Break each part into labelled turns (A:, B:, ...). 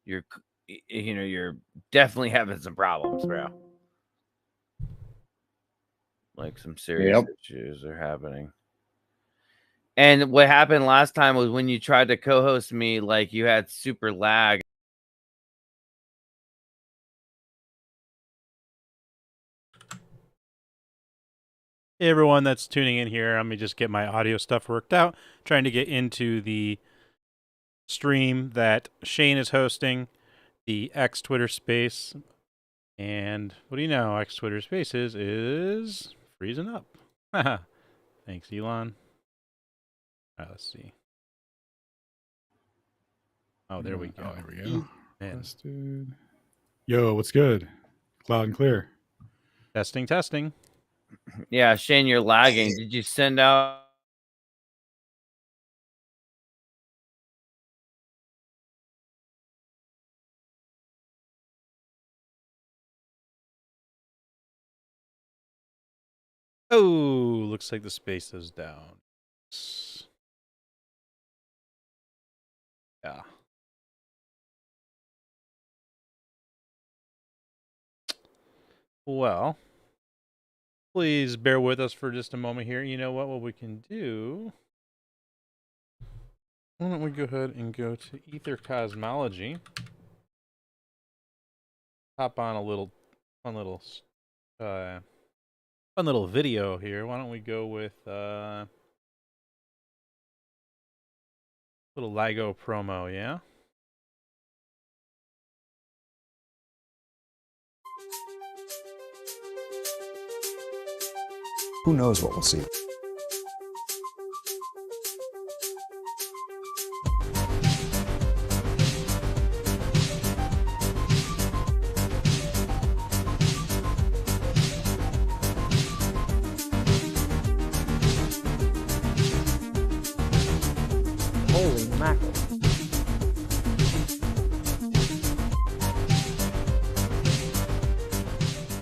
A: you're definitely having some problems, bro. Like some serious issues are happening. And what happened last time was when you tried to co-host me, like you had super lag.
B: Hey everyone that's tuning in here, let me just get my audio stuff worked out. Trying to get into the stream that Shane is hosting, the X Twitter space. And what do you know? X Twitter Spaces is freezing up. Thanks, Elon. All right, let's see. Oh, there we go.
C: Oh, there we go.
B: Man.
C: Yo, what's good? Loud and clear.
B: Testing.
A: Yeah, Shane, you're lagging. Did you send out?
B: Oh, looks like the space is down. Yeah. Well, please bear with us for just a moment here. You know what we can do? Why don't we go ahead and go to Aether Cosmology? Hop on a fun little video here. Why don't we go with little LIGO promo, yeah?
D: Who knows what we'll see?
E: Holy mackerel.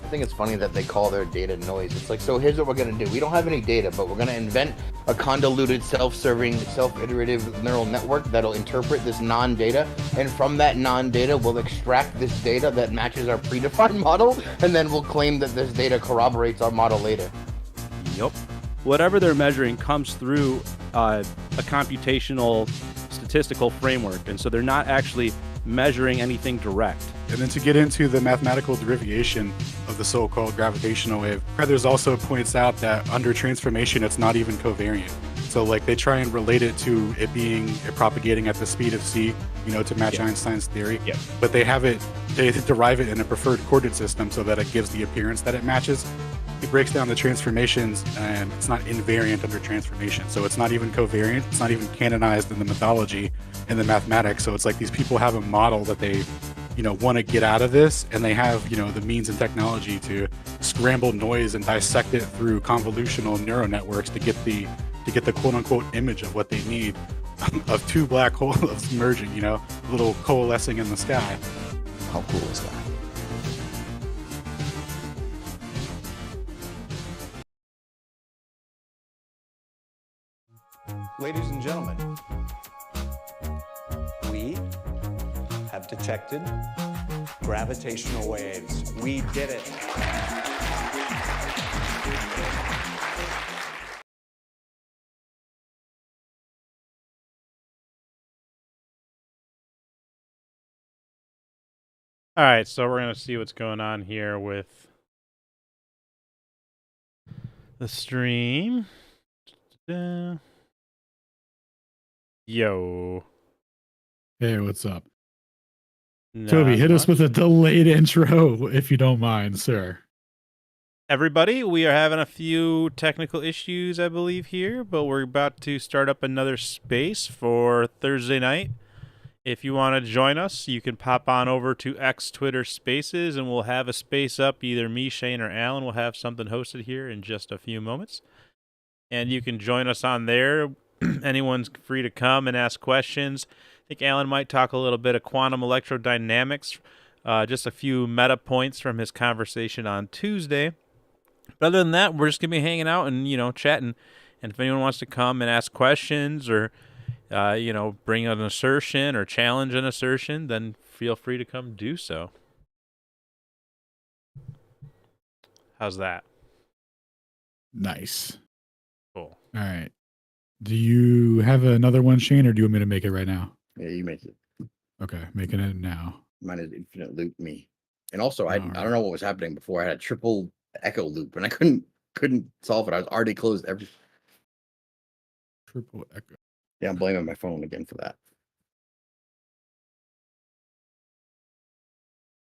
E: I think it's funny that they call their data noise. It's like, so here's what we're going to do. We don't have any data, but we're going to invent a convoluted, self-serving, self-iterative neural network that'll interpret this non-data. And from that non-data, we'll extract this data that matches our predefined model. And then we'll claim that this data corroborates our model later.
F: Yep. Whatever they're measuring comes through a computational statistical framework. And so they're not actually measuring anything direct.
C: And then to get into the mathematical derivation of the so-called gravitational wave, Heathers also points out that under transformation, it's not even covariant. So like they try and relate it to it propagating at the speed of C, to match Einstein's theory.
F: Yeah.
C: But they derive it in a preferred coordinate system so that it gives the appearance that it matches. He breaks down the transformations and it's not invariant under transformation. So it's not even covariant. It's not even canonized in the mythology and the mathematics. So it's like these people have a model that they want to get out of this, and they have the means and technology to scramble noise and dissect it through convolutional neural networks to get the quote unquote image of what they need of two black holes merging, little coalescing in the sky.
D: How cool is that?
G: Ladies and gentlemen, we have detected gravitational waves. We did it.
B: All right, so we're going to see what's going on here with the stream. Yo.
C: Hey, what's up?
B: Not
C: Toby, hit us
B: much.
C: with a delayed intro, if you don't mind, sir.
B: Everybody, we are having a few technical issues, I believe, here, but we're about to start up another space for Thursday night. If you want to join us, you can pop on over to X Twitter Spaces, and we'll have a space up. Either me, Shane, or Alan will have something hosted here in just a few moments. And you can join us on there. Anyone's free to come and ask questions. I think Alan might talk a little bit of quantum electrodynamics, just a few meta points from his conversation on Tuesday. But other than that, we're just going to be hanging out and, chatting. And if anyone wants to come and ask questions or, bring an assertion or challenge an assertion, then feel free to come do so. How's that?
C: Nice.
B: Cool.
C: All right. Do you have another one, Shane, or do you want me to make it right now?
E: Yeah, you make it.
C: Okay, making it now.
E: Mine is infinite loop me. And also, I
C: All
E: don't know what was happening before. I had a triple echo loop, and I couldn't solve it. I was already closed every.
C: Triple echo.
E: Yeah, I'm blaming my phone again for that.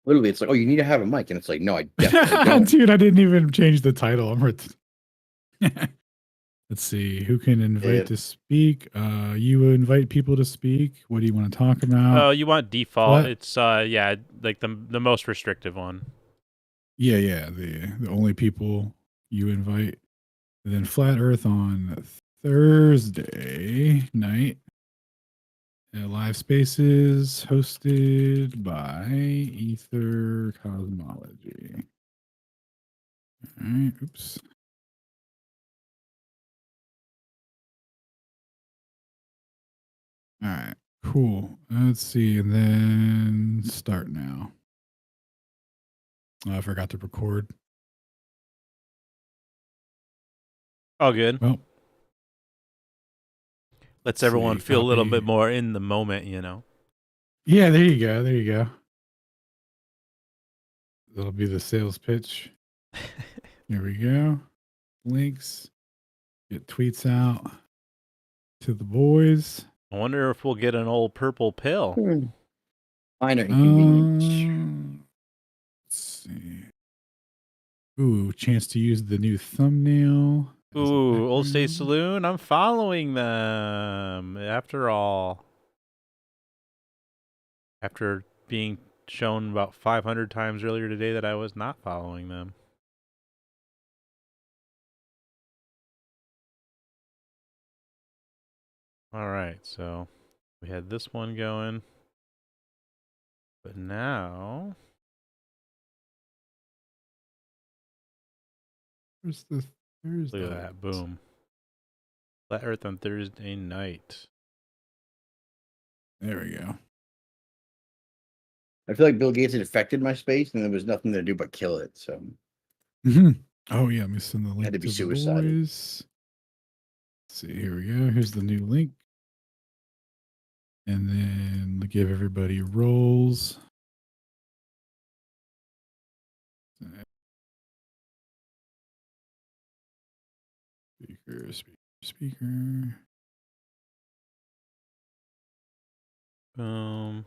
E: Literally, it's like, oh, you need to have a mic, and it's like, no, I definitely don't.
C: Dude, I didn't even change the title. Let's see who can invite to speak. You invite people to speak. What do you want to talk about?
B: Oh, you want default?
C: What?
B: It's like the most restrictive one.
C: Yeah. The only people you invite. And then Flat Earth on Thursday night. Live Spaces hosted by Aether Cosmology. All right. Oops. All right. Cool. Let's see. And then start now. I forgot to record.
B: All good.
C: Well,
B: lets everyone feel a little
C: copy.
B: bit more in the moment,
C: Yeah, there you go. There you go. That'll be the sales pitch. Here we go. Links. Get tweets out to the boys.
B: I wonder if we'll get an old purple pill.
E: Minor inconvenience.
C: Let's see. Ooh, chance to use the new thumbnail.
B: Ooh, Old State Saloon. I'm following them. After all, after being shown about 500 times earlier today that I was not following them. All right, so we had this one going, but now
C: Where's the Thursday?
B: look at that, boom. Flat Earth on Thursday night.
C: There we go.
E: I feel like Bill Gates had affected my space, and there was nothing to do but kill it. So,
C: oh yeah, let me send the link
E: had to be
C: the
E: suicided.
C: boys. Let's see, here we go. Here's the new link, and then give everybody roles. Speaker. No.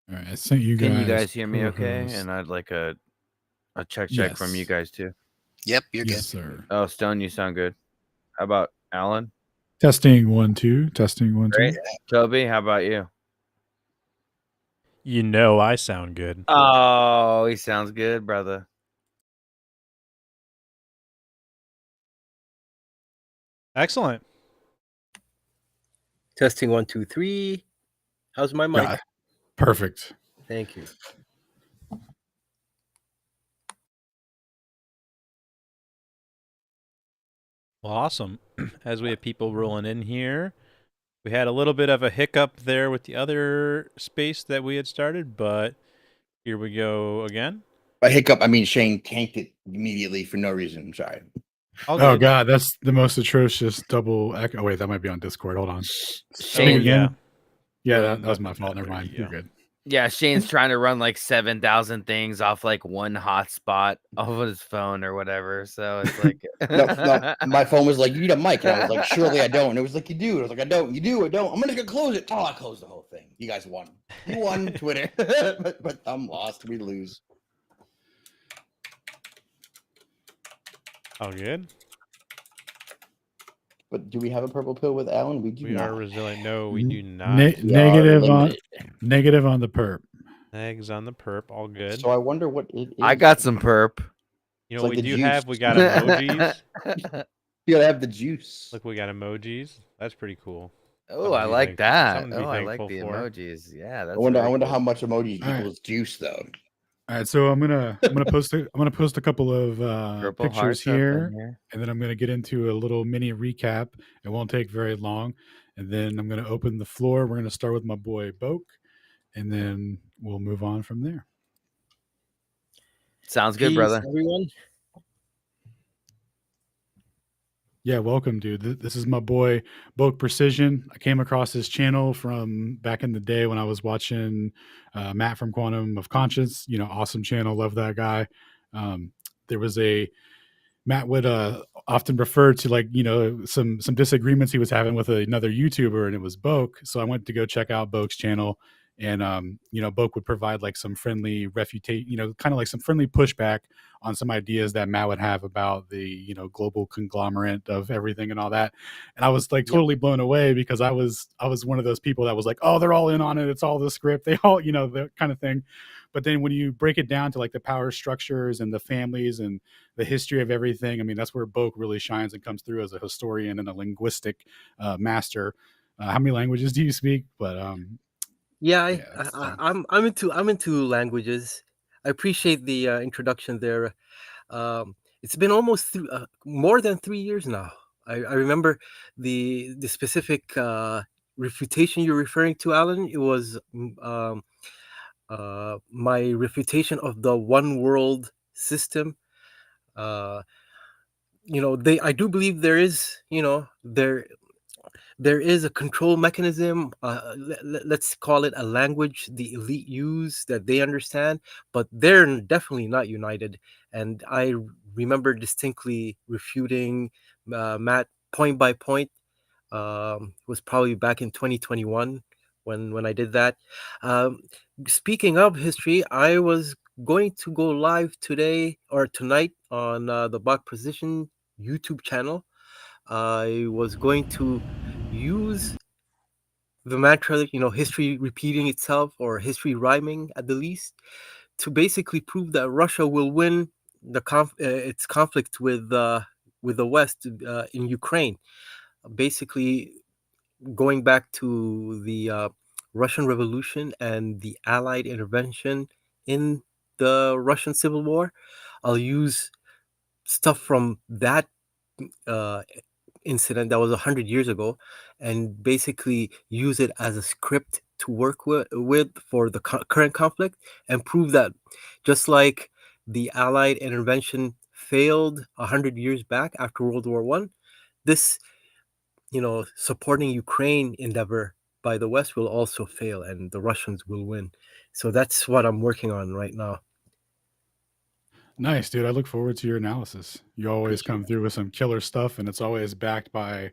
C: All right, I sent you guys.
A: Can you guys hear me okay?
C: co-host.
A: And I'd like a check from you guys too.
H: Yep, you're
C: Yes,
H: good.
C: sir.
A: Oh, Stone, you sound good. How about Alan?
C: Testing 1 2. Testing 1
A: Great.
C: 2.
A: Toby, how about you?
B: I sound good.
A: Oh, he sounds good, brother.
B: Excellent.
H: Testing 1 2 3. How's my mic?
C: Perfect.
H: Thank you.
B: Well, awesome. As we have people rolling in here, we had a little bit of a hiccup there with the other space that we had started, but here we go again.
E: By hiccup, I mean Shane tanked it immediately for no reason. I'm sorry.
C: Oh God, that's the most atrocious double echo. Oh wait, that might be on Discord. Hold on.
A: Shane,
C: again. Yeah, that was my fault. Never mind. You're good.
A: Yeah, Shane's trying to run like 7,000 things off like one hotspot off of his phone or whatever. So it's like
E: no, my phone was like, "You need a mic," and I was like, "Surely I don't." And it was like, "You do." I was like, "I don't." You do. I don't. I'm gonna close it. Oh, I closed the whole thing. You guys won. You won Twitter, but I'm lost. We lose.
B: Oh, good.
E: But do we have a purple pill with Alan? We do.
B: We are resilient. No, we do not.
C: Negative on the perp.
B: Eggs on the perp. All good.
E: So I wonder what it is.
A: I got some perp.
B: You know what we do have? We got emojis.
E: You gotta have the juice.
B: Look, we got emojis. That's pretty cool.
A: Oh, I like that. Oh, I like the emojis. Yeah, that's
E: I wonder how much emojis equals juice though.
C: All right, so I'm gonna post a couple of
A: Purple
C: pictures
A: hearts up in
C: here,
A: here.
C: and then I'm gonna get into a little mini recap. It won't take very long, and then I'm gonna open the floor. We're gonna start with my boy Boke, and then we'll move on from there.
A: Sounds good,
H: Peace,
A: brother.
H: everyone.
C: Yeah, welcome, dude. This is my boy Boke Precision. I came across his channel from back in the day when I was watching Matt from Quantum of Conscience. Awesome channel. Love that guy. There was a Matt would often refer to, like, some disagreements he was having with another YouTuber, and it was Boke. So I went to go check out Boke's channel, and Boke would provide like some friendly refutation, kind of like some friendly pushback on some ideas that Matt would have about the global conglomerate of everything and all that. And I was like totally blown away, because I was one of those people that was like, oh, they're all in on it. It's all the script. They all, the kind of thing. But then when you break it down to like the power structures and the families and the history of everything, I mean, that's where Boke really shines and comes through as a historian and a linguistic master. How many languages do you speak? But
H: I'm into languages. I appreciate the introduction there. It's been almost more than 3 years now. I remember the specific refutation you're referring to, Alan. It was my refutation of the one world system. I do believe there is, there is a control mechanism. Let's call it a language the elite use that they understand, but they're definitely not united. And I remember distinctly refuting Matt point by point. It was probably back in 2021 when I did that. Speaking of history, I was going to go live today or tonight on the Bach Precision YouTube channel. I was going to use the mantra, history repeating itself, or history rhyming at the least, to basically prove that Russia will win its conflict with the West in Ukraine. Basically, going back to the Russian Revolution and the Allied intervention in the Russian Civil War. I'll use stuff from that incident that was 100 years ago, and basically use it as a script to work with for the current conflict, and prove that just like the Allied intervention failed 100 years back after World War I, this supporting Ukraine endeavor by the West will also fail, and the Russians will win. So that's what I'm working on right now.
C: nice, dude. I look forward to your analysis. You always come through with some killer stuff, and it's always backed by,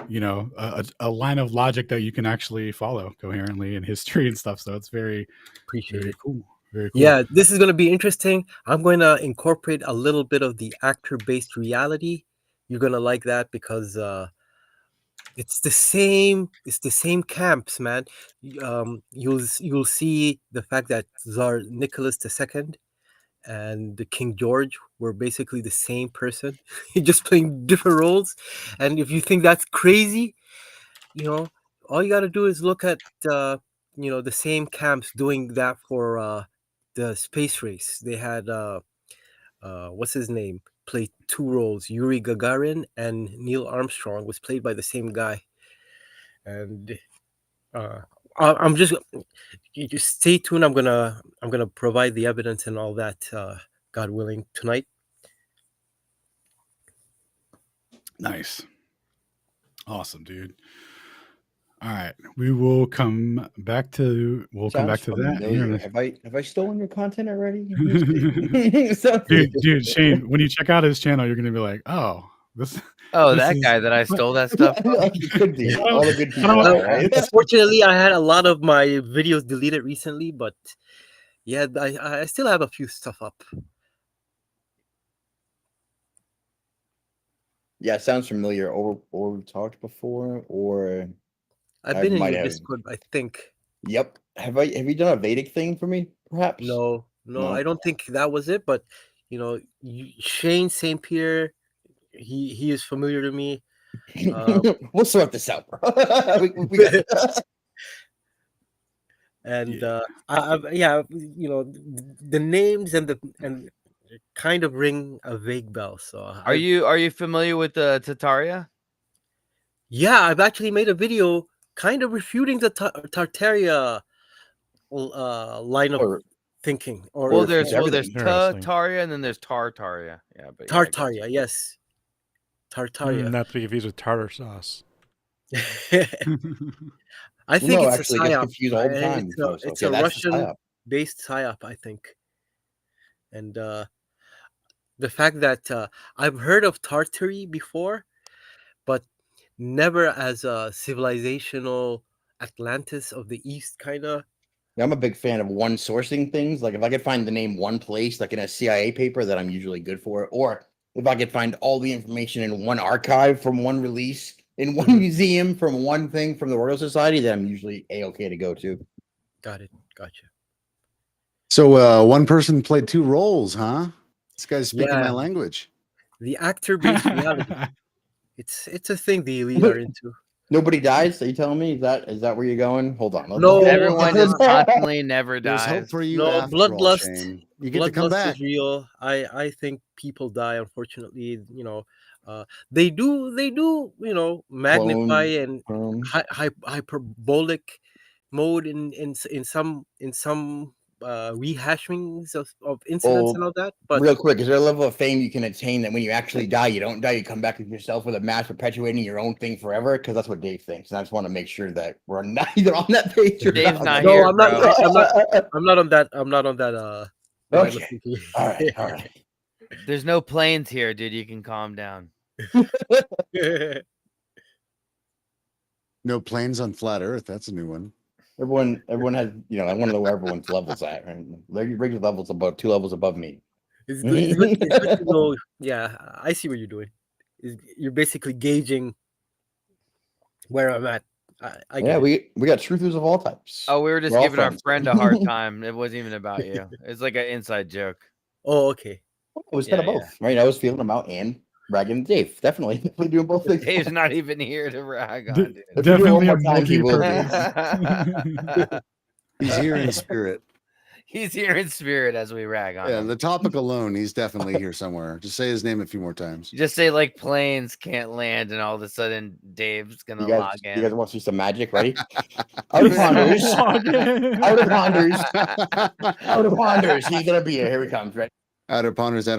C: a line of logic that you can actually follow coherently in history and stuff. So it's very cool. Very cool.
H: Yeah, this is going to be interesting. I'm going to incorporate a little bit of the actor-based reality. You're going to like that, because it's the same camps, man. You'll see the fact that Tsar Nicholas II and the King George were basically the same person, just playing different roles. And if you think that's crazy, all you got to do is look at the same camps doing that for the space race. They had what's his name played two roles. Yuri Gagarin and Neil Armstrong was played by the same guy. And I'm just, you just stay tuned. I'm gonna provide the evidence and all that, God willing, tonight.
C: Nice. Awesome, dude. All right, we will come back to that.
E: Have I stolen your content already?
C: dude, Shane, when you check out his channel, you're gonna be like, oh, this.
A: Oh, that guy that I stole that stuff from.
E: It could be all the good people. Right?
H: Unfortunately, I had a lot of my videos deleted recently, but yeah, I still have a few stuff up.
E: Yeah, it sounds familiar. Or we talked before, or
H: I've been in your Discord, I think.
E: Yep. Have you done a Vedic thing for me, perhaps?
H: No, I don't think that was it. But Shane St. Pierre, he is familiar to me.
E: We'll sort this out, bro.
H: And yeah, the names and kind of ring a vague bell. So
A: Are you familiar with the Tartaria?
H: yeah, I've actually made a video kind of refuting the Tartaria line of
E: Or
H: thinking.
A: Well,
H: Or
A: there's
E: everything.
B: Interesting.
A: Tartaria and then there's Tartaria. Yeah, but yeah, I got you.
H: Tartaria, yes, Tartaria.
B: Not to be confused with tartar sauce.
H: I
E: Well,
H: think
E: no,
H: it's a
E: actually, it gets
H: psyop.
E: confused all the time. So
H: It's
E: okay,
H: a
E: that's the
H: Russian
E: psyop.
H: based psyop, I think. And the fact that I've heard of Tartary before, but never as a civilizational Atlantis of the East, kind of.
E: Yeah, I'm a big fan of one sourcing things. Like if I could find the name one place, like in a CIA paper, that I'm usually good for it. Or if I could find all the information in one archive from one release, in one museum from one thing from the Royal Society, then I'm usually a-okay to go to.
H: Got it. Gotcha.
I: So one person played two roles, huh? This guy's speaking my
H: Yeah.
I: language.
H: The actor-based reality. It's a thing the elite are into.
E: Nobody dies. Are you telling me? Is that where you're going? Hold on.
H: No,
A: Everyone is constantly never
I: There's hope
A: dies.
I: for you
H: No,
I: after all,
H: bloodlust.
I: Shane. You get to come
H: Bloodlust
I: back.
H: is real. I think people die. Unfortunately, they do magnify and hyperbolic mode in some rehashings of incidents and all that. But
E: real quick, is there a level of fame you can attain that when you actually die, you don't die, you come back with yourself with a mask perpetuating your own thing forever? Because that's what Dave thinks, and I just want to make sure that we're not either on that page or
A: Dave's not
H: no,
A: here,
H: I'm
A: bro.
H: not on that. I'm not on that. line of
E: Okay.
H: thinking.
E: All right.
A: There's no planes here, dude. You can calm down.
I: No planes on flat Earth. That's a new one.
E: Everyone has, I want to know where everyone's levels at. Right? Larry level's about 2 levels above me.
H: It's good to know. Yeah, I see what you're doing. You're basically gauging where I'm at. I get it.
E: we got truthers of all types.
A: Oh, we were just
E: We're all
A: giving our
E: friends.
A: friend a hard time. It wasn't even about you. It's like an inside joke.
H: Oh, okay.
E: It was kind of both, right? I was feeling them out and bragging Dave. Definitely doing both things.
A: Dave's not even here to rag on, dude.
E: If you do it one
B: Definitely
E: more
B: a
E: time, he will be.
B: multi-purpose.
I: He's here in spirit.
A: He's here in spirit as we rag on
I: Yeah,
A: him.
I: the topic alone, he's definitely here somewhere. Just say his name a few more times.
A: Just say like planes can't land, and all of a sudden Dave's gonna log in.
E: You guys want to see some magic? Ready? Out of ponders. Out of ponders. Out of ponders. He's gonna be here. Here he comes. Right.
I: Out of ponders. I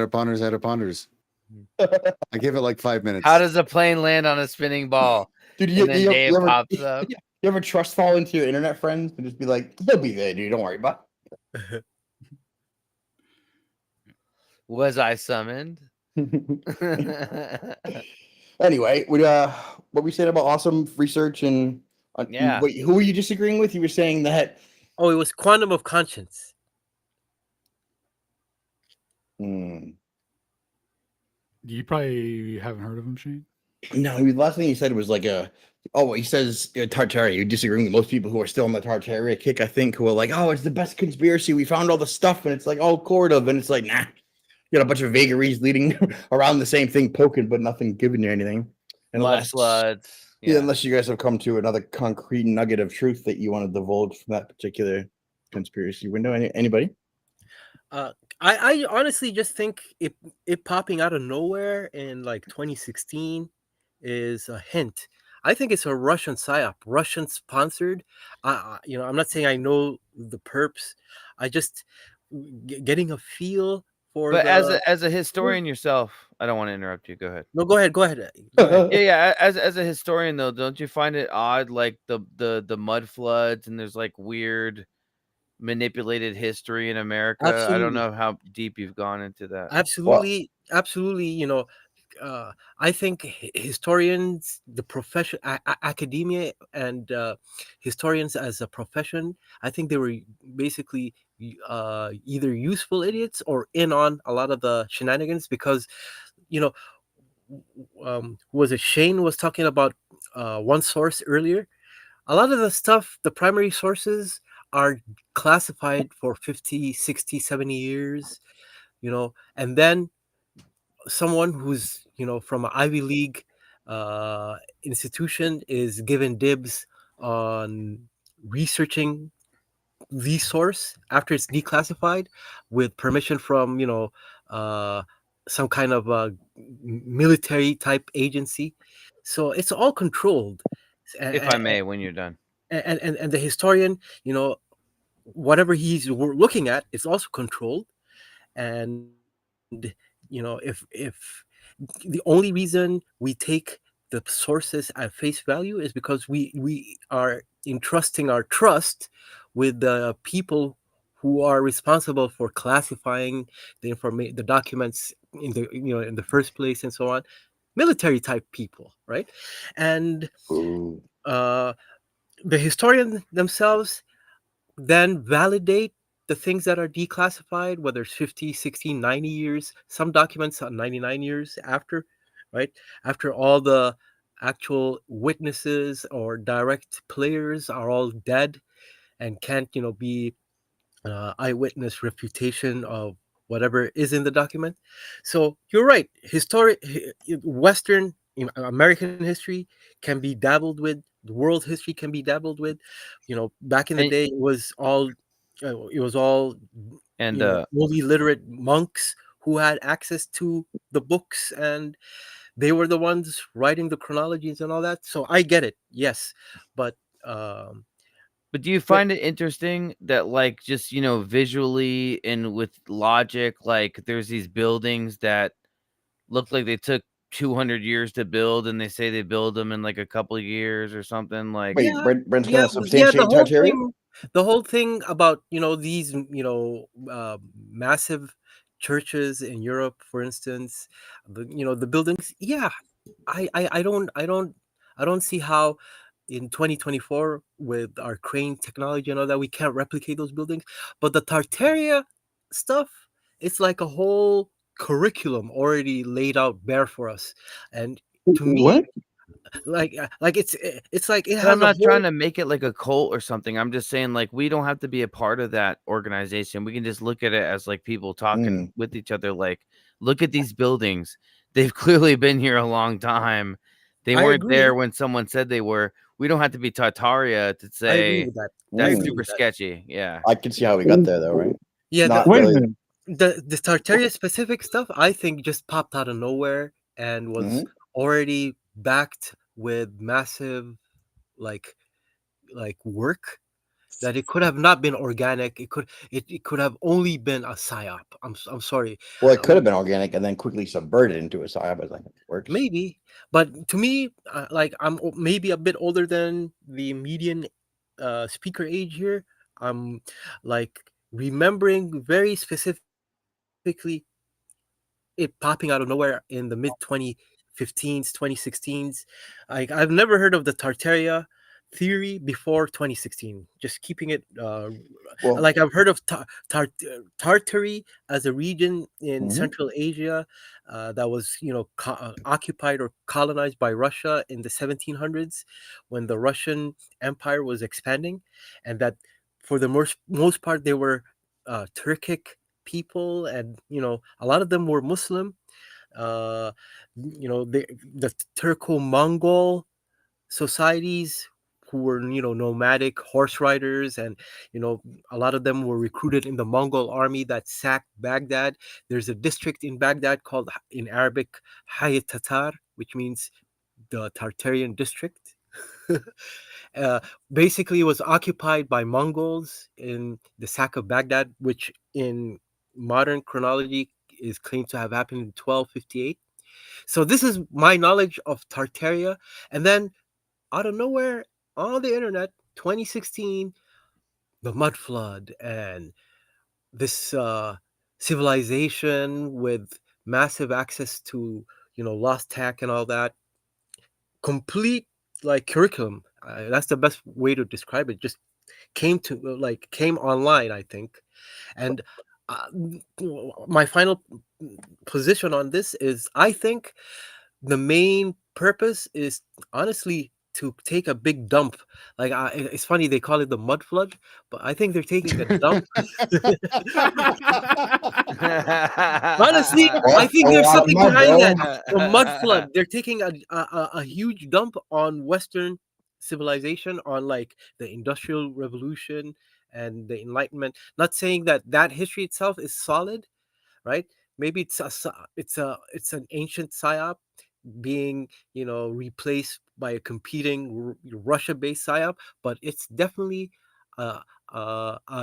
I: give it like 5 minutes.
A: How does a plane land on a spinning ball?
E: Dude,
A: And then Dave pops up.
E: You ever trust fall into your internet friends and just be like, they'll be there, dude. Don't worry about it.
A: Was I summoned?
E: Anyway, what we said about awesome research and
A: Yeah.
E: wait, who were you disagreeing with? You were saying that.
H: Oh, it was quantum of conscience.
C: You probably haven't heard of him, Shane.
E: No, the last thing he said was like he says Tartaria. You're disagreeing with most people who are still on the Tartaria kick, I think, who are like, oh, it's the best conspiracy. We found all the stuff, and it's like all cord of, and it's like, nah. You got a bunch of vagaries leading around the same thing, poking, but nothing giving you anything.
A: Unless floods.
E: Yeah, unless you guys have come to another concrete nugget of truth that you want to divulge from that particular conspiracy window. Anybody?
H: I honestly just think it popping out of nowhere in like 2016 is a hint. I think it's a Russian psyop, Russian sponsored. I'm not saying I know the perps. I just getting a feel for.
A: But as a historian yourself, I don't want to interrupt you. Go ahead.
H: No, go ahead.
A: Yeah. As a historian though, don't you find it odd, like the mud floods and there's like weird manipulated history in America?
H: Absolutely.
A: I don't know how deep you've gone into that.
H: Absolutely. I think historians, the profession, academia, and historians as a profession, I think they were basically either useful idiots or in on a lot of the shenanigans because, was it Shane was talking about one source earlier? A lot of the stuff, the primary sources are classified for 50, 60, 70 years, and then someone who's from an Ivy League institution is given dibs on researching the source after it's declassified with permission from some kind of military type agency. So it's all controlled.
A: If I may, when you're done.
H: And the historian, whatever he's looking at, is also controlled. And if the only reason we take the sources at face value is because we are entrusting our trust with the people who are responsible for classifying the information, the documents in the first place, and so on. Military type people, right? And uh, the historians themselves then validate the things that are declassified, whether it's 50, 60, 90 years. Some documents are 99 years after, right? After all the actual witnesses or direct players are all dead and can't, be eyewitness refutation of whatever is in the document. So you're right. Western American history can be dabbled with. The world history can be dabbled with. Back in the day, it was all
A: And
H: fully literate monks who had access to the books, and they were the ones writing the chronologies and all that. So I get it, yes, but
A: But do you find it interesting that, like, just, visually and with logic, like, there's these buildings that look like they took 200 years to build, and they say they build them in, like, a couple of years or something, like
J: Wait,
H: yeah,
J: Brent's
H: yeah,
J: gonna substantiate Tartaria?
H: the whole thing about these massive churches in Europe, for instance, the buildings. Yeah, I don't see how in 2024 with our crane technology and all that we can't replicate those buildings. But the Tartaria stuff, it's like a whole curriculum already laid out bare for us. And to me, like it's like it
A: But I'm
H: has a
A: not trying
H: whole.
A: to make it like a cult or something. I'm just saying, like, we don't have to be a part of that organization. We can just look at it as, like, people talking with each other. Like, look at these buildings. They've clearly been here a long time. They
H: I
A: weren't there
H: agree.
A: when someone said they were. We don't have to be Tartaria to
H: I agree
A: say
H: with that. I
A: that's
H: agree
A: super
H: with that.
A: sketchy. Yeah.
J: I can see how we got there, though, right?
H: Yeah,
J: Not
I: Wait a
J: really.
I: minute.
H: the Tartaria specific stuff, I think, just popped out of nowhere and was already backed with massive like work, that it could have not been organic. It could have only been a psyop. I'm sorry.
J: Well, it could have been organic and then quickly subverted into a psyop. I think it works.
H: Maybe, but to me, like, I'm maybe a bit older than the median speaker age here. I'm like remembering very specifically it popping out of nowhere in the mid 2015s, 2016s. Like, I've never heard of the Tartaria theory before 2016. Just keeping it
J: Well,
H: like, I've heard of Tartary as a region in
J: Mhm.
H: Central Asia that was occupied or colonized by Russia in the 1700s when the Russian Empire was expanding, and that for the most part they were Turkic people, and a lot of them were Muslim. uh the Turco-Mongol societies who were nomadic horse riders, and a lot of them were recruited in the Mongol army that sacked Baghdad. There's a district in Baghdad called, in Arabic, Hayat Tatar, which means the Tartarian district. uh, Basically, it was occupied by Mongols in the sack of Baghdad, which in modern chronology is claimed to have happened in 1258. So this is my knowledge of Tartaria. And then out of nowhere on the internet, 2016, the mud flood and this civilization with massive access to lost tech and all that, complete like curriculum. That's the best way to describe it. Just came online, I think. And uh, my final position on this is, I think the main purpose is honestly to take a big dump. Like, it's funny they call it the mud flood, but I think they're taking a dump. Honestly, I think
J: A
H: there's
J: lot of
H: something
J: mud,
H: behind
J: bro.
H: that. The mud flood. They're taking a huge dump on Western civilization, on like the Industrial Revolution and the Enlightenment. Not saying that that history itself is solid, right? Maybe it's an ancient psyop being, replaced by a competing Russia-based psyop, but it's definitely uh,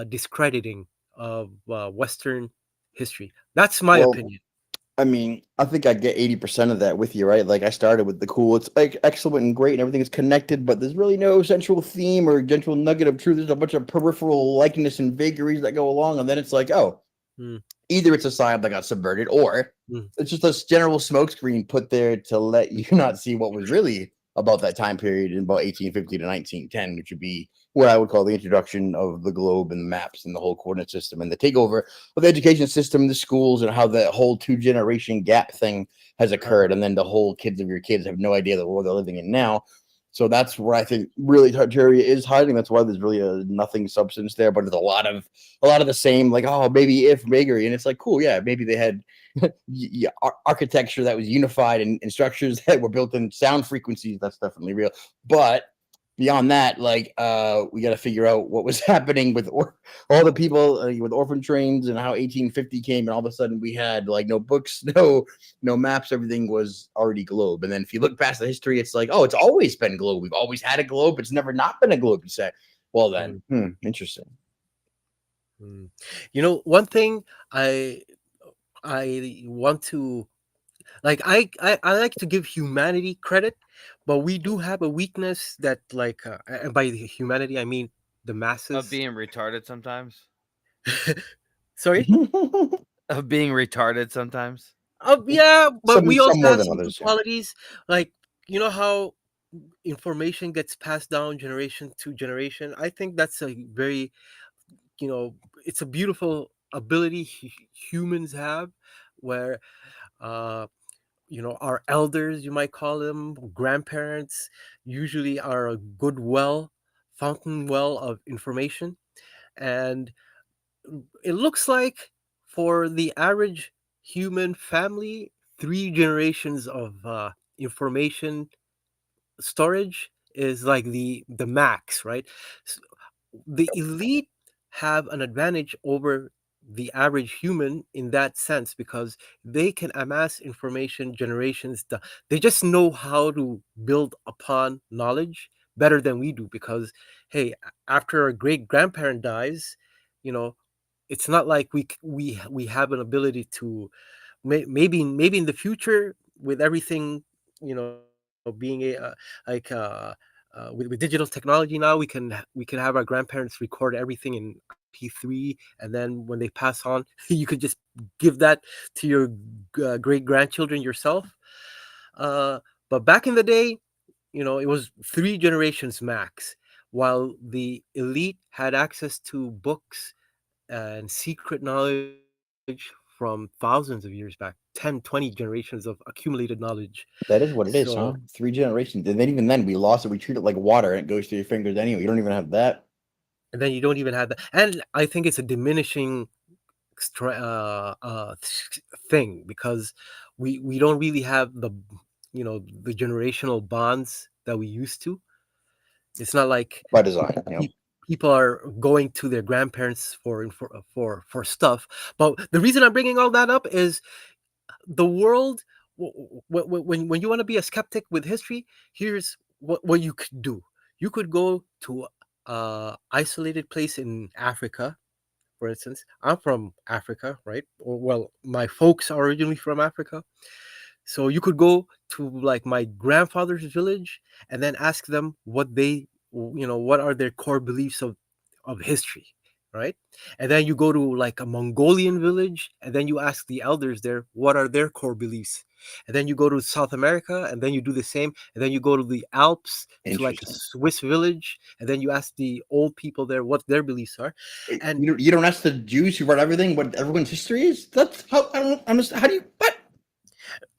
H: discrediting of Western history. That's my
J: Well,
H: opinion.
J: I mean, I think I get 80% of that with you, right? Like I started with the cool, it's like excellent and great and everything is connected, but there's really no central theme or central nugget of truth. There's a bunch of peripheral likeness and vagaries that go along, and then it's like, oh,
H: Mm,
J: either it's a psyop that got subverted, or
H: mm,
J: it's just a general smokescreen put there to let you not see what was really about that time period in about 1850 to 1910, which would be what I would call the introduction of the globe and the maps and the whole coordinate system and the takeover of the education system, the schools, and how the whole 2 generation gap thing has occurred. And then the whole kids of your kids have no idea the world they're living in now. So that's where I think really Tartaria is hiding. That's why there's really a nothing substance there, but there's a lot of the same, like, oh, maybe if vagary, and it's like, cool, yeah, maybe they had yeah, architecture that was unified and structures that were built in sound frequencies. That's definitely real. But beyond that, like, we got to figure out what was happening with all the people with orphan trains and how 1850 came, and all of a sudden we had like no books, no maps. Everything was already globe. And then if you look past the history, it's like, oh, it's always been globe. We've always had a globe. It's never not been a globe. You say, well, then, interesting.
H: mm. One thing I want to, like, I like to give humanity credit, but we do have a weakness that, like, and by humanity I mean the
A: Of
H: masses.
A: being retarded sometimes.
H: Sorry.
A: Of being retarded sometimes.
H: Yeah, but we
J: Some
H: also
J: more
H: have
J: than
H: some good
J: others, yeah.
H: qualities. Like, how information gets passed down generation to generation. I think that's a very, you know, it's a beautiful ability humans have, where uh, our elders, you might call them grandparents, usually are a good fountain well of information. And it looks like, for the average human family, 3 generations of information storage is like the max, right? S- the elite have an advantage over the average human in that sense, because they can amass information generations. They just know how to build upon knowledge better than we do, because, hey, after a great grandparent dies, you know it's not like we have an ability to, maybe in the future, with everything, being with digital technology now, we can have our grandparents record everything in IP3, and then when they pass on, you could just give that to your great grandchildren yourself. uh, but back in the day, it was 3 generations max, while the elite had access to books and secret knowledge from thousands of years back, 10, 20 generations of accumulated knowledge.
J: That is what it is,
H: So,
J: huh? 3 generations. And then even then, we lost it. We treat it like water and it goes through your fingers anyway. You don't even have that.
H: and then you don't even have that. And I think it's a diminishing thing, because we don't really have the generational bonds that we used to. It's not like
J: By design, you know.
H: pe- people are going to their grandparents for stuff. But the reason I'm bringing all that up is the world. When you want to be a skeptic with history, here's what you could do. You could go to a isolated place in Africa. For instance, I'm from Africa, right? Or, well, my folks are originally from Africa. So you could go to, like, my grandfather's village, and then ask them what are their core beliefs of history, right? And then you go to, like, a Mongolian village, and then you ask the elders there what are their core beliefs. And then you go to South America, and then you do the same. And then you go to the Alps, to, like, a
J: Interesting.
H: Swiss village, and then you ask the old people there what their beliefs are. And
J: You don't ask the Jews who wrote everything what everyone's history is? That's how I don't understand. How do you what?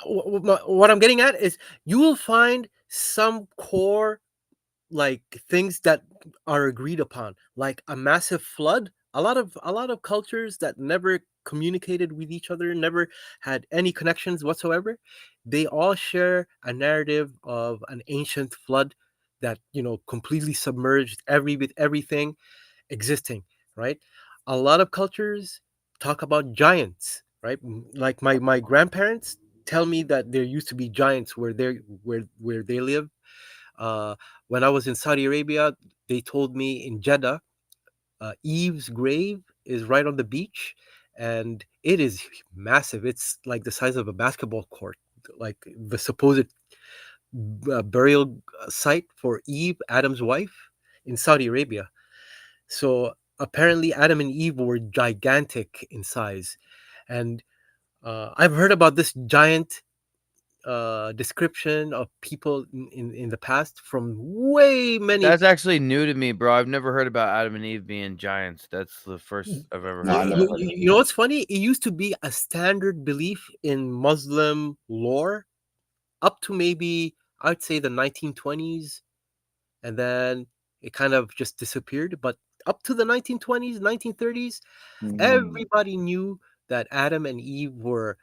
H: what I'm getting at is, you will find some core, like, things that are agreed upon, like a massive flood. A lot of cultures that never communicated with each other, never had any connections whatsoever, they all share a narrative of an ancient flood that completely submerged everything existing. right? A lot of cultures talk about giants, right? Like my grandparents tell me that there used to be giants where they live. Uh, when I was in Saudi Arabia, they told me in Jeddah, Eve's grave is right on the beach, and it is massive. It's like the size of a basketball court, like the supposed burial site for Eve, Adam's wife, in Saudi Arabia. So apparently, Adam and Eve were gigantic in size, and I've heard about this giant description of people in the past from way many.
A: That's actually new to me, bro. I've never heard about Adam and Eve being giants. That's the first I've ever
J: No,
A: heard
J: I
A: of
J: never
A: that.
J: heard of it.
H: You know what's funny? It used to be a standard belief in Muslim lore up to maybe I'd say the 1920s, and then it kind of just disappeared. But up to the 1920s, 1930s, everybody knew that Adam and Eve were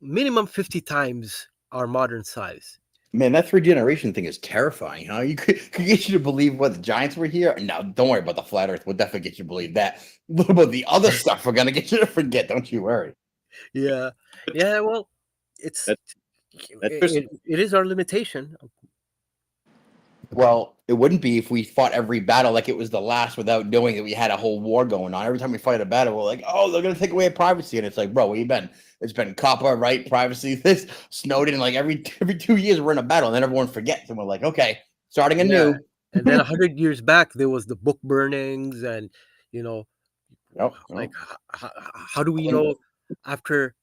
H: minimum 50 times our modern size.
J: Man, that three generation thing is terrifying, huh? You could get you to believe what the giants were here. No, don't worry about the flat earth. We'll definitely get you to believe that. What about the other stuff we're gonna get you to forget? Don't you worry.
H: Yeah, yeah. Well, it's
J: That's just
H: it is our limitation.
J: well, it wouldn't be if we fought every battle like it was the last without knowing that we had a whole war going on. Every time we fight a battle, we're like, oh, they're gonna take away privacy. And it's like, bro, where you been? It's been copper, right? Privacy, this Snowden, like every 2 years we're in a battle, and then everyone forgets. And we're like, okay, starting anew.
H: And then 100 years back, there was the book burnings, and you know, like how do we know after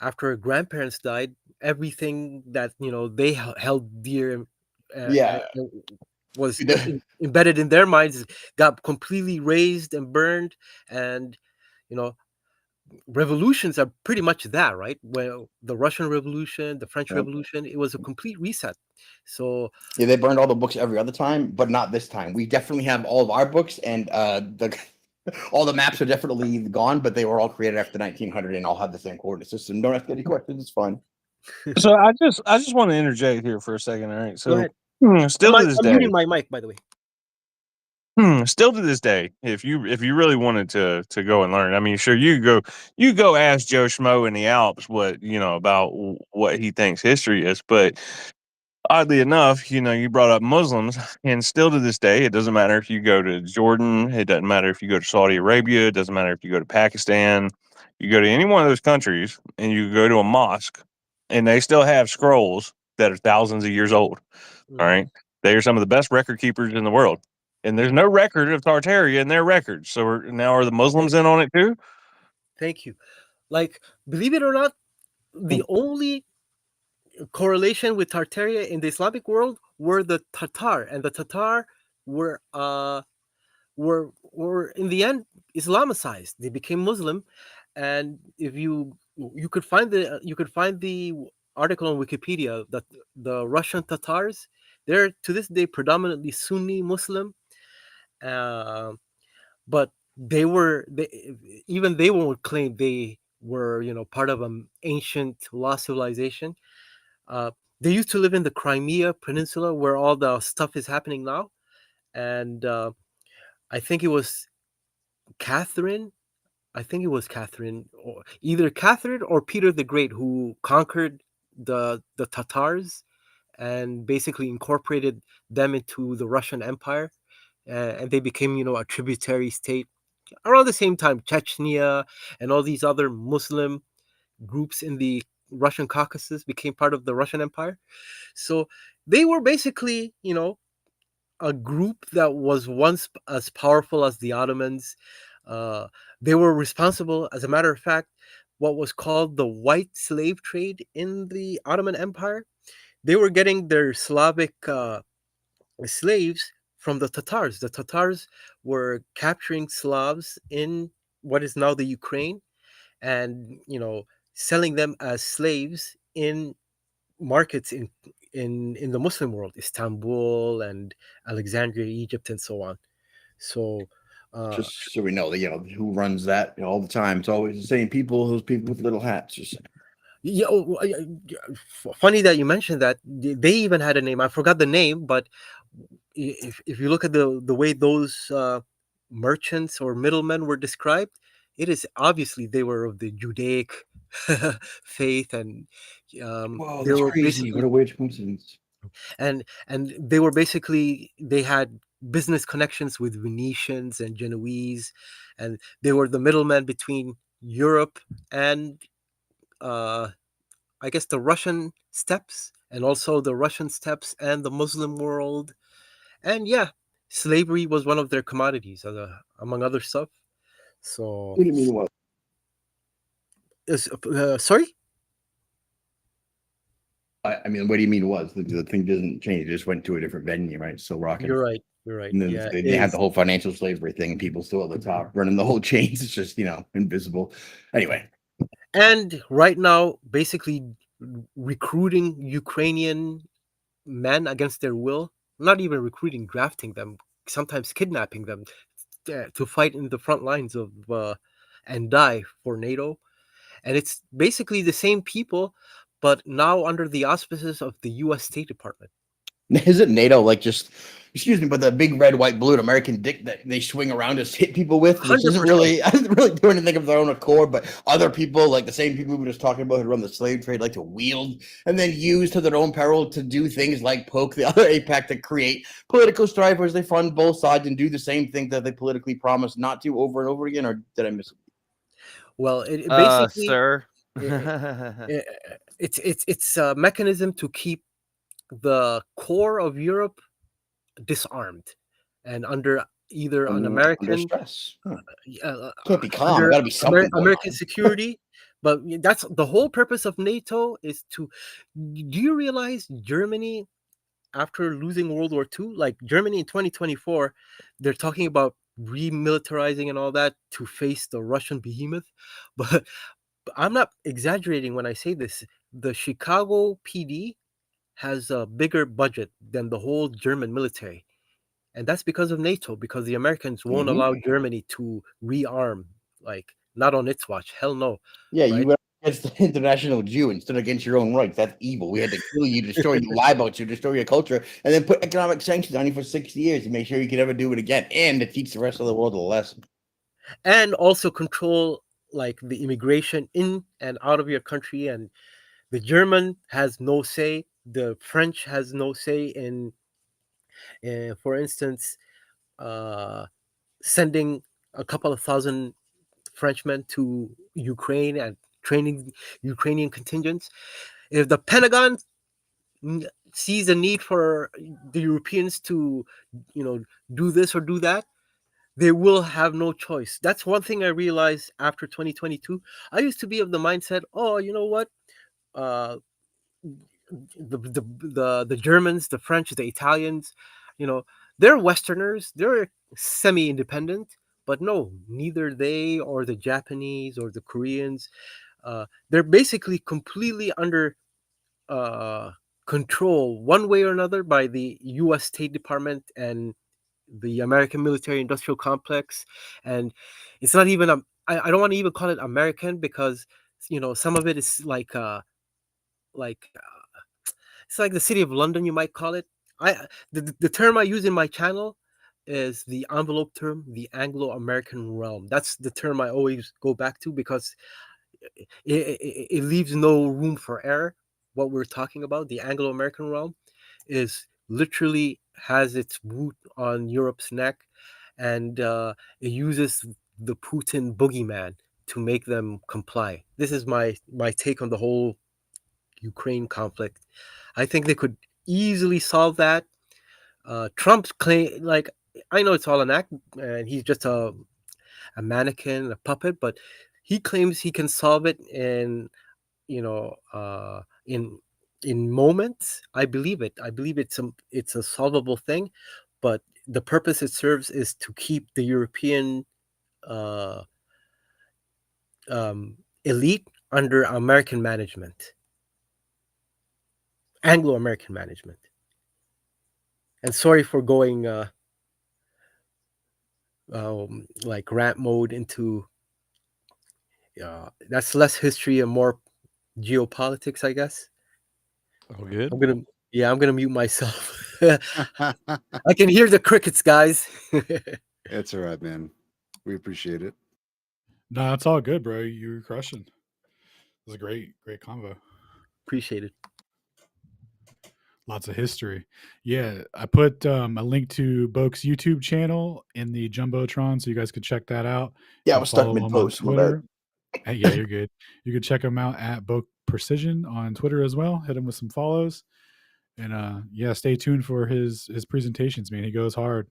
H: after grandparents died, everything that they held dear,
J: Yeah.
H: was embedded in their minds got completely razed and burned, and you know revolutions are pretty much that, right? Well, the Russian Revolution, the French
J: Yep.
H: Revolution, it was a complete reset. So
J: Yeah, they burned all the books every other time, but not this time. We definitely have all of our books, and the all the maps are definitely gone, but they were all created after 1900 and all have the same coordinate system. Don't ask any questions. It's fine.
K: So I just want to interject here for a second. All right.
H: go
K: So
H: ahead.
K: still to this
H: I'm
K: day,
H: muting my mic, by the way.
K: still to this day, if you really wanted to go and learn, I mean, sure, you go ask Joe Schmo in the Alps what about what he thinks history is, but oddly enough, you brought up Muslims, and still to this day, it doesn't matter if you go to Jordan, it doesn't matter if you go to Saudi Arabia, it doesn't matter if you go to Pakistan, you go to any one of those countries, and you go to a mosque, and they still have scrolls that are thousands of years old. All right, they are some of the best record keepers in the world, and there's no record of Tartaria in their records. So now are the Muslims in on it too?
H: Thank you. Like, believe it or not, the only correlation with Tartaria in the Islamic world were the Tatar, and the Tatar were were in the end Islamicized. They became Muslim, and if you could find the article on Wikipedia that the Russian Tatars, they're to this day predominantly Sunni Muslim, uh, but even they won't claim they were part of an ancient lost civilization. Uh, they used to live in the Crimea Peninsula where all the stuff is happening now, and I think it was Catherine. I think it was Catherine, or either Catherine or Peter the Great, who conquered the Tatars and basically incorporated them into the Russian Empire, and they became a tributary state. Around the same time, Chechnya and all these other Muslim groups in the Russian Caucasus became part of the Russian Empire. So they were basically, a group that was once as powerful as the Ottomans. Uh, they were responsible, as a matter of fact, what was called the white slave trade in the Ottoman Empire. They were getting their Slavic slaves from the Tatars. The Tatars were capturing Slavs in what is now the Ukraine, and selling them as slaves in markets in the Muslim world, Istanbul and Alexandria, Egypt, and so on. So,
J: Just so we know that who runs that all the time. It's always the same people. Those people with little hats. Just
H: yeah, funny that you mentioned that. They even had a name. I forgot the name, but if you look at the way those merchants or middlemen were described, it is obviously they were of the Judaic faith, and
J: Whoa,
H: they
J: that's
H: were
J: crazy. What
H: basically
J: a weird coincidence.
H: and they were basically they had business connections with Venetians and Genoese, and they were the middlemen between Europe and uh, I guess the Russian steppes, and also the Russian steppes and the Muslim world. And yeah, slavery was one of their commodities, among other stuff. So,
J: What do you mean what?
H: sorry,
J: I mean, what do you mean was? The thing doesn't change. It just went to a different venue, right? Still rocking.
H: you're right. You're right.
J: And then
H: Yeah,
J: they had the whole financial slavery thing, and people still at the top running the whole chains. It's just, invisible. Anyway,
H: and right now, basically recruiting Ukrainian men against their will, not even recruiting, drafting them, sometimes kidnapping them to fight in the front lines of and die for NATO. And it's basically the same people, but now under the auspices of the U.S. State Department.
J: isn't NATO like just, excuse me, but the big red, white, blue American dick that they swing around to hit people with, which isn't
H: 100%.
J: really, I didn't really do anything of their own accord, but other people, like the same people we were just talking about who run the slave trade, like to wield and then use to their own peril to do things like poke the other APAC to create political strife, whereas they fund both sides and do the same thing that they politically promised not to over and over again. Or did I miss it?
H: Well, it basically
A: Sir.
H: it, it's a mechanism to keep the core of Europe disarmed and under either an
J: Under
H: American
J: stress. Huh.
H: uh,
J: Can't be calm.
H: under
J: Got to be something going
H: American
J: on.
H: security. But that's the whole purpose of NATO is to. Do you realize Germany, after losing World War II, like Germany in 2024, they're talking about remilitarizing and all that to face the Russian behemoth. But I'm not exaggerating when I say this. The Chicago PD has a bigger budget than the whole German military. And that's because of NATO, because the Americans won't allow Germany to rearm, like not on its watch. Hell no.
J: Yeah, you
H: Right?
J: went against the international Jew and stood against your own rights. That's evil. We had to kill you, destroy you, lie about you, destroy your culture, and then put economic sanctions on you for 60 years to make sure you could never do it again and to teach the rest of the world a lesson.
H: And also control like the immigration in and out of your country. And the German has no say. The French has no say in, for instance, uh, sending a couple of thousand Frenchmen to Ukraine and training Ukrainian contingents. If the Pentagon sees a need for the Europeans to, do this or do that, they will have no choice. That's one thing I realized after 2022. I used to be of the mindset, oh, you know what? Uh, the Germans, the French, the Italians, you know, they're Westerners, they're semi-independent, but no, neither they or the Japanese or the Koreans. They're basically completely under uh, control, one way or another, by the U.S. State Department and the American military-industrial complex. And it's not even I don't want to even call it American, because some of it is like it's like the city of London, you might call it. The term I use in my channel is the envelope term, the Anglo-American realm. That's the term I always go back to, because it leaves no room for error. What we're talking about, the Anglo-American realm, is literally has its root on Europe's neck, and it uses the Putin boogeyman to make them comply. This is my take on the whole Ukraine conflict. I think they could easily solve that. Trump's claim, like, I know it's all an act, and he's just a mannequin, a puppet, but he claims he can solve it in, you know, uh, in in moments. I believe it. I believe it's a solvable thing, but the purpose it serves is to keep the European uh, elite under American management, Anglo-American management. And sorry for going like rant mode into that's less history and more geopolitics, I guess.
B: Oh, good.
H: I'm gonna mute myself. I can hear the crickets, guys.
I: It's all right, man. We appreciate it.
C: No, it's all good, bro. You were crushing. It was a great convo.
H: Appreciate it.
C: Lots of history. Yeah, I put a link to Boke's YouTube channel in the Jumbotron, so you guys could check that out.
J: Yeah, I
C: You can
J: was stuck
C: follow
J: mid
C: him on
J: post. My bad.
C: Twitter. Hey, yeah, you're good. You can check him out at Boke Precision on Twitter as well. Hit him with some follows, and yeah, stay tuned for his presentations. Man, he goes hard.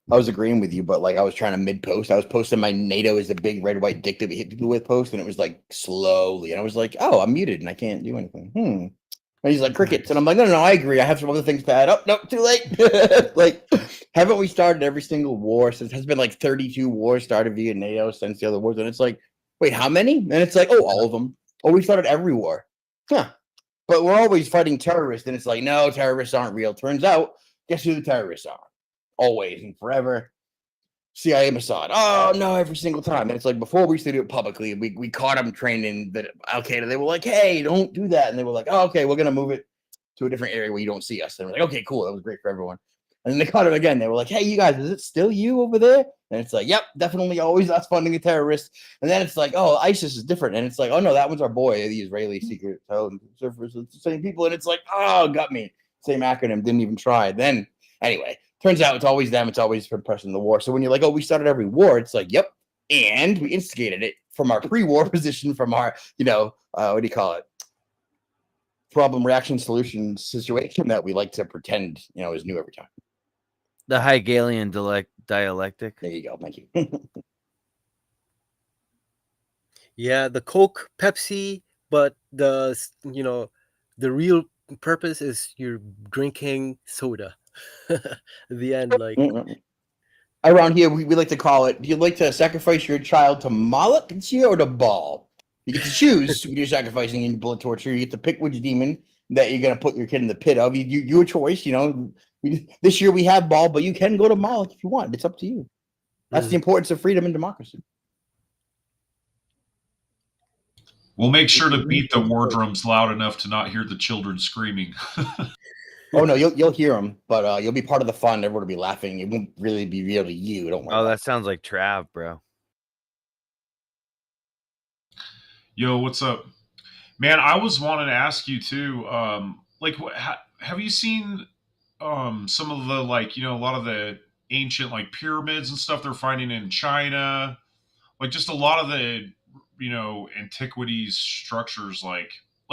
J: I was agreeing with you, but like I was trying to mid post. I was posting my NATO is the big red white dick that we hit people with post, and it was like slowly, and I was like, oh, I'm muted and I can't do anything. And he's like crickets, and I'm like, no, I agree. I have some other things to add. Oh, no, too late. Like, haven't we started every single war since? Has been like 32 wars started via NATO since the other wars, and it's like, wait, how many? And it's like, oh, all of them. Oh, we started every war, huh? But we're always fighting terrorists, and it's like, no, terrorists aren't real. Turns out, guess who the terrorists are? Always and forever. CIA Mossad. Oh no, every single time. And it's like before we used to do it publicly, we caught them training that Al Qaeda. They were like, hey, don't do that. And they were like, oh, okay, we're gonna move it to a different area where you don't see us. And we're like, okay, cool, that was great for everyone. And then they caught him again. They were like, hey, you guys, is it still you over there? And it's like, yep, definitely always us funding a terrorist. And then it's like, oh, ISIS is different. And it's like, oh no, that one's our boy, the Israeli secret intelligence service. It's the same people. And it's like, oh, got me. Same acronym, didn't even try. Then anyway, turns out it's always them. It's always for pressing the war. So when you're like, oh, we started every war, it's like, yep. And we instigated it from our pre-war position, from our, what do you call it? Problem, reaction, solution situation that we like to pretend, is new every time.
A: The Hegelian dialectic.
J: There you go. Thank you.
H: Yeah, the Coke, Pepsi, but the real purpose is you're drinking soda. The end, like
J: around here we like to call it, do you like to sacrifice your child to Moloch this year or to Baal? You get to choose when you're sacrificing in blood torture. You get to pick which demon that you're gonna put your kid in the pit of. Your choice, this year we have Baal, but you can go to Moloch if you want. It's up to you. That's the importance of freedom and democracy.
L: We'll make sure to beat the war drums loud enough to not hear the children screaming.
J: Oh no, you'll hear them, but you'll be part of the fun. Everyone will be laughing. It won't really be real to you. Don't worry.
A: Oh, that sounds like Trav, bro.
L: Yo, what's up, man? I was wanting to ask you too. Have you seen some of the a lot of the ancient pyramids and stuff they're finding in China? Like just a lot of the antiquities structures, like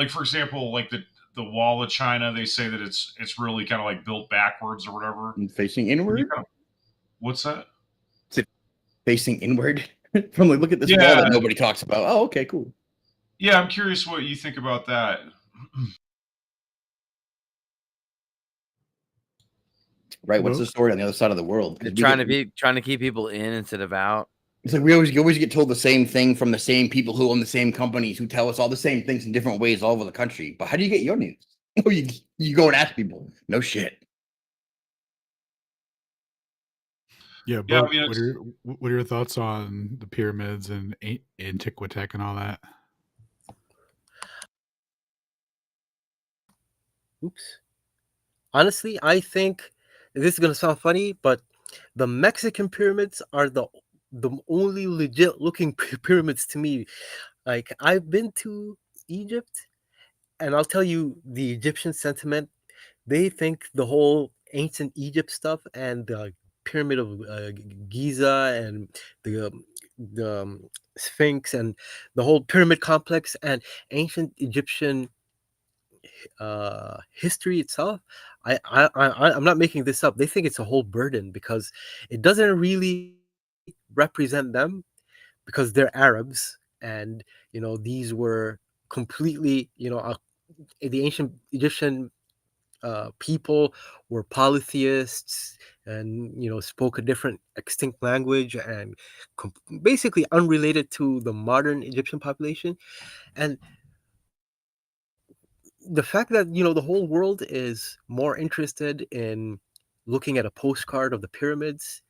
L: for example, like the wall of China, they say that it's really kind of like built backwards or whatever.
J: And facing inward?
L: What's that?
J: Is it facing inward? From look at this wall that nobody talks about. Oh, okay, cool.
L: Yeah, I'm curious what you think about that.
J: Right, what's the story on the other side of the world?
A: They're trying to keep people in instead of out.
J: It's like we always get told the same thing from the same people who own the same companies who tell us all the same things in different ways all over the country. But how do you get your news? You go and ask people. No shit.
C: Yeah, but what are your thoughts on the pyramids and Antiquitech and all that?
H: Oops. Honestly, I think this is gonna sound funny, but the Mexican pyramids are the only legit looking pyramids to me. Like, I've been to Egypt, and I'll tell you the Egyptian sentiment. They think the whole ancient Egypt stuff and the pyramid of Giza and the Sphinx and the whole pyramid complex and ancient Egyptian history itself. I'm not making this up. They think it's a whole burden because it doesn't really represent them, because they're Arabs, and these were completely the ancient Egyptian people were polytheists and spoke a different extinct language and basically unrelated to the modern Egyptian population. And the fact that the whole world is more interested in looking at a postcard of the pyramids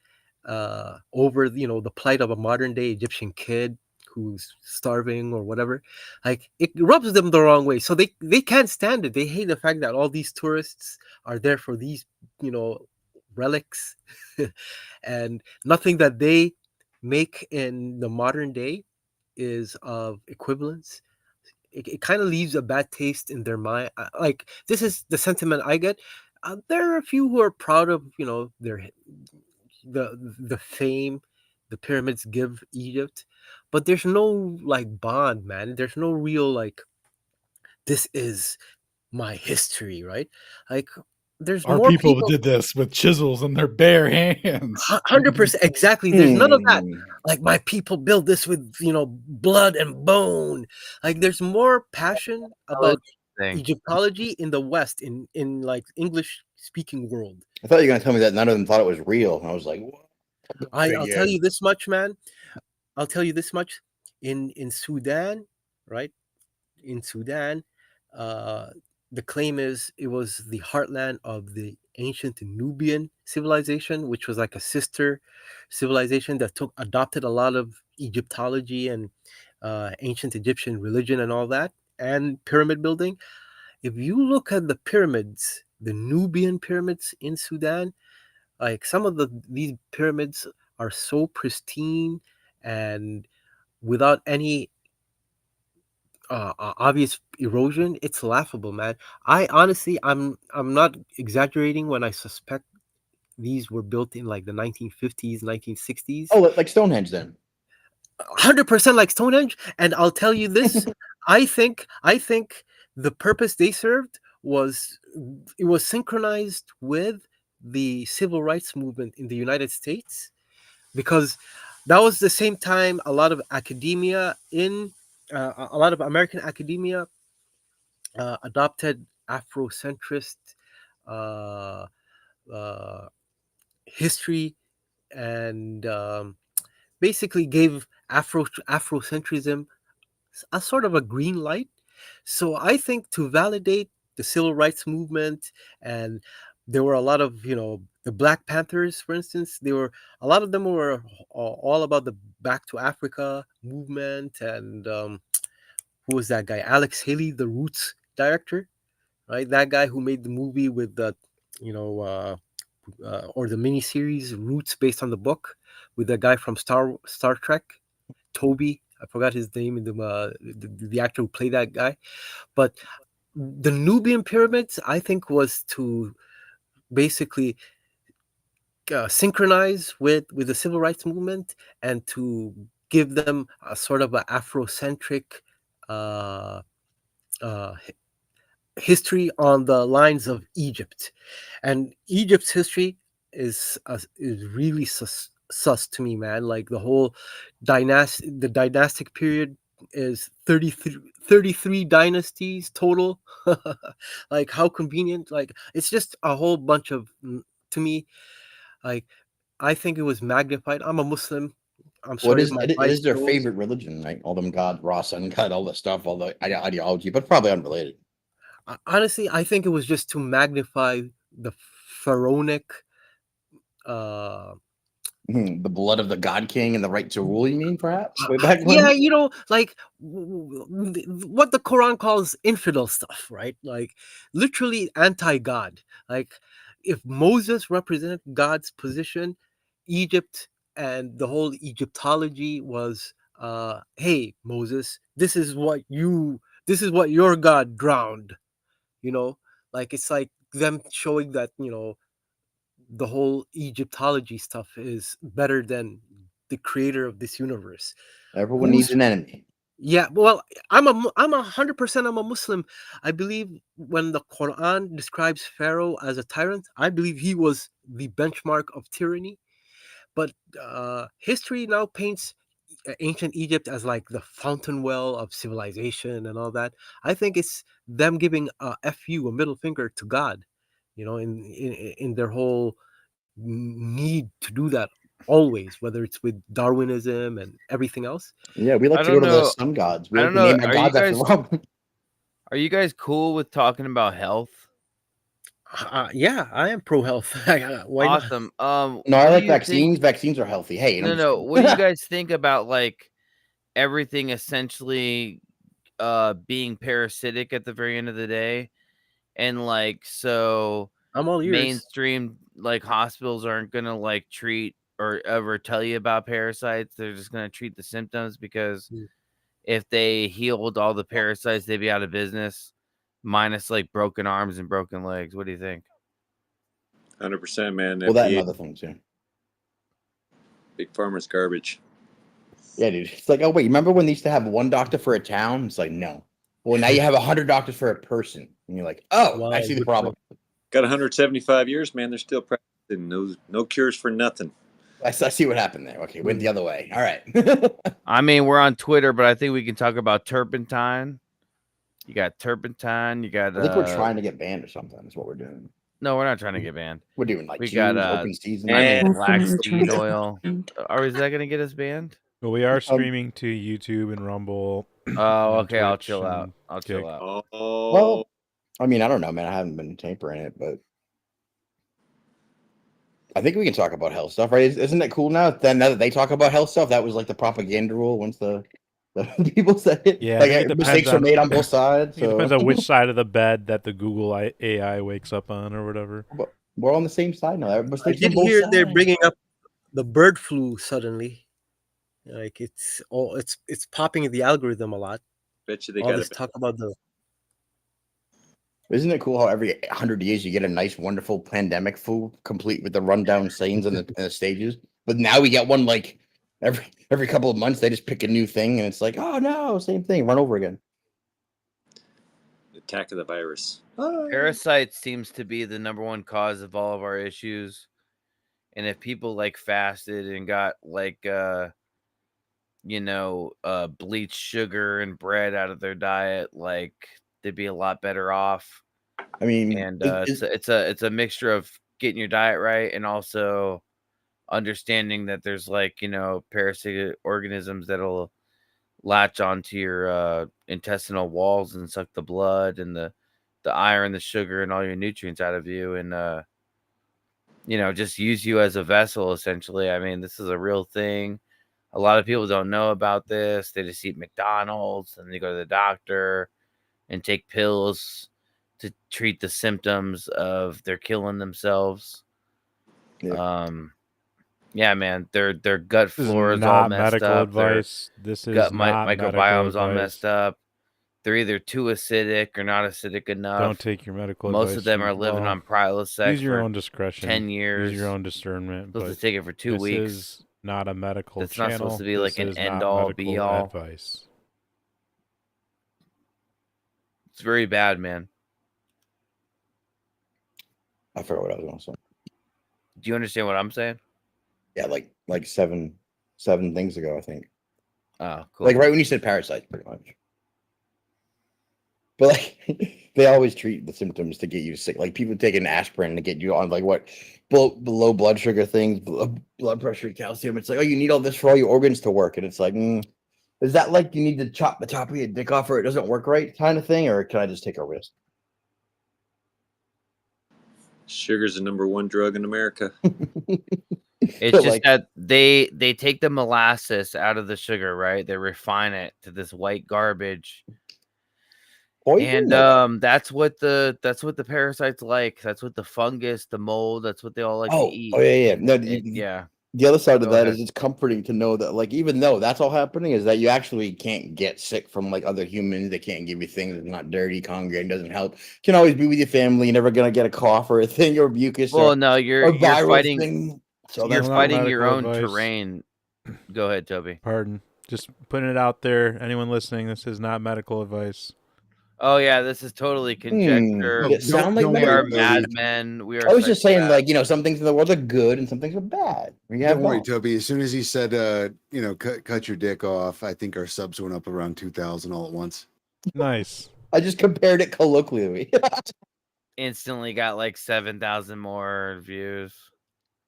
H: over the plight of a modern day Egyptian kid who's starving or whatever, like, it rubs them the wrong way. So they can't stand it. They hate the fact that all these tourists are there for these relics, and nothing that they make in the modern day is of equivalence. It kind of leaves a bad taste in their mind. Like, this is the sentiment I get. There are a few who are proud of, their the fame the pyramids give Egypt, but there's no like bond, man. There's no real like, this is my history, right? Like, there's
C: Our
H: more
C: people
H: people.
C: did this with chisels in their bare hands.
H: 100% exactly. There's none of that.
J: Hmm.
H: Like, my people build this with blood and bone. Like, there's more passion
A: Oh,
H: about
A: interesting.
H: Egyptology in the West, in like English speaking world.
J: I thought you were going to tell me that none of them thought it was real. And I was like, what?
H: I'll tell
J: Figured.
H: you this much, man. I'll tell you this much. In Sudan, right? In Sudan, uh, the claim is it was the heartland of the ancient Nubian civilization, which was like a sister civilization that adopted a lot of Egyptology and ancient Egyptian religion and all that, and pyramid building. If you look at the pyramids, the Nubian pyramids in Sudan, like some of these pyramids are so pristine and without any obvious erosion. It's laughable, man. I honestly, I'm not exaggerating when I suspect these were built in like the 1950s, 1960s.
J: Oh, like Stonehenge then.
H: 100% like Stonehenge. And I'll tell you this, I think the purpose they served was, it was synchronized with the civil rights movement in the United States, because that was the same time a lot of academia in a lot of American academia adopted Afrocentrist uh, uh, history, and basically gave Afrocentrism a sort of a green light. So I think to validate the civil rights movement, and there were a lot of, the Black Panthers, for instance, they were, a lot of them were all about the Back to Africa movement, and who was that guy? Alex Haley, the Roots director, right? That guy who made the movie with the, you know, or the miniseries Roots, based on the book, with the guy from Star Trek, Toby. I forgot his name in the actor who played that guy. But the Nubian pyramids, I think, was to basically synchronize with the civil rights movement, and to give them a sort of an Afrocentric uh, uh, history on the lines of Egypt. And Egypt's history is really sus to me, man. Like, the dynastic period is 33 dynasties total. Like, how convenient. Like, it's just a whole bunch of, to me, like, I think it was magnified. I'm a Muslim. I'm
J: Well,
H: sorry if my
J: it
H: wife
J: is their
H: knows.
J: favorite religion, right? All them God, Ra, Sun God, all the stuff, all the ideology, but probably unrelated.
H: Honestly, I think it was just to magnify the pharaonic uh
J: The blood of the God King and the right to rule. You mean perhaps way back
H: yeah,
J: when?
H: like, what the Quran calls infidel stuff, right? Like, literally anti-God. Like, if Moses represented God's position, Egypt and the whole Egyptology was, hey Moses, this is what your God drowned, you know like, it's like them showing that, the whole Egyptology stuff is better than the creator of this universe.
J: Everyone needs
H: Who's
J: an enemy.
H: Yeah, well, I'm 100%, I'm a Muslim. I believe when the Quran describes Pharaoh as a tyrant, I believe he was the benchmark of tyranny. But history now paints ancient Egypt as like the fountain well of civilization and all that. I think it's them giving a fu, a middle finger to God, in their whole need to do that always, whether it's with Darwinism and everything else.
J: Yeah, we like
A: I
J: to go
A: don't
J: to the
A: know.
J: sun gods. We
A: I
J: like
A: don't
J: to
A: know.
J: name our gods after them.
A: Are you guys cool with talking about health?
H: Yeah, I am pro health. Why not?
A: Awesome.
J: No, I
A: What do
J: like
A: you think?
J: vaccines. Vaccines are healthy. Hey, I'm
A: No,
J: just
A: no.
J: kidding.
A: What do you guys think about like everything essentially being parasitic at the very end of the day? And like, so
H: I'm all ears.
A: mainstream like hospitals aren't gonna like treat or ever tell you about parasites. They're just gonna treat the symptoms because
H: Mm.
A: if they healed all the parasites, they'd be out of business, minus like broken arms and broken legs. What do you think?
M: 100%, man.
J: Well, that and
M: FDA,
J: other things, yeah.
M: big pharma's garbage.
J: Yeah, dude. It's like, oh wait, remember when they used to have one doctor for a town? It's like, no. Well, now you have 100 doctors for a person, and you're like, oh,
H: Wow,
J: I see the
H: good
J: problem.
M: Got 175 years, man. They're still practicing. No cures for nothing.
J: I see what happened there. Okay, went the other way. All right.
A: I mean, we're on Twitter, but I think we can talk about turpentine. You got turpentine. You got.
J: I think we're trying to get banned or something. That's what we're doing.
A: No, we're not trying to get banned.
J: We're doing like
A: We
J: cheers,
A: got
J: open season.
A: I mean,
K: And-
A: flaxseed oil. Or is that gonna get us banned?
B: But we are streaming to YouTube and Rumble.
A: Oh,
B: and
A: okay. I'll
B: Twitch
A: chill out.
B: and
A: I'll chill
B: Kick.
A: out.
M: Oh,
J: Well, I mean, I don't know, man. I haven't been tampering it, but I think we can talk about health stuff, right? Isn't that cool now? Then now that they talk about health stuff, that was like the propaganda rule once the people said it.
B: Yeah, I
J: like
B: think it
J: mistakes
B: depends
J: are
B: on-
J: made on both sides.
B: It
J: So
B: depends on which side of the bed that the Google AI wakes up on or whatever.
J: we're on the same side now.
H: I
J: Mistakes
H: did
J: on both
H: hear
J: sides.
H: they're bringing up the bird flu suddenly. Like it's popping in the algorithm a lot.
M: bet you they
H: All
M: got
H: this
M: it.
H: talk about the
J: Isn't it cool how every 100 years you get a nice, wonderful pandemic flu, complete with the rundown scenes and the stages? But now we get one like every couple of months. They just pick a new thing, and it's like, oh no, same thing, run over again.
M: Attack of the virus.
A: Parasites seems to be the number one cause of all of our issues. And if people like fasted and got like bleached sugar and bread out of their diet, like they'd be a lot better off.
J: I mean,
A: And it's a mixture of getting your diet right and also understanding that there's like, parasitic organisms that'll latch onto your intestinal walls and suck the blood and the iron, the sugar, and all your nutrients out of you, and just use you as a vessel, essentially. I mean, this is a real thing. A lot of people don't know about this. They just eat McDonald's and they go to the doctor and take pills to treat the symptoms of they're killing themselves. Yeah, man, their gut
B: This is
A: flora is
B: not
A: all messed
B: medical
A: up. Their
B: advice. This is
A: gut
B: not medical
A: microbiome's all
B: advice.
A: messed up. They're either too acidic or not acidic enough.
B: Don't take your medical
A: Most
B: advice.
A: of them are living on Prilosec
B: Use your
A: for
B: own discretion.
A: 10 years.
B: Use your own discernment.
A: Supposed
B: but
A: to take it for 2
B: this
A: weeks.
B: is not a medical
A: It's
B: channel.
A: not supposed to be like
B: This
A: an
B: is not
A: end-all,
B: medical
A: be-all.
B: advice.
A: It's very bad, man.
J: I forgot what I was going to say.
A: Do you understand what I'm saying?
J: Yeah, like seven things ago, I think.
A: Oh, cool.
J: Like right when you said parasites, pretty much. But like they always treat the symptoms to get you sick. Like people taking aspirin to get you on like what below blood sugar things, blood pressure, calcium. It's like, oh, you need all this for all your organs to work, and it's like, is that like you need to chop the top of your dick off or it doesn't work right kind of thing, or can I just take a risk?
M: Sugar's the number one drug in America.
A: It's just
J: like-
A: that they take the molasses out of the sugar, right? They refine it to this white garbage.
J: Poison?
A: And that's what the parasites like. That's what the fungus, the mold, that's what they all like to eat.
J: Oh yeah.
A: And
J: No,
A: yeah.
J: The other side of
A: Go
J: that
A: ahead.
J: is it's comforting to know that, like, even though that's all happening, is that you actually can't get sick from like other humans. They can't give you things. It's not dirty. Congregating doesn't help. You can always be with your family. You're never gonna get a cough or a thing or mucus.
A: Well,
J: or,
A: no,
J: or
A: you're
J: viral
A: fighting
J: thing. So
A: you're
J: that's
A: fighting your
B: medical
A: own
B: advice.
A: terrain. Go ahead, Toby.
B: Pardon. Just putting it out there. Anyone listening, this is not medical advice.
A: Oh yeah, this is totally conjecture.
J: Does it sound like
A: we
J: medical
A: are
J: advice?
A: madmen. We are.
J: I was just saying,
A: psychopaths.
J: like, some things in the world are good and some things are bad. We have
I: Don't worry,
J: both.
I: Toby. As soon as he said, cut your dick off, I think our subs went up around 2,000 all at once.
B: Nice.
J: I just compared it colloquially.
A: Instantly got like 7,000 more views.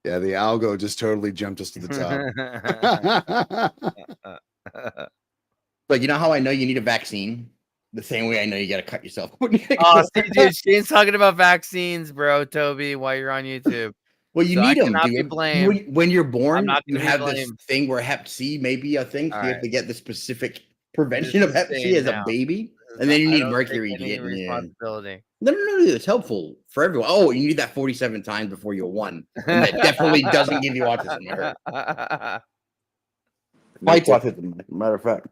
I: Yeah, the algo just totally jumped us to the top.
J: But you know how I know you need a vaccine? The same way I know you got to cut yourself.
A: Oh, see, dude, Shane's talking about vaccines, bro, Toby, while you're on YouTube.
J: Well, you
A: So
J: need
A: I
J: them,
A: cannot be
J: dude.
A: blamed.
J: When you're born,
A: I'm not
J: you
A: gonna be
J: have this
A: blamed.
J: thing where Hep C may be a thing. So
A: All
J: you have
A: right.
J: to get the specific prevention of
A: This is
J: Hep C
A: Shane
J: as
A: now.
J: a baby. And then you
A: I
J: need
A: don't take
J: Mercury to
A: any
J: get in.
A: responsibility.
J: No, it's helpful for everyone. Oh, you need that 47 times before you're one. And that definitely doesn't give you autism. I heard. Fights autism, matter of fact.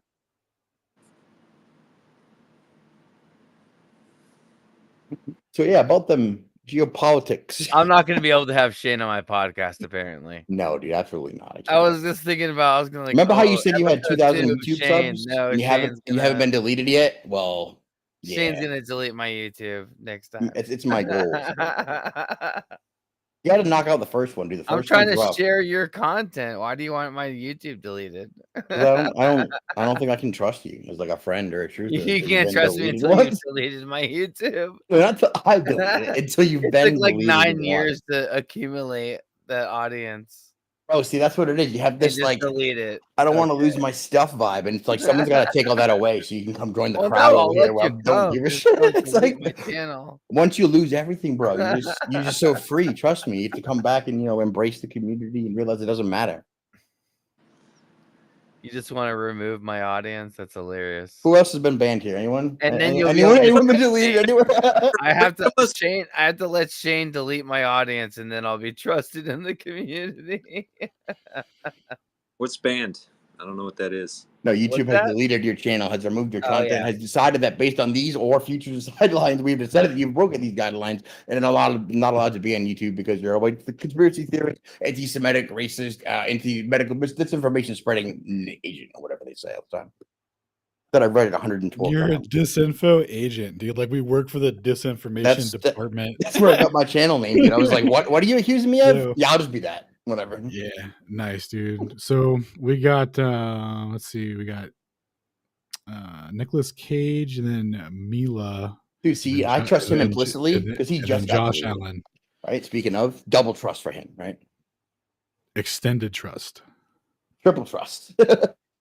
J: So yeah, about them geopolitics.
A: I'm not going to be able to have Shane on my podcast, apparently.
J: No, dude, absolutely not.
A: I was just thinking about, I was going to
J: Remember how you said you had 2,000 YouTube
A: Shane.
J: subs?
A: No,
J: And you haven't been deleted yet? Well,
A: Shane's
J: yeah.
A: going to delete my YouTube next time.
J: It's my goal. You got to knock out the first one, dude. The first
A: I'm trying to
J: rough.
A: share your content. Why do you want my YouTube deleted?
J: I don't think I can trust you as like a friend or a truther.
A: You can't trust me until you deleted my YouTube.
J: No, not until I deleted it. Until you've been
A: took like
J: deleted
A: 9 years to accumulate the audience.
J: Oh, see, that's what it is. You have this
A: just
J: like
A: delete it.
J: I don't want to lose my stuff vibe, and it's like someone's got to take all that away so you can come join the
A: Well,
J: crowd
A: no,
J: over
A: I'll
J: here.
A: let
J: Where I
A: you
J: don't
A: come.
J: give a
A: Just
J: shit.
A: don't
J: It's
A: delete
J: like
A: my channel.
J: once you lose everything, bro, you're just so free. Trust me, you have to come back and embrace the community and realize it doesn't matter.
A: You just want to remove my audience? That's hilarious.
J: Who else has been banned here? Anyone?
A: And then
J: anyone been deleted anywhere?
A: I have to let Shane delete my audience, and then I'll be trusted in the community.
M: What's banned? I don't know what that is.
J: No, YouTube has deleted your channel, has removed your content, has decided that based on these or future guidelines, we've decided that you've broken these guidelines and are not allowed to be on YouTube because you're a white conspiracy theorist, anti-Semitic, racist, anti-medical disinformation spreading agent or whatever they say all the time. That I read it 112
C: You're
J: times.
C: a disinfo agent, dude. Like we work for the disinformation department.
J: That's where I got my channel name, dude. I was like, what are you accusing me of? Yeah, I'll just be that. Whatever.
C: Yeah, nice, dude. So we got let's see, we got Nicolas Cage and then Mila.
J: Dude, see, I trust him implicitly because he just got Josh Allen. Right. Speaking of, double trust for him, right?
C: Extended trust.
J: Triple trust.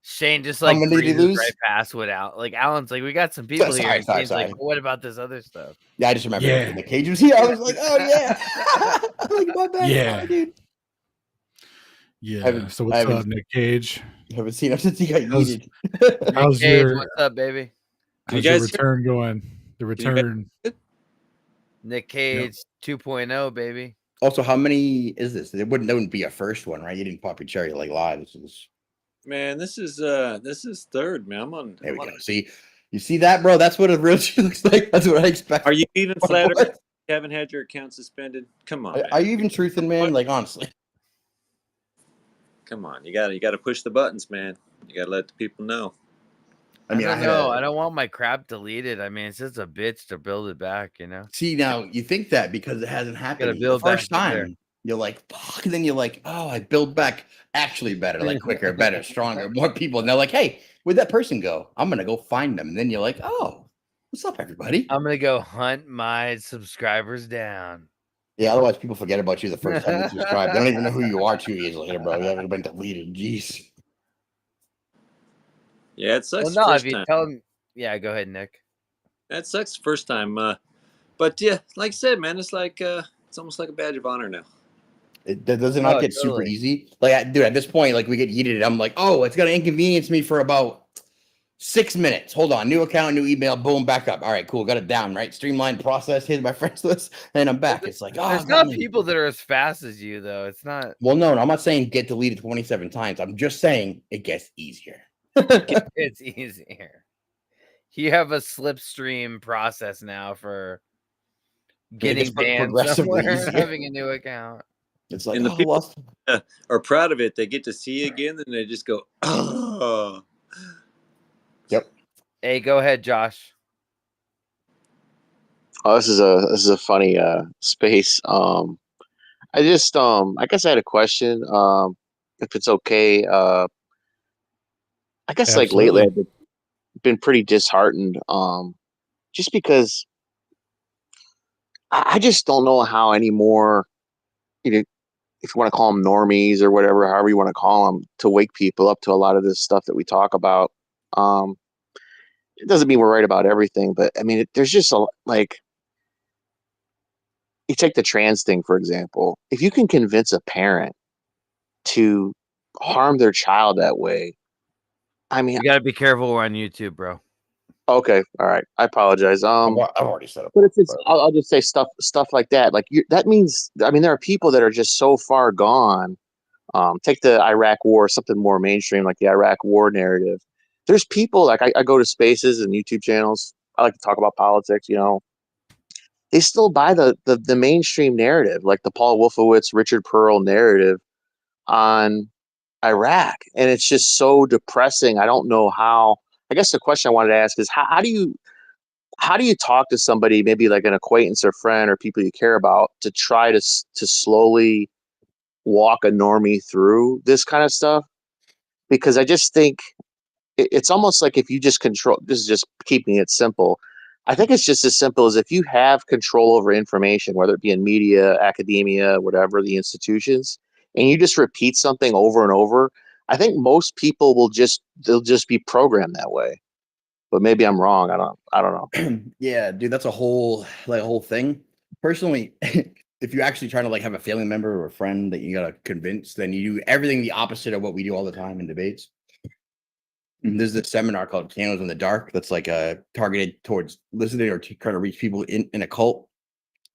A: Shane just like breezes right past without like Alan's like, we got some people here. Shane's like, well, what about this other stuff?
J: Yeah, I just remember the Cage was here. I was like, oh yeah. I'm like, my bad.
C: Yeah.
J: Dude.
C: Yeah. So what's up, Nick Cage?
J: Haven't seen him since he got yeeted.
A: Nick Cage, what's up, baby?
C: How's your return going? The return.
A: Nick Cage 2.0, baby.
J: Also, how many is this? There wouldn't be a first one, right? You didn't pop your cherry like live. This is
M: this is third, man. I'm on.
J: There we go. See, you see that, bro? That's what a real looks like. That's what I expect.
M: Are you even flattered? You haven't had your account suspended? Come on.
J: Are you even truthing, man? Like honestly.
M: Come on, you gotta push the buttons, man. You gotta let the people know.
A: I mean, I don't want my crap deleted. I mean, it's just a bitch to build it back,
J: See, now you think that because it hasn't happened the first time. You're like, fuck, and then you're like, oh, I build back actually better, like quicker, better, stronger, more people. And they're like, hey, where'd that person go? I'm gonna go find them. And then you're like, oh, what's up, everybody?
A: I'm gonna go hunt my subscribers down.
J: Yeah, otherwise people forget about you the first time you subscribe. They don't even know who you are 2 years later, bro. You haven't been deleted. Jeez.
M: Yeah, it sucks.
A: Well, no, if you tell them, yeah, go ahead, Nick.
M: That sucks the first time. But yeah, like I said, man, it's like it's almost like a badge of honor now.
J: Does it not get super easy? Like, dude, at this point, like we get yeeted. I'm like, oh, it's gonna inconvenience me for about 6 minutes. Hold on, new account, new email, boom, back up. All right, cool, got it down, right? Streamlined process. Here's my friends list, and I'm back. It's like,
A: there's not people that are as fast as you, though. It's not.
J: Well, no, I'm not saying get deleted 27 times. I'm just saying it gets easier.
A: It's easier. You have a slipstream process now for getting banned somewhere, having a new account.
J: It's like,
M: and the people are proud of it. They get to see you again, and they just go, oh.
J: Yep.
A: Hey, go ahead, Josh.
K: Oh, this is a funny space. I guess I had a question. If it's okay. I guess
C: Absolutely.
K: like lately I've been pretty disheartened. Just because I just don't know how anymore, if you want to call them normies or whatever, however you want to call them, to wake people up to a lot of this stuff that we talk about. It doesn't mean we're right about everything, but I mean, there's just you take the trans thing, for example. If you can convince a parent to harm their child that way, I mean,
A: you got to be careful. We're on YouTube, bro.
J: Okay, all right. I apologize.
E: I've already set up.
J: But if it's, I'll just say stuff like that. Like that means, I mean, there are people that are just so far gone. Take the Iraq War, something more mainstream, like the Iraq War narrative. There's people like I go to spaces and YouTube channels. I like to talk about politics. They still buy the mainstream narrative, like the Paul Wolfowitz, Richard Pearl narrative on Iraq, and it's just so depressing. I don't know how. I guess the question I wanted to ask is how do you talk to somebody, maybe like an acquaintance or friend or people you care about, to try to slowly walk a normie through this kind of stuff? Because I just think it's almost like if you just control, this is just keeping it simple. I think it's just as simple as if you have control over information, whether it be in media, academia, whatever, the institutions, and you just repeat something over and over. I think most people they'll just be programmed that way. But maybe I'm wrong. I don't know.
E: Yeah, dude, that's a whole thing. Personally, if you're actually trying to like have a family member or a friend that you gotta convince, then you do everything the opposite of what we do all the time in debates. And there's this seminar called Candles in the Dark that's like targeted towards listening or trying to reach people in a cult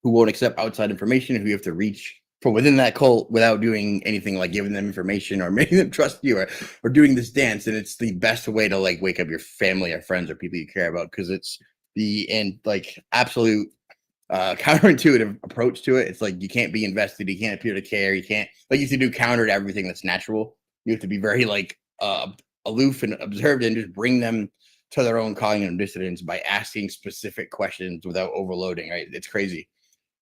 E: who won't accept outside information, who you have to reach from within that cult without doing anything like giving them information or making them trust you or doing this dance. And it's the best way to like wake up your family or friends or people you care about, because it's absolute counterintuitive approach to it. It's like you can't be invested, you can't appear to care, you can't, like, you have to do counter to everything that's natural. You have to be very like aloof and observed and just bring them to their own cognitive dissonance by asking specific questions without overloading. Right? It's crazy.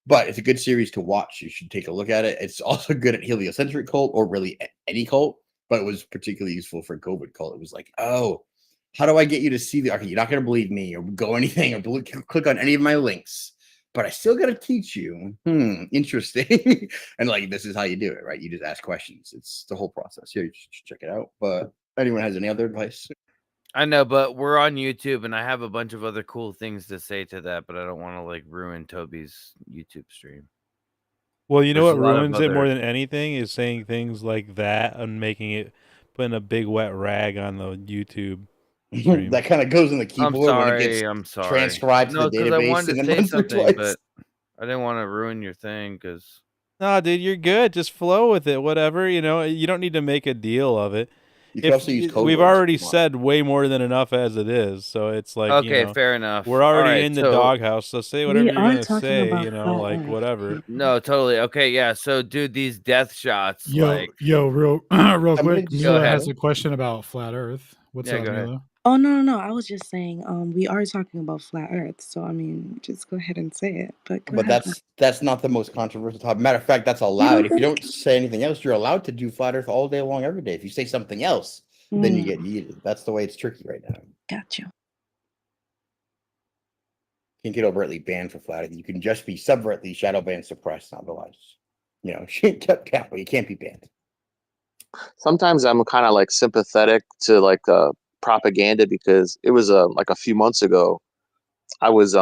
E: But it's a good series to watch. You should take a look at it. It's also good at heliocentric cult, or really any cult, but it was particularly useful for COVID cult. It was like, oh, how do I get you to see okay, you're not going to believe me or go anything or click on any of my links, but I still got to teach you. Interesting. And like, this is how you do it, right? You just ask questions. It's the whole process. Here, you should check it out. But anyone has any other advice?
A: I know, but we're on YouTube, and I have a bunch of other cool things to say to that, but I don't want to like ruin Toby's YouTube stream.
B: Well, you know
A: There's
B: what
A: a lot of
B: ruins it more
A: other-
B: than anything is saying things like that and putting a big wet rag on the YouTube stream.
E: That kind of goes in the keyboard when it gets
A: I'm sorry.
E: transcribed to
A: No,
E: the
A: because I
E: database
A: wanted
E: and
A: to
E: then
A: say
E: runs through
A: something,
E: twice.
A: but I didn't want to ruin your thing because.
B: No, dude, you're good. Just flow with it. Whatever, you don't need to make a deal of it.
E: You can also use code
B: We've
E: words
B: already
E: if you want.
B: said way more than enough as it is, so it's like,
A: Okay, fair enough.
B: we're already
A: All right,
B: in the
A: so-
B: doghouse, so say whatever
N: We
B: you're
N: are
B: gonna
N: talking
B: say,
N: about flat
B: like
N: Earth.
B: whatever.
A: No, totally. Okay, yeah. So, dude, these death shots,
O: Yo,
A: like,
O: real
E: Somebody
O: quick,
E: just-
A: Go
O: Mila
A: ahead.
O: has a question about flat Earth. What's
A: Yeah,
O: up,
A: go ahead.
O: Mila?
N: Oh no, I was just saying, we are talking about flat Earth, so I mean, just go ahead and say it. But go
E: But
N: ahead.
E: that's not the most controversial topic. Matter of fact, that's allowed. If you don't say anything else, you're allowed to do flat Earth all day long, every day. If you say something else, then you get yeeted. That's the way it's tricky right now.
N: Got you.
E: You can't get overtly banned for flat Earth. You can just be subvertly shadow banned, suppressed, otherwise. You can't be banned.
J: Sometimes I'm kind of like sympathetic to like propaganda, because it was like a few months ago, I was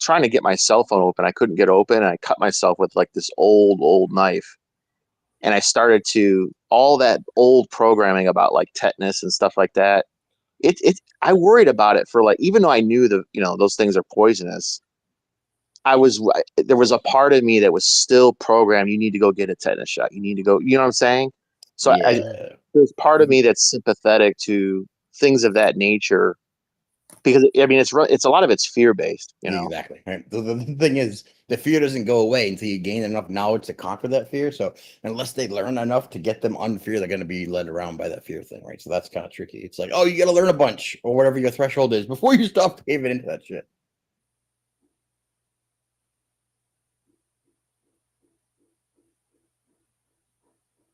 J: trying to get my cell phone open. I couldn't get open, and I cut myself with like this old knife. And I started to all that old programming about like tetanus and stuff like that. I worried about it for like, even though I knew those things are poisonous, there was a part of me that was still programmed. You need to go get a tetanus shot. You need to go, you know what I'm saying? So there's part of me that's sympathetic to things of that nature, because I mean, it's a lot of it's fear based,
E: Exactly. Right. The thing is, the fear doesn't go away until you gain enough knowledge to conquer that fear. So unless they learn enough to get them unfear, they're going to be led around by that fear thing, right? So that's kind of tricky. It's like, oh, you got to learn a bunch or whatever your threshold is before you stop caving into that shit.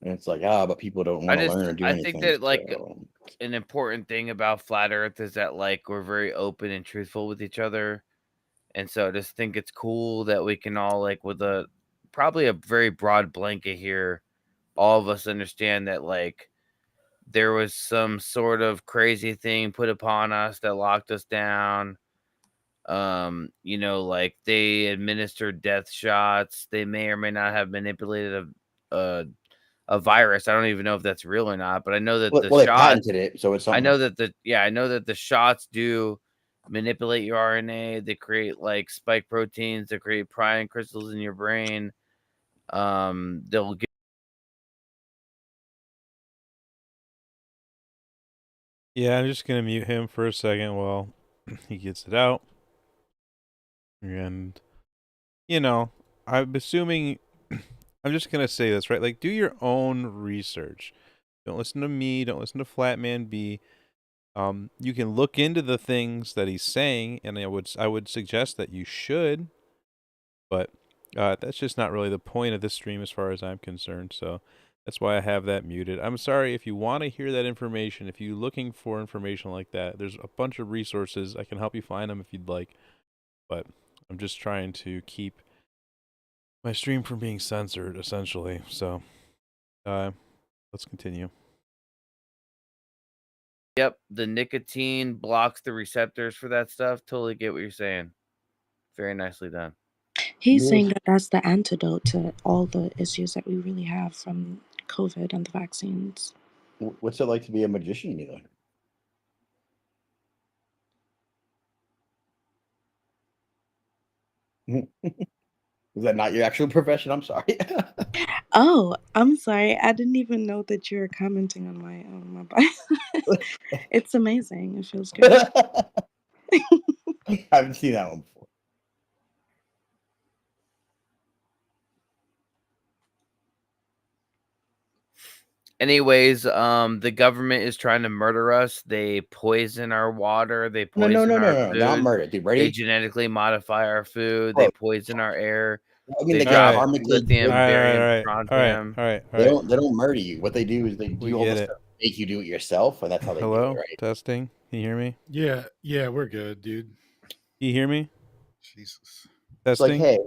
E: And it's like, but people don't want to learn or do anything.
A: I think that like an important thing about flat Earth is that like we're very open and truthful with each other, and so I just think it's cool that we can all, like, with probably a very broad blanket here, all of us understand that like there was some sort of crazy thing put upon us that locked us down. Like they administered death shots. They may or may not have manipulated a virus. I don't even know if that's real or not, but I know that
E: they patented it, so it's something.
A: I know that the shots do manipulate your RNA. They create like spike proteins. They create prion crystals in your brain. They'll get.
B: Yeah, I'm just gonna mute him for a second while he gets it out. And I'm assuming I'm just gonna say this, right? Like, do your own research. Don't listen to me. Don't listen to Flatman B. You can look into the things that he's saying, and I would suggest that you should, but that's just not really the point of this stream as far as I'm concerned. So that's why I have that muted. I'm sorry if you want to hear that information. If you're looking for information like that, there's a bunch of resources. I can help you find them if you'd like, but I'm just trying to keep my stream from being censored, essentially. So let's continue.
A: Yep, the nicotine blocks the receptors for that stuff. Totally get what you're saying. Very nicely done.
N: He's saying that that's the antidote to all the issues that we really have from COVID and the vaccines.
J: What's it like to be a magician, Mila? Is that not your actual profession? I'm sorry.
N: Oh, I'm sorry. I didn't even know that you were commenting on my bio. It's amazing. It feels good.
J: I haven't seen that one before.
A: Anyways, the government is trying to murder us. They poison our water. They
J: No,
A: poison our
J: not
A: food.
J: murder, dude.
A: They
J: Ready?
A: genetically modify our food.
J: Bro.
A: They poison our air.
J: I mean,
A: They
J: they
A: drop
J: karmically.
A: lithium, barium,
B: All right.
A: strontium.
J: They don't murder you. What they do is they do all
B: get
J: the
B: it.
J: stuff to make you do it yourself, and that's how they do
B: Hello?
J: it, right?
B: Testing. Can you hear me?
O: Yeah, we're good, dude.
B: Can you hear me?
I: Jesus.
J: It's like,
B: Testing.
J: hey,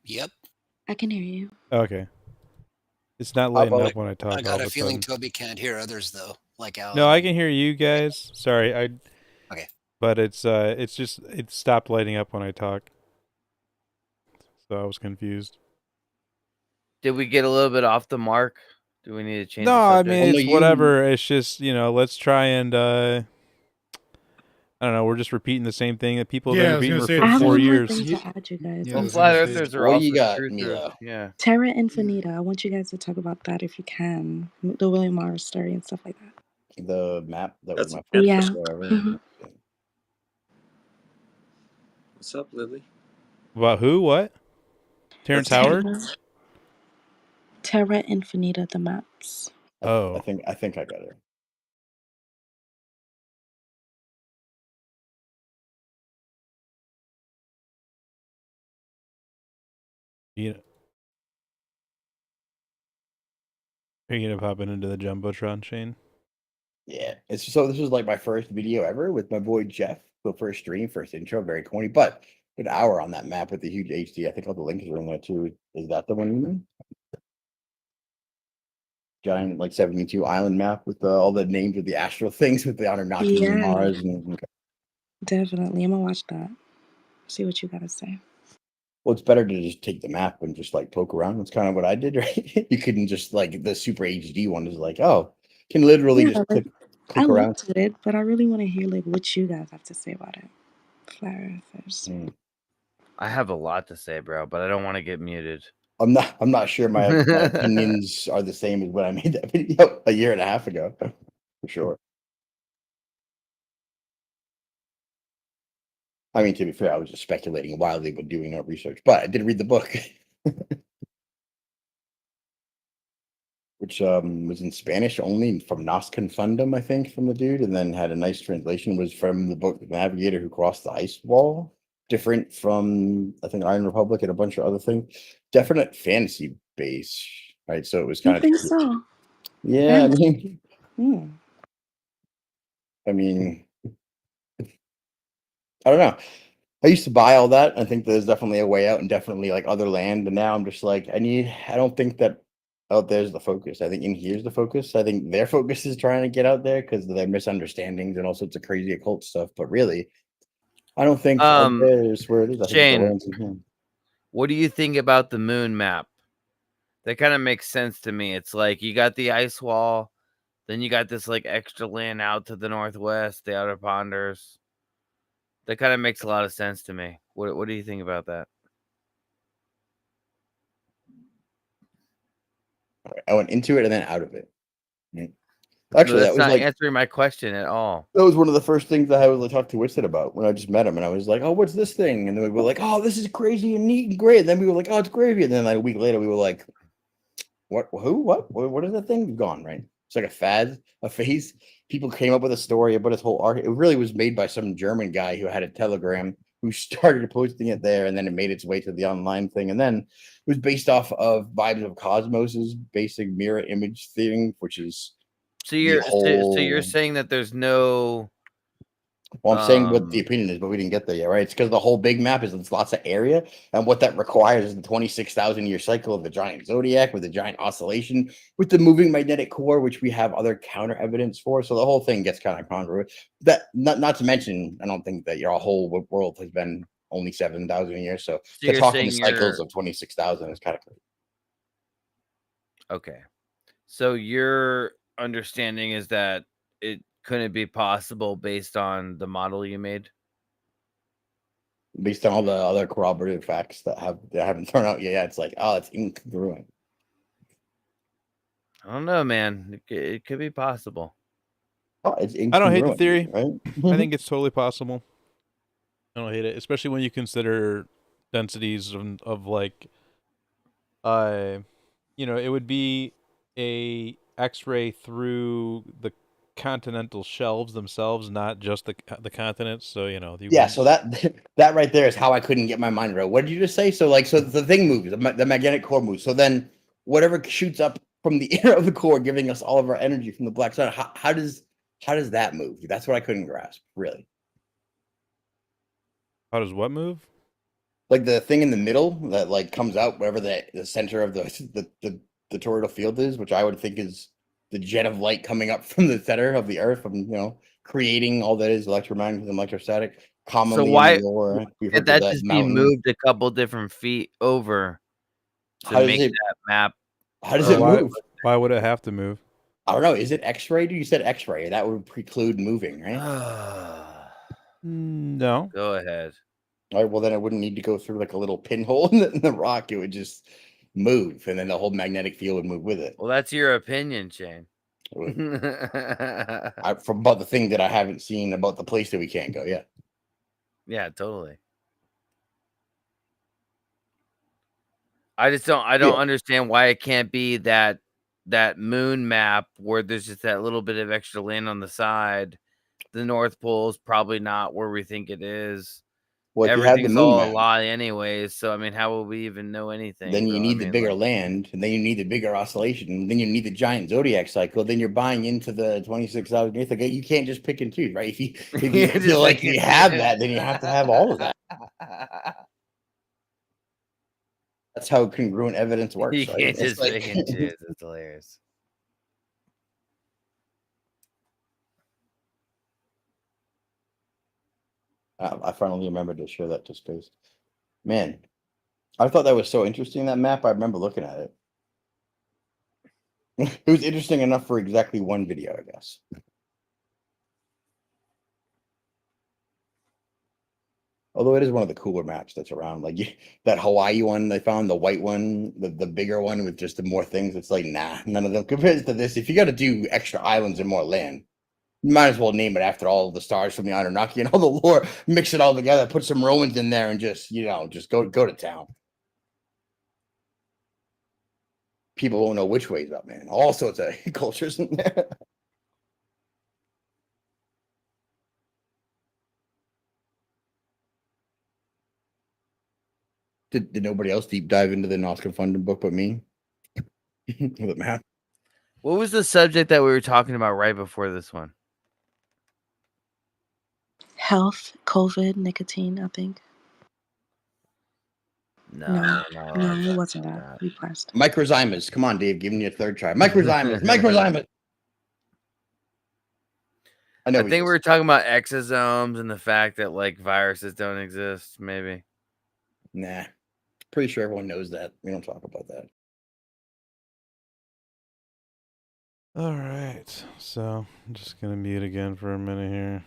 P: Yep.
N: I can hear you.
B: Okay. It's not
J: How
B: lighting
J: about
B: up when I talk
P: I got
B: all
P: a
B: of a
P: feeling
B: sudden.
P: Toby can't hear others though, like Alan.
B: No, I can hear you guys. Sorry,
P: Okay.
B: but it's just it stopped lighting up when I talk. So I was confused.
A: Did we get a little bit off the mark? Do we need to change
B: No,
A: the
B: I
A: subject?
B: mean it's whatever. It's just, let's try and I don't know, we're just repeating the same thing that people have
O: Yeah,
B: been
O: I was
B: repeating
O: gonna
B: for
O: say
N: I have
B: 4
N: one more
B: years.
N: thing to add, you guys.
O: Yeah, I
A: Well,
O: was
A: flat
O: gonna
A: earthers
O: say,
A: are
J: what
A: also
J: you got,
A: truthers.
J: Mila?
A: Yeah.
N: Terra Infinita. I want you guys to talk about that if you can. The William Morris story and stuff like that.
J: The map that was
M: That's
J: my
N: Yeah.
J: first wherever.
N: Mhm.
M: What's up, Lily?
B: About who? What? Terrence Howard?
N: Terra Infinita, the maps.
B: Oh.
J: I think I got it.
B: Are you gonna pop it into the Jumbotron, Shane?
J: Yeah. This was like my first video ever with my boy Jeff. The first stream, first intro, very corny, but an hour on that map with the huge HD. I think all the links are in there too. Is that the one you mean? Giant like 72 island map with all the names of the astral things with the Anunnaki and
N: Yeah.
J: Mars and
N: Definitely. I'm gonna watch that. See what you gotta say.
J: well, it's better to just take the map and just like poke around. That's kind of what I did, right? You couldn't just like the super HD one is like, oh, can literally
N: Yeah,
J: just
N: like,
J: click
N: I
J: around.
N: looked at it, but I really want to hear like what you guys have to say about it. Flat Earthers.
A: I have a lot to say, bro, but I don't want to get muted.
J: I'm not sure my opinions are the same as when I made that video a year and a half ago, for sure. I mean, to be fair, I was just speculating wildly but doing no research, but I did read the book. Which was in Spanish only from Nos Confundum, I think, from the dude, and then had a nice translation was from the book The Navigator Who Crossed the Ice Wall. Different from I think Iron Republic and a bunch of other things. Definite fantasy base, right? So it was kind
N: I
J: of
N: think so.
J: yeah. I mean, I don't know. I used to buy all that. I think there's definitely a way out and definitely like other land. And now I'm just like, I don't think that out there's the focus. I think in here's the focus. I think their focus is trying to get out there because of their misunderstandings and all sorts of crazy occult stuff. But really, I don't think out there's where it is. I think the
A: Shane,
J: land's in here.
A: what do you think about the moon map? That kind of makes sense to me. It's like you got the ice wall, then you got this like extra land out to the northwest, the outer ponders. That kind of makes a lot of sense to me. What do you think about that?
J: I went into it and then out of it. Right?
A: No,
J: Actually, that
A: that's
J: was
A: not
J: like
A: answering my question at all.
J: that was one of the first things I was like talked to Wisted about when I just met him, and I was like, "Oh, what's this thing?" And then we were like, "Oh, this is crazy and neat and great." And then we were like, "Oh, it's gravy." And then like a week later, we were like, "What? Who? What is that thing gone?" Right? It's like a fad, a phase. People came up with a story about his whole art. It really was made by some German guy who had a Telegram who started posting it there, and then it made its way to the online thing, and then it was based off of Vibes of Cosmos's basic mirror image thing, which is
A: So
J: the
A: you're
J: whole.
A: saying that there's no
J: Well, I'm saying what the opinion is, but we didn't get there yet, right? It's because the whole big map is it's lots of area, and what that requires is the 26,000 year cycle of the giant zodiac with the giant oscillation with the moving magnetic core, which we have other counter evidence for. So the whole thing gets kind of congruent. That not to mention, I don't think that your whole world has been only 7,000 years. So
A: So
J: to
A: you're
J: talk in the
A: saying
J: cycles
A: you're
J: of 26,000 is kind of crazy.
A: okay. So your understanding is that it couldn't be possible based on the model you made?
J: Based on all the other corroborative facts that haven't turned out yet. Yeah, it's like, oh, it's incongruent.
A: I don't know, man. It could be possible.
J: Oh, it's
F: I don't hate the
J: incongruent,
F: theory.
J: right?
F: I think it's totally possible. I don't hate it, especially when you consider densities of like, it would be a X-ray through the continental shelves themselves, not just the continents. So you
J: Yeah,
F: wouldn't.
J: so that that right there is how I couldn't get my mind around. What did you just say? So like, so the thing moves, the magnetic core moves. So then, whatever shoots up from the inner of the core, giving us all of our energy from the black sun, how does that move? That's what I couldn't grasp, really.
F: How does what move?
J: Like the thing in the middle that like comes out wherever the center of the toroidal field is, which I would think is the jet of light coming up from the center of the Earth, from creating all that is electromagnetism, electrostatic.
A: So
J: Commonly in
A: why
J: lore, we've
A: could
J: heard of
A: that
J: that
A: just be
J: mountain.
A: moved a couple different feet over to
J: How does
A: make
J: it?
A: that map?
J: How does
F: But
J: it
A: Uh,
J: move?
F: why would it have to move?
J: I don't know. Is it X-ray? You said X-ray. That would preclude moving, right?
F: No.
A: Go ahead.
J: All right. Well, then it wouldn't need to go through like a little pinhole in the rock. It would just move, and then the whole magnetic field would move with it.
A: Well, that's your opinion, Shane.
J: From about the thing that I haven't seen about the place that we can't go yet.
A: Yeah, totally. I don't
J: Yeah.
A: understand why it can't be that moon map where there's just that little bit of extra land on the side. The North Pole is probably not where we think it is.
J: Well, if you have the
A: Everything's
J: moon
A: all a
J: map,
A: lie anyways, so I mean, how will we even know
J: then
A: anything,
J: you
A: bro? I
J: need the
A: mean,
J: bigger
A: like,
J: land, and then you need the bigger oscillation, and then you need the giant zodiac cycle. Then you're buying into the 26,000 years. Like you can't just pick and choose, right? If you
A: yeah,
J: feel
A: just
J: like
A: like
J: you have that, then you have to have all of that. That's how congruent evidence works,
A: you
J: right?
A: can't
J: It's
A: just
J: like
A: pick and choose. It's hilarious.
J: I finally remembered to share that to space. Man, I thought that was so interesting, that map. I remember looking at it. It was interesting enough for exactly one video, I guess. Although it is one of the cooler maps that's around. Like that Hawaii one, they found the white one, the bigger one with just the more things. It's like, nah, none of them compares to this. If you got to do extra islands and more land, you might as well name it after all the stars from the Anunnaki and all the lore. Mix it all together, put some Romans in there, and just go to town. People won't know which way's up, man. All sorts of cultures in there. Did nobody else deep dive into the Nostrum Fundum book but me? With the map.
A: What was the subject that we were talking about right before this one?
N: Health, COVID, nicotine, I think.
A: No,
N: It wasn't that. We pressed.
J: Microzymas. Come on, Dave. Giving you a third try. Microzymas. Microzymas. I know
A: I
J: we
A: think we
J: just.
A: were talking about exosomes and the fact that like viruses don't exist, maybe.
J: Nah. Pretty sure everyone knows that. We don't talk about that.
B: All right. So I'm just going to mute again for a minute here.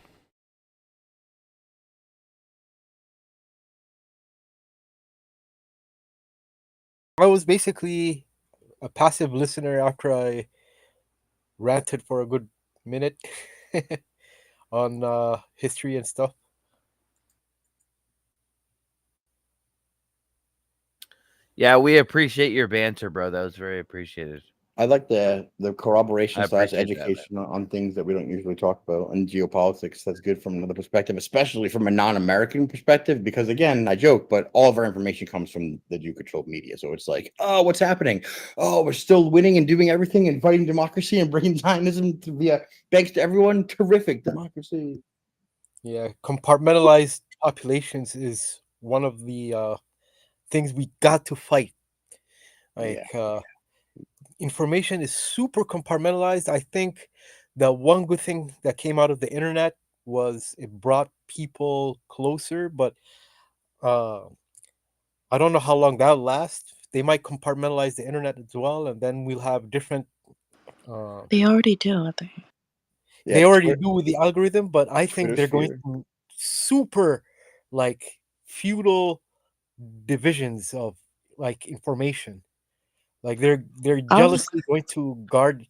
H: I was basically a passive listener after I ranted for a good minute on history and stuff.
A: Yeah, we appreciate your banter, bro. That was very appreciated.
J: I like the
A: I
J: corroboration /
A: appreciate that, man.
J: education on things that we don't usually talk about in geopolitics. That's good from another perspective, especially from a non-American perspective. Because again, I joke, but all of our information comes from the Jew-controlled media. So it's like, oh, what's happening? Oh, we're still winning and doing everything and fighting democracy and bringing Zionism to be thanks to everyone. Terrific democracy.
H: Yeah, compartmentalized populations is one of the things we got to fight. Like information is super compartmentalized. I think the one good thing that came out of the internet was it brought people closer, but uh, I don't know how long that'll last. They might compartmentalize the internet as well, and then we'll have different.
N: They already do, I think.
H: They already do with the algorithm, but I think
J: Twitter
H: they're going
J: sphere.
H: to super like feudal divisions of like information. Like they're
N: I was
H: jealously going to guard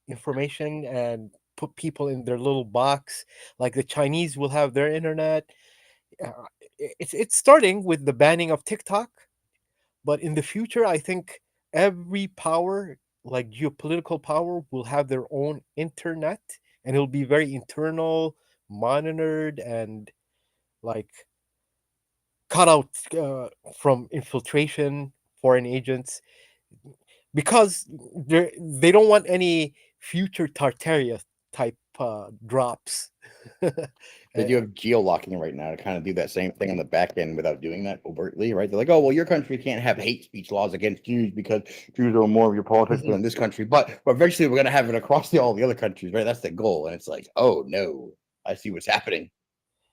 H: information and put people in their little box. Like the Chinese will have their internet. It's starting with the banning of TikTok, but in the future, I think every power, like geopolitical power, will have their own internet, and it'll be very internal, monitored, and like cut out from infiltration, foreign agents, because they don't want any future Tartaria type drops.
J: They do have geo-locking right now to kind of do that same thing on the back end without doing that overtly, right? They're like, oh, well, your country can't have hate speech laws against Jews because Jews are more of your politics than in this country. But eventually we're going to have it across all the other countries, right? That's the goal. And it's like, oh, no, I see what's happening.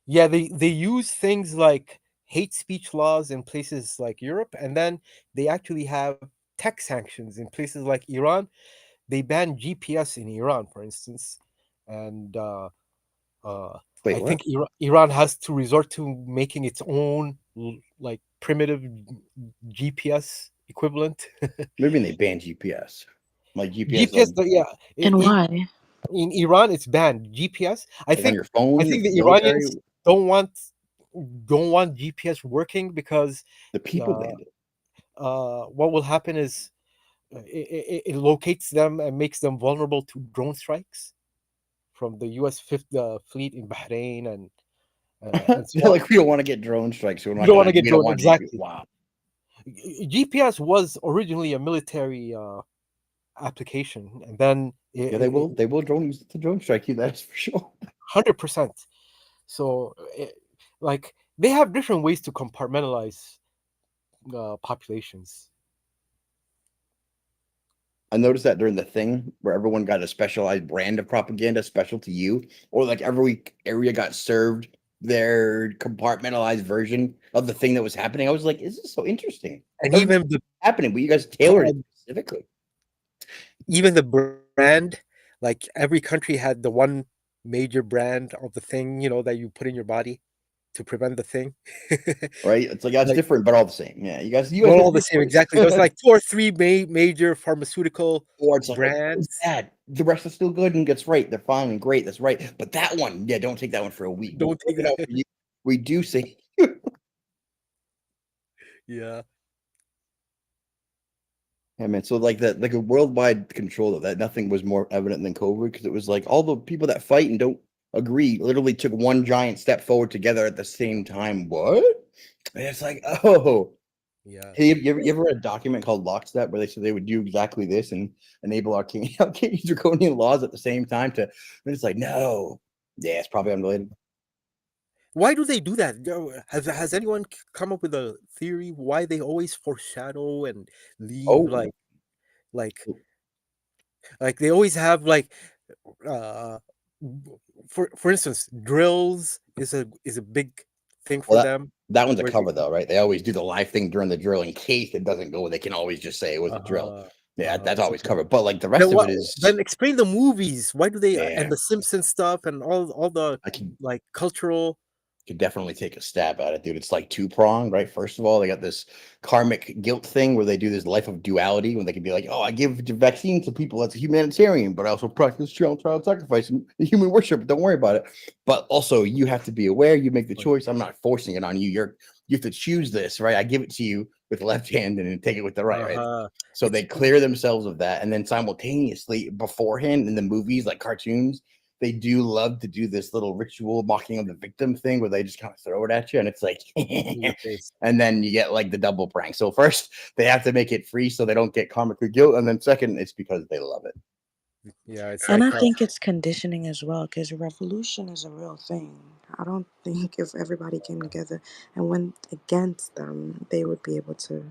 H: Yeah, they use things like hate speech laws in places like Europe, and then they actually have tech sanctions in places like Iran. They banned GPS in Iran, for instance, and
J: Wait,
H: I
J: what?
H: think Iran has to resort to making its own like primitive GPS equivalent.
J: Maybe they banned GPS. Like GPS,
H: GPS, yeah,
N: and why?
H: in Iran it's banned. GPS.
J: like on your phone,
H: I think the
J: military.
H: Iranians don't want GPS working because
J: The people
H: uh,
J: banned it.
H: what will happen is it locates them and makes them vulnerable to drone strikes from the U.S. Fifth Fleet in Bahrain and so
J: They're
H: on.
J: like, we don't want to get drone strikes, so we're
H: You
J: not
H: don't want
J: gonna.
H: to get
J: We don't
H: drone
J: want to.
H: exactly.
J: Wow.
H: GPS was originally a military application, and then
J: Yeah, they will. They will use it to drone strike you. That's for sure.
H: 100%. So, like they have different ways to compartmentalize populations.
J: I noticed that during the thing where everyone got a specialized brand of propaganda special to you, or like every area got served their compartmentalized version of the thing that was happening. I was like, "This is so interesting."
H: And
J: Everything
H: even the
J: happening, but you guys tailored it specifically.
H: even the brand, like every country had the one major brand of the thing, that you put in your body to prevent the thing.
J: Right? It's like that's
H: Like,
J: different, but all the same. Yeah, you guys
H: not
J: did
H: all the same exactly. There's like two or three major pharmaceutical
J: or it's like this one's
H: brands.
J: bad. The rest is still good and gets right. They're fine and great. That's right. But that one, yeah, don't take that one for a week.
H: Don't take
J: Looking out
H: that.
J: for you. We do say
H: Yeah.
J: yeah, man. So like that, like a worldwide control of that, nothing was more evident than COVID because it was like all the people that fight and don't agree literally took one giant step forward together at the same time. What? And it's like, oh,
H: Yeah.
J: hey, you ever read a document called Lockstep where they said they would do exactly this and enable arcane draconian laws at the same time to, and it's like, no, yeah, it's probably unrelated.
H: Why do they do that? Has anyone come up with a theory why they always foreshadow and leave
J: Oh,
H: like like they always have like uh for instance, drills is a big thing for
J: well,
H: them
J: that one's a
H: where they
J: cover though, right? They always do the live thing during the drill in case it doesn't go. They can always just say it was a drill. Yeah, that's always
H: okay.
J: covered. But like the
H: Then
J: rest of it is,
H: then explain the movies. Why do they
J: yeah,
H: and the Simpsons stuff and all the
J: I can
H: like cultural
J: could definitely take a stab at it, dude. It's like two-pronged, right? First of all, they got this karmic guilt thing where they do this life of duality, when they can be like, "Oh, I give the vaccine to people that's a humanitarian, but I also practice child sacrifice and human worship. Don't worry about it." But also, you have to be aware. You make the choice. I'm not forcing it on you. You have to choose this, right? I give it to you with the left hand and then take it with the right, right?
H: Uh-huh.
J: So they clear themselves of that, and then simultaneously, beforehand in the movies, like cartoons, they do love to do this little ritual mocking of the victim thing where they just kind of throw it at you, and it's like,
H: In your face.
J: and then you get like the double prank. So first, they have to make it free so they don't get karmic guilt, and then second, it's because they love it.
H: Yeah, it's
N: And
H: like
N: I think it's conditioning as well, because revolution is a real thing. I don't think if everybody came together and went against them, they would be able to,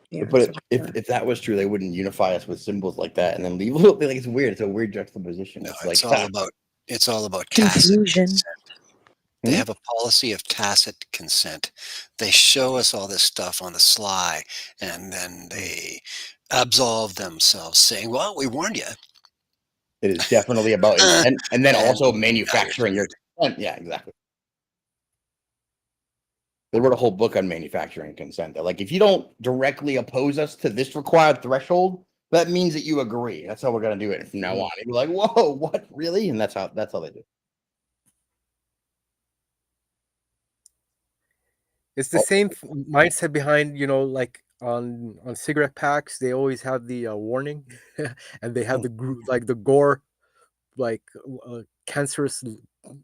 N: yeah,
J: But
N: survive.
J: if that was true, they wouldn't unify us with symbols like that and then leave. Like it's weird. It's a weird juxtaposition.
P: No,
J: It's
P: it's
J: like,
P: all about tacit
N: Confusion.
P: consent. They
J: Hmm?
P: have a policy of tacit consent. They show us all this stuff on the sly, and then they absolve themselves, saying, "Well, we warned you."
J: It is definitely about intent, and then
P: And
J: also
P: now you're
J: manufacturing your consent. Yeah, exactly. They wrote a whole book on manufacturing consent. They're like, if you don't directly oppose us to this required threshold, that means that you agree. That's how we're gonna do it from now on. And you're like, whoa, what, really? And that's how they do.
H: It's the same mindset behind, like on cigarette packs, they always have the warning, and they have the like the gore, like cancerous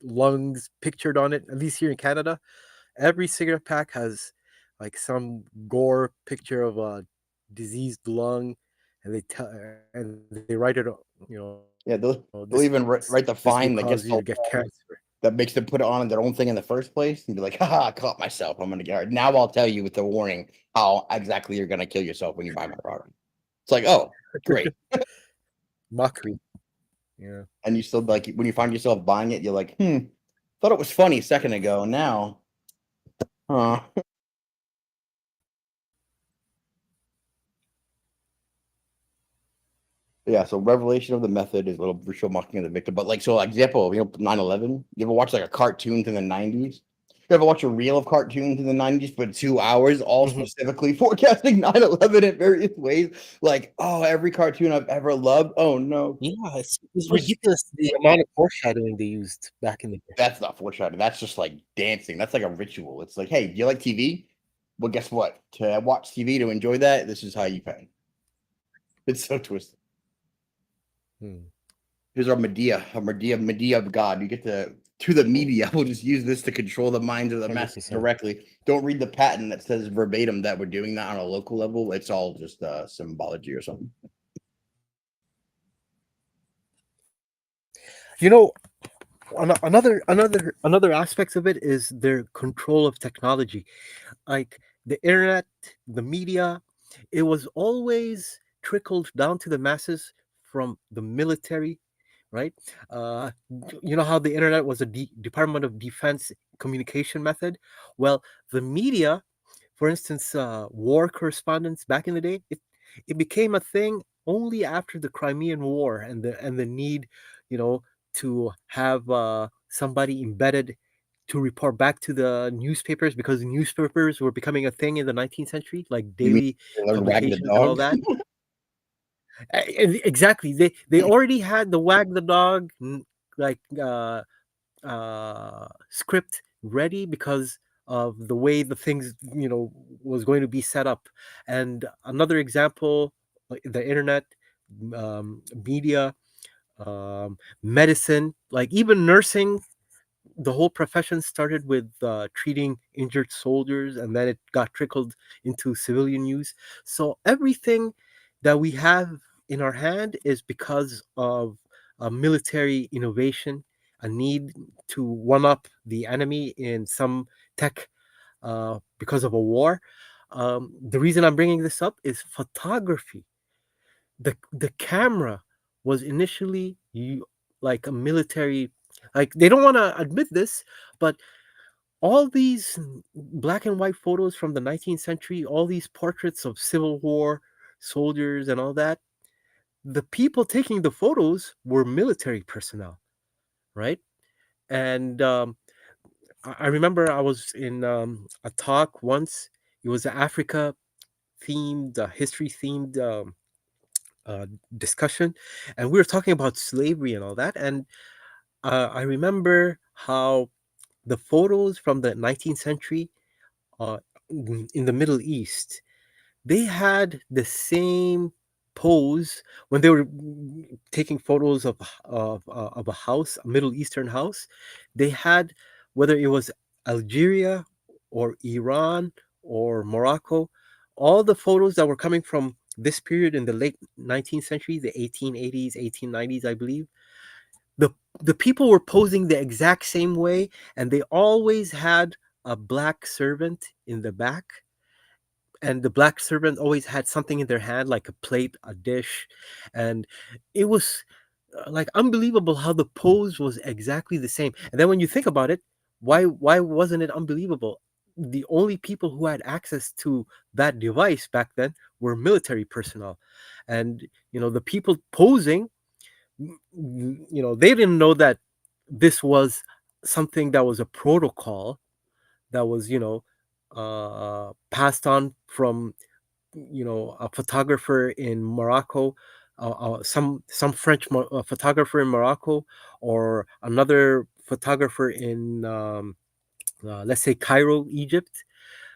H: lungs pictured on it. At least here in Canada, every cigarette pack has like some gore picture of a diseased lung, and they write it,
J: Yeah, they'll
H: this
J: even write the
H: this will
J: fine that gets
H: cause you
J: the
H: to get cancer.
J: that makes them put it on their own thing in the first place and be like, haha, I caught myself. I'm gonna get now I'll tell you with the warning how exactly you're gonna kill yourself when you buy my product. It's like, oh, great.
H: Mockery. Yeah.
J: And you still like when you find yourself buying it, you're like, thought it was funny a second ago. Now, huh? Yeah, so revelation of the method is a little ritual mocking of the victim. But like, so example, 9/11. You ever watch like a cartoon in the 90s? You ever watch a reel of cartoons in the 90s for 2 hours, all specifically forecasting 9/11 in various ways? Like, oh, every cartoon I've ever loved. Oh no.
H: Yeah, it's ridiculous the amount of foreshadowing they used back in the day.
J: That's not foreshadowing. That's just like dancing. That's like a ritual. It's like, hey, do you like TV? Well, guess what? To watch TV to enjoy that, this is how you pay. It's so twisted. Here's our Medea of God. You get to the media. We'll just use this to control the minds of the masses
H: 100%.
J: directly. Don't read the patent that says verbatim that we're doing that on a local level. It's all just symbology or something.
H: You know, another aspects of it is their control of technology, like the internet, the media. It was always trickled down to the masses from the military, right? uh you know how the internet was a Department of Defense communication method. Well, the media, for instance, war correspondence back in the day, it became a thing only after the Crimean War, and the need, you know, to have somebody embedded to report back to the newspapers, because newspapers were becoming a thing in the 19th century, like
J: You mean
H: daily
J: they learned wag the
H: publications and all
J: dog?
H: that. Exactly, they already had the wag the dog, like script ready, because of the way the things, was going to be set up. And another example, like the internet, media, medicine, like even nursing. The whole profession started with treating injured soldiers, and then it got trickled into civilian use. So everything that we have in our hand is because of a military innovation, a need to one up the enemy in some tech, because of a war. The reason I'm bringing this up is photography. The camera was initially like a military, like they don't want to admit this, but all these black and white photos from the 19th century, all these portraits of Civil War soldiers and all that, the people taking the photos were military personnel, right? And I remember I was in a talk once. It was an Africa themed, history themed uh, discussion, and we were talking about slavery and all that. And I remember how the photos from the 19th century uh, in the Middle East, they had the same pose when they were taking photos of a house, a Middle Eastern house. They had, whether it was Algeria or Iran or Morocco, all the photos that were coming from this period in the late 19th century, the 1880s, 1890s, I believe, the the people were posing the exact same way, and they always had a black servant in the back, and the black servant always had something in their hand, like a plate, a dish. And it was like unbelievable how the pose was exactly the same. And then when you think about it, why wasn't it unbelievable? The only people who had access to that device back then were military personnel. And the people posing, they didn't know that this was something that was a protocol that was passed on from a photographer in Morocco, some French photographer in Morocco, or another photographer in let's say Cairo, Egypt.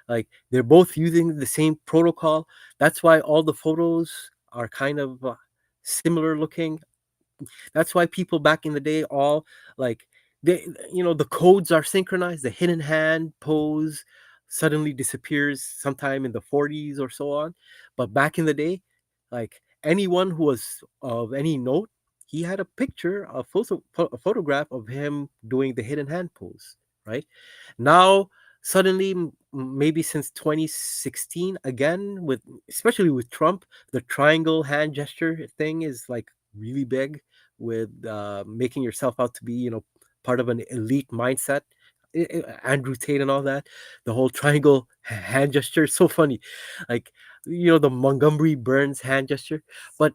H: Like, they're both using the same protocol. That's why all the photos are kind of similar looking. That's why people back in the day all like they the codes are synchronized. The hidden hand pose suddenly disappears sometime in the 40s or so on. But back in the day, like, anyone who was of any note, he had a picture, a photograph of him doing the hidden hand pose, right? Now, suddenly, maybe since 2016, again, with especially with Trump, the triangle hand gesture thing is like really big, with making yourself out to be, part of an elite mindset. Andrew Tate and all that, the whole triangle hand gesture is so funny. Like, the Montgomery Burns hand gesture. But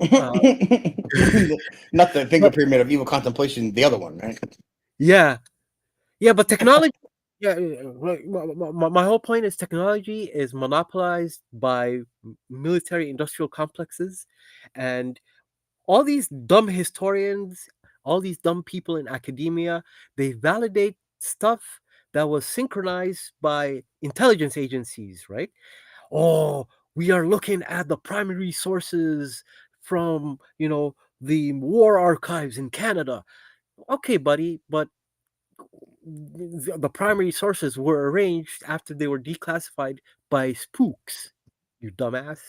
H: uh,
J: Not the finger
H: but
J: pyramid of evil contemplation, the other one, right?
H: yeah, yeah, but technology. Yeah, right, my whole point is technology is monopolized by military industrial complexes, and all these dumb historians, all these dumb people in academia, they validate stuff that was synchronized by intelligence agencies, right? Oh, we are looking at the primary sources from, the war archives in Canada. Okay, buddy, but the primary sources were arranged after they were declassified by spooks, you dumbass.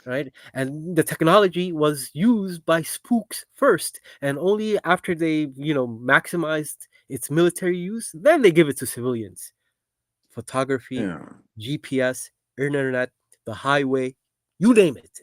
H: Right? And the technology was used by spooks first, and only after they, maximized its military use, then they give it to civilians. Photography,
J: Yeah.
H: GPS, internet, the highway, you name it.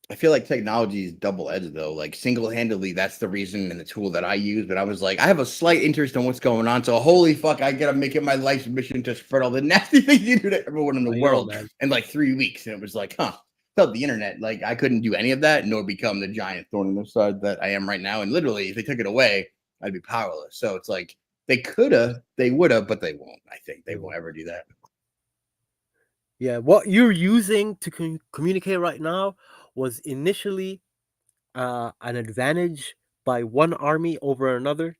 J: I feel like technology is double edged though. Like single handedly, that's the reason and the tool that I use. But I was like, I have a slight interest in what's going on. So holy fuck, I gotta make it my life's mission to spread all the nasty things you do to everyone in the
H: I know,
J: world
H: man.
J: in like 3 weeks. And it was like, without the internet, like I couldn't do any of that, nor become the giant thorn in the side that I am right now. And literally, if they took it away, I'd be powerless. So it's like they coulda, they woulda, but they won't. I think they won't ever do that.
H: Yeah, what you're using to communicate right now was initially an advantage by one army over another,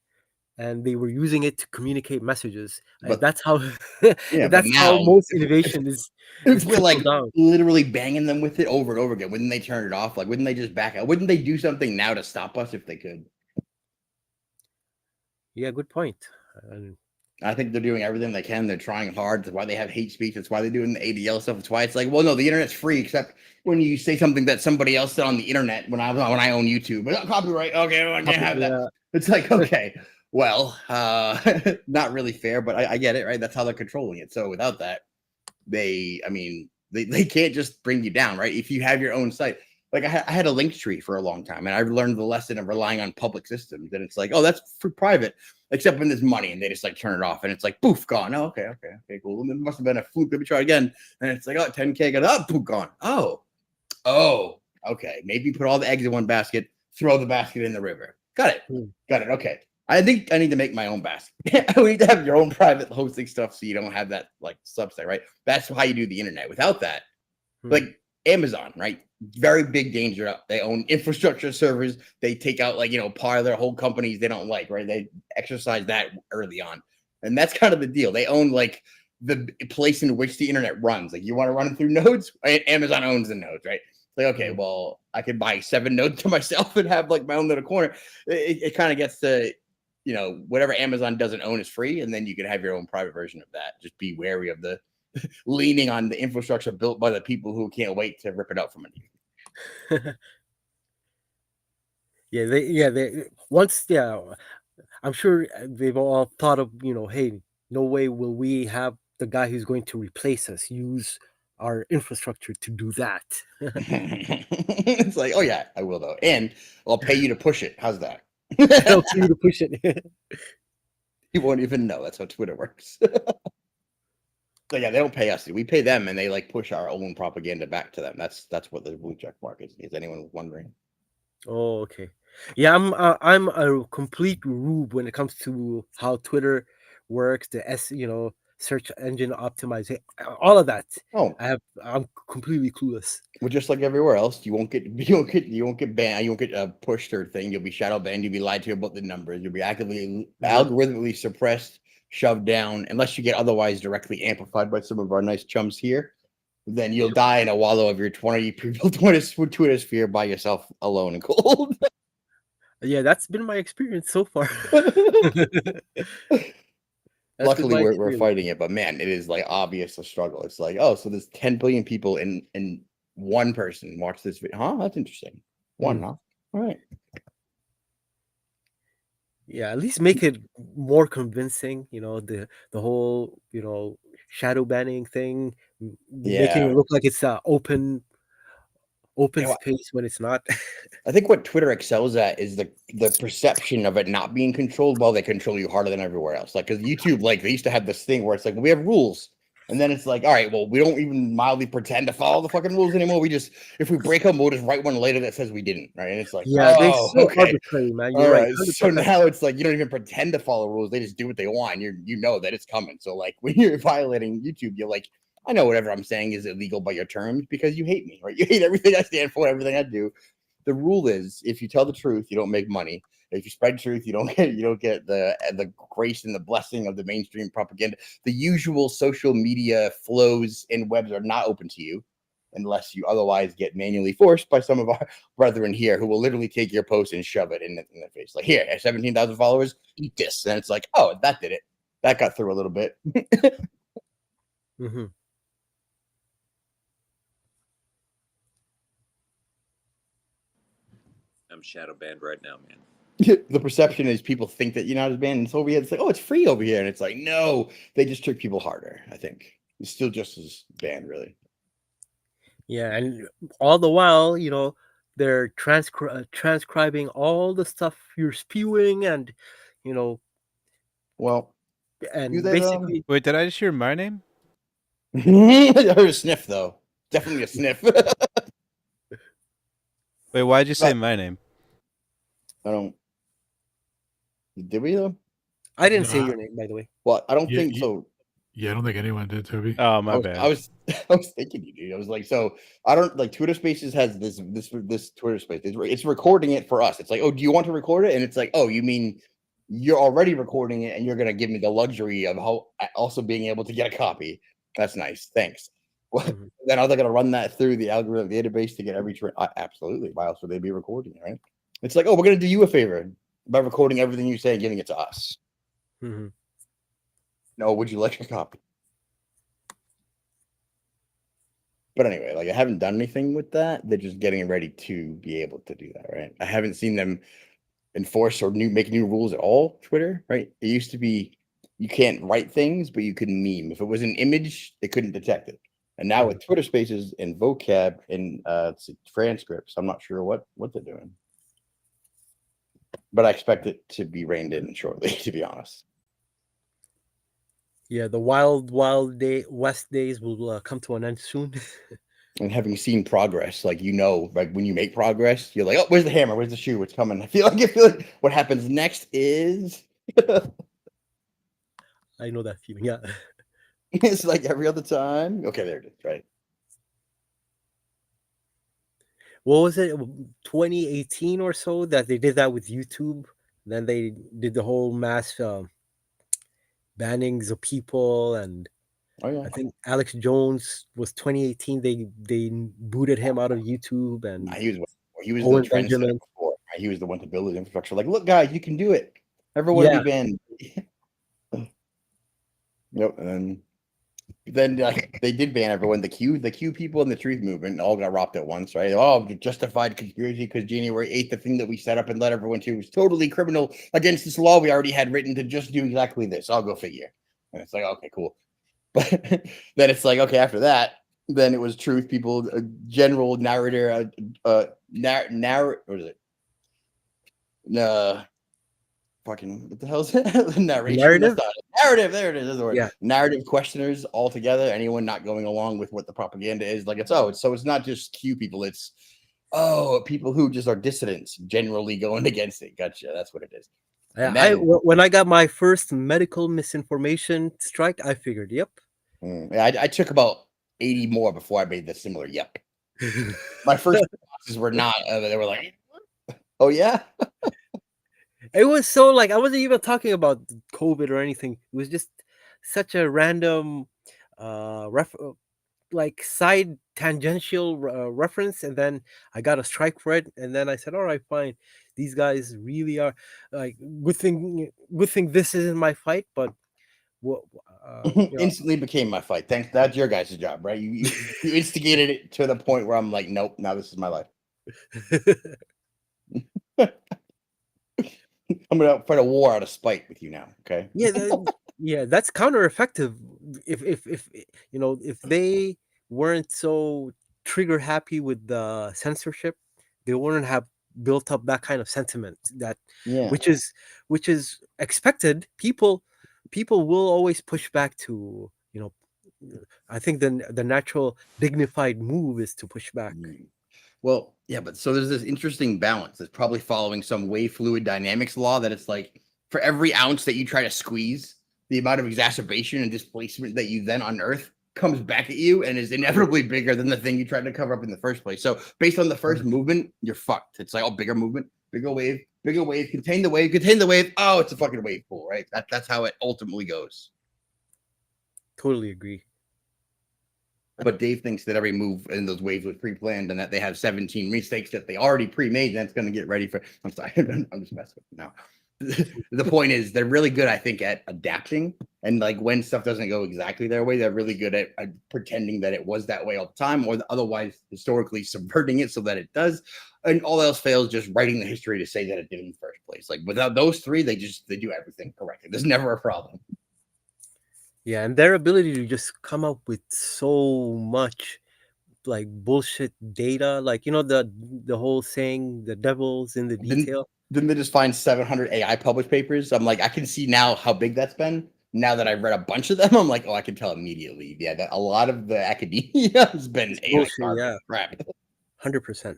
H: and they were using it to communicate messages.
J: But
H: That's how
J: yeah, but
H: that's how
J: now
H: most innovation is
J: if we're
H: trickled
J: like
H: down.
J: literally banging them with it over and over again, wouldn't they turn it off? Like, wouldn't they just back out? Wouldn't they do something now to stop us if they could?
H: Yeah, good point. And
J: I think they're doing everything they can. They're trying hard. That's why they have hate speech. That's why they're doing the ADL stuff. That's why it's like, well, no, the internet's free, except when you say something that somebody else said on the internet when I own YouTube. But copyright, okay, well, I can't have that.
H: yeah,
J: It's like, okay, well, not really fair, but I get it, right? That's how they're controlling it. So without that, I mean, they can't just bring you down, right? If you have your own site, like I had a link tree for a long time, and I learned the lesson of relying on public systems. And it's like, oh, that's for private, except when there's money, and they just like turn it off, and it's like, poof, gone. Oh, okay, cool. And it must have been a fluke. Let me try again, and it's like, oh, 10K, got up, poof, gone. Oh, okay. Maybe put all the eggs in one basket, throw the basket in the river. Got it. Okay. I think I need to make my own basket. We need to have your own private hosting stuff so you don't have that like Substack, right? That's how you do the internet. Without that, like Amazon, right? Very big danger. They own infrastructure servers. They take out like, part of their whole companies they don't like, right? They exercise that early on. And that's kind of the deal. They own like the place in which the internet runs. Like you want to run it through nodes, Amazon owns the nodes, right? It's like, okay, well, I could buy 7 nodes to myself and have like my own little corner. It kind of gets to, whatever Amazon doesn't own is free, and then you can have your own private version of that. Just be wary of the leaning on the infrastructure built by the people who can't wait to rip it up from underneath.
H: They once, I'm sure they've all thought of, hey, no way will we have the guy who's going to replace us use our infrastructure to do that.
J: It's like, oh yeah, I will though, and I'll pay you to push it. How's that?
H: I'll pay you to push it.
J: You won't even know. That's how Twitter works. So yeah, they don't pay us. We pay them, and they like push our own propaganda back to them. That's what the blue check mark is. Is anyone wondering?
H: Oh, okay. Yeah, I'm a complete rube when it comes to how Twitter works, the search engine optimization, all of that.
J: Oh,
H: I'm completely clueless.
J: Well, just like everywhere else, you won't get banned, you won't get pushed or thing. You'll be shadow banned. You'll be lied to about the numbers. You'll be actively algorithmically suppressed, shoved down, unless you get otherwise directly amplified by some of our nice chums here. Then you'll die in a wallow of your 20 people Twitter sphere by yourself alone and cold.
H: Yeah, that's been my experience so far.
J: Luckily, we're fighting it, but man, it is like obvious a struggle. It's like, oh, so there's 10 billion people in one person watch this video. Huh? That's interesting. One, huh? All right.
H: Yeah, at least make it more convincing, the whole, shadow banning thing, making it look like it's open space when it's not.
J: I think what Twitter excels at is the perception of it not being controlled while they control you harder than everywhere else. Like, because YouTube, like, they used to have this thing where it's like, we have rules. And then it's like, all right, well, we don't even mildly pretend to follow the fucking rules anymore. We just, if we break them, we'll just write one later that says we didn't, right? And it's like,
H: Yeah, they
J: oh,
H: so
J: okay.
H: arbitrary, man. You're
J: All
H: right.
J: right. So now it's like you don't even pretend to follow rules. They just do what they want. You know that it's coming. So like when you're violating YouTube, you're like, I know whatever I'm saying is illegal by your terms because you hate me, right? You hate everything I stand for, everything I do. The rule is if you tell the truth, you don't make money. If you spread truth, you don't get the grace and the blessing of the mainstream propaganda. The usual social media flows and webs are not open to you unless you otherwise get manually forced by some of our brethren here who will literally take your post and shove it in their face. Like, here, 17,000 followers, eat this. And it's like, oh, that did it. That got through a little bit.
H: Mm-hmm.
M: I'm shadow banned right now, man.
J: The perception is people think that you're not as banned. And it's over here. It's like, oh, it's free over here. And it's like, no, they just trick people harder, I think. It's still just as banned, really.
H: Yeah, and all the while, they're transcribing all the stuff you're spewing, and
J: well,
H: and basically,
B: wait, did I just hear my name?
J: I heard a sniff, though. Definitely a sniff.
B: Wait, why'd you say my name?
J: I don't. Did we though?
H: I didn't say your name, by the way.
J: Well, I don't think so.
O: Yeah, I don't think anyone did, Toby.
B: Oh, my bad.
J: I was thinking you, dude. I was like, so I don't like Twitter Spaces has this Twitter Space. It's recording it for us. It's like, oh, do you want to record it? And it's like, oh, you mean you're already recording it, and you're gonna give me the luxury of also being able to get a copy. That's nice. Thanks. Well, then are they gonna run that through the algorithm database to get every absolutely. Why else would they be recording it, right? It's like, oh, we're gonna do you a favor by recording everything you say and giving it to us.
H: Mm-hmm.
J: No, would you like a copy? But anyway, like I haven't done anything with that. They're just getting ready to be able to do that, right? I haven't seen them enforce or make new rules at all. Twitter, right? It used to be you can't write things, but you could meme. If it was an image, they couldn't detect it. And now with Twitter Spaces and vocab and transcripts, I'm not sure what they're doing. But I expect it to be reined in shortly, to be honest.
H: Yeah, the wild West days will come to an end soon.
J: And having seen progress, like like when you make progress, you're like, oh, where's the hammer? Where's the shoe? What's coming? I feel like what happens next is
H: I know that feeling. Yeah.
J: it's like every other time. Okay, there it is. Right.
H: What was it? 2018 or so that they did that with YouTube. Then they did the whole mass bannings of people, and
J: Oh yeah.
H: I think Alex Jones was 2018. They booted him out of YouTube, and
J: He was the
H: Owen
J: trendsetter
H: Benjamin.
J: before. Right? He was the one to build the infrastructure. Like, look, guys, you can do it. Everyone will
H: Yeah.
J: be banned. Nope. And then they did ban everyone. The Q people in the truth movement all got robbed at once, right? Oh, justified conspiracy because January 8th, the thing that we set up and led everyone to was totally criminal against this law we already had written to just do exactly this. I'll go figure. And it's like, okay, cool. But then it's like, okay, after that, then it was truth people, general narrator, what is it? Fucking what the hell is it? Narration.
H: Narrative?
J: That's not it. Narrative. There it is. That's the word.
H: Yeah.
J: Narrative questioners altogether. Anyone not going along with what the propaganda is. Like it's not just Q people. It's people who just are dissidents generally going against it. Gotcha. That's what it is.
H: When I got my first medical misinformation strike, I figured, yep.
J: I took about 80 more before I made the similar yep. My first responses were not. They were like, oh yeah.
H: It was so like I wasn't even talking about COVID or anything. It was just such a random, like side tangential reference, and then I got a strike for it, and then I said, "All right, fine. These guys really are like good thing. Good thing this isn't my fight." But
J: instantly became my fight. Thanks. That's your guys' job, right? You instigated it to the point where I'm like, nope. Now this is my life. I'm gonna fight a war out of spite with you now. Okay.
H: Yeah, that's counter effective. If if they weren't so trigger happy with the censorship, they wouldn't have built up that kind of sentiment.
J: Yeah.
H: Which is expected. People will always push back to I think the natural dignified move is to push back.
J: Well, yeah, but so there's this interesting balance that's probably following some wave fluid dynamics law that it's like for every ounce that you try to squeeze, the amount of exacerbation and displacement that you then unearth comes back at you and is inevitably bigger than the thing you tried to cover up in the first place. So based on the first movement, you're fucked. It's like, bigger movement, bigger wave, contain the wave, contain the wave. Oh, it's a fucking wave pool, right? That's how it ultimately goes.
H: Totally agree.
J: But Dave thinks that every move in those waves was pre-planned and that they have 17 mistakes that they already pre-made. That's going to get ready for. I'm sorry, I'm just messing with you now. The point is, they're really good, I think, at adapting. And like when stuff doesn't go exactly their way, they're really good at pretending that it was that way all the time, or otherwise historically subverting it so that it does. And all else fails, just writing the history to say that it did in the first place. Like without those three, they do everything correctly. There's never a problem.
H: Yeah, and their ability to just come up with so much like bullshit data, like the whole saying, the devil's in the detail.
J: Then they just find 700 AI published papers. I'm like, I can see now how big that's been. Now that I've read a bunch of them, I'm like, I can tell immediately. Yeah, that a lot of the academia has been AI
H: bullshit. Yeah,
J: crap.
H: 100%.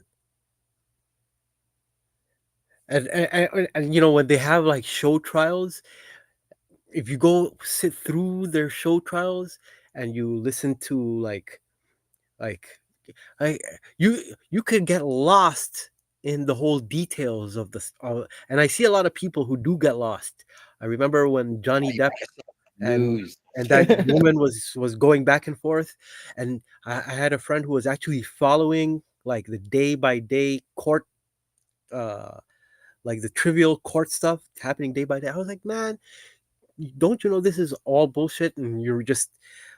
H: And when they have like show trials, if you go sit through their show trials and you listen to like you could get lost in the whole details of this, and I see a lot of people who do get lost. I remember when Johnny Depp and that woman was going back and forth, and I had a friend who was actually following like the day by day court, like the trivial court stuff happening day by day. I was like, man, don't you know this is all bullshit, and you're just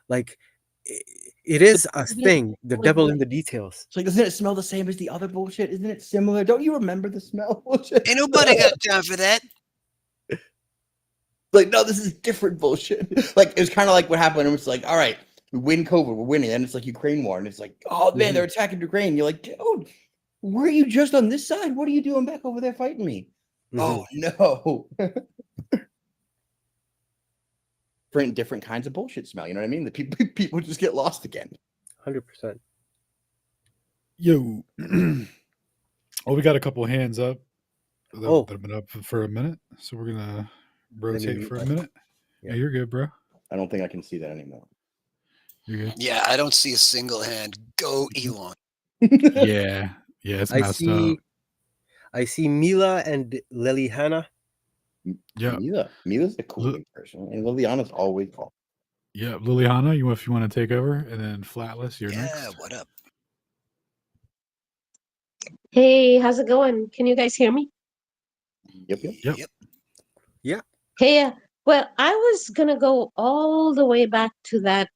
H: like it is a thing, the devil in the details.
J: It's like, doesn't it smell the same as the other bullshit? Isn't it similar? Don't you remember the smell? Bullshit?
P: Ain't nobody got time for that.
J: Like, no, this is different bullshit. Like, it was kind of like what happened. It was like, all right, we win COVID, we're winning. And it's like Ukraine war. And it's like, oh, man, they're attacking Ukraine. You're like, dude, were you just on this side? What are you doing back over there fighting me? Oh, no. Different kinds of bullshit smell. You know what I mean? The people just get lost again.
H: 100%.
O: Yo. Well, we got a couple hands up that
H: Oh,
O: have been up for a minute, so we're gonna
H: let me
O: rotate
H: mute
O: for a
H: my.
O: minute.
H: Yeah.
O: Yeah, you're good, bro.
J: I don't think I can see that anymore.
O: You're good.
P: Yeah, I don't see a single hand. Go Elon.
O: Yeah, yeah, it's
H: I
O: messed up.
H: see Mila and Liliana.
O: Yeah,
J: Mila's a cool looking person, and Liliana's always cool.
O: yeah, Liliana, if you want to take over, and then Flatless, you're
P: Yeah,
O: next.
P: what up?
Q: Hey, how's it going? Can you guys hear me?
J: Yep.
P: Yep.
H: Yeah.
Q: Hey, well, I was gonna go all the way back to that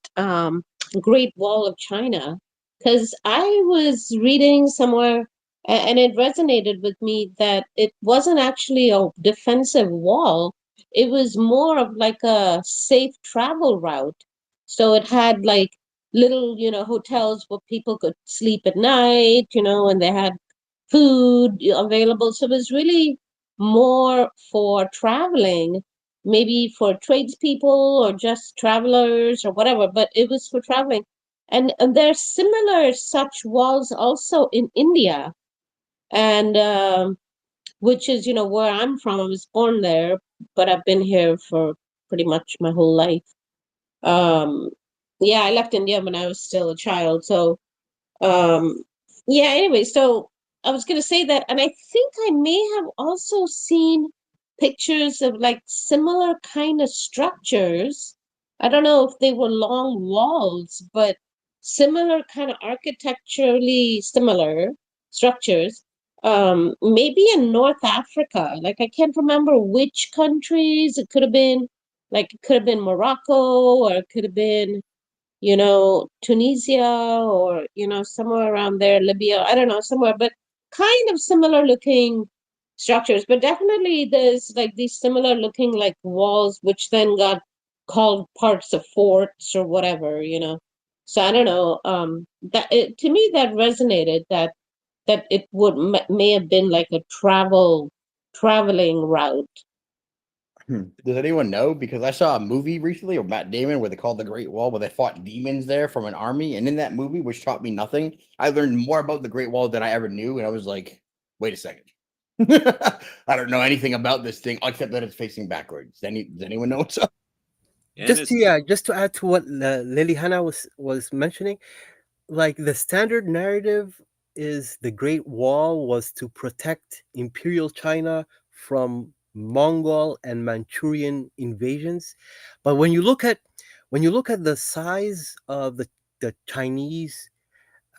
Q: Great Wall of China because I was reading somewhere and it resonated with me that it wasn't actually a defensive wall. It was more of like a safe travel route. So it had like little, hotels where people could sleep at night, and they had food available. So it was really more for traveling, maybe for tradespeople or just travelers or whatever, but it was for traveling. And there's similar such walls also in India, and which is, where I'm from. I was born there, but I've been here for pretty much my whole life. Um, yeah, I left India when I was still a child, so um, yeah, anyway, so I was gonna say that, and I think I may have also seen pictures of like similar kind of structures. I don't know if they were long walls, but similar kind of architecturally similar structures. Maybe in North Africa. Like I can't remember which countries. It could have been it could have been Morocco, or it could have been Tunisia, or, somewhere around there, Libya, I don't know, somewhere, but kind of similar looking structures. But definitely there's like these similar looking like walls, which then got called parts of forts or whatever. So I don't know. To me that resonated that it may have been like a traveling route.
J: Does anyone know? Because I saw a movie recently of Matt Damon where they called the Great Wall, where they fought demons there from an army. And in that movie, which taught me nothing, I learned more about the Great Wall than I ever knew. And I was like, wait a second. I don't know anything about this thing except that it's facing backwards. Does anyone know what's up?
H: Just to add to what Liliana was mentioning, like the standard narrative is the Great Wall was to protect Imperial China from Mongol and Manchurian invasions. But when you look at the size of the Chinese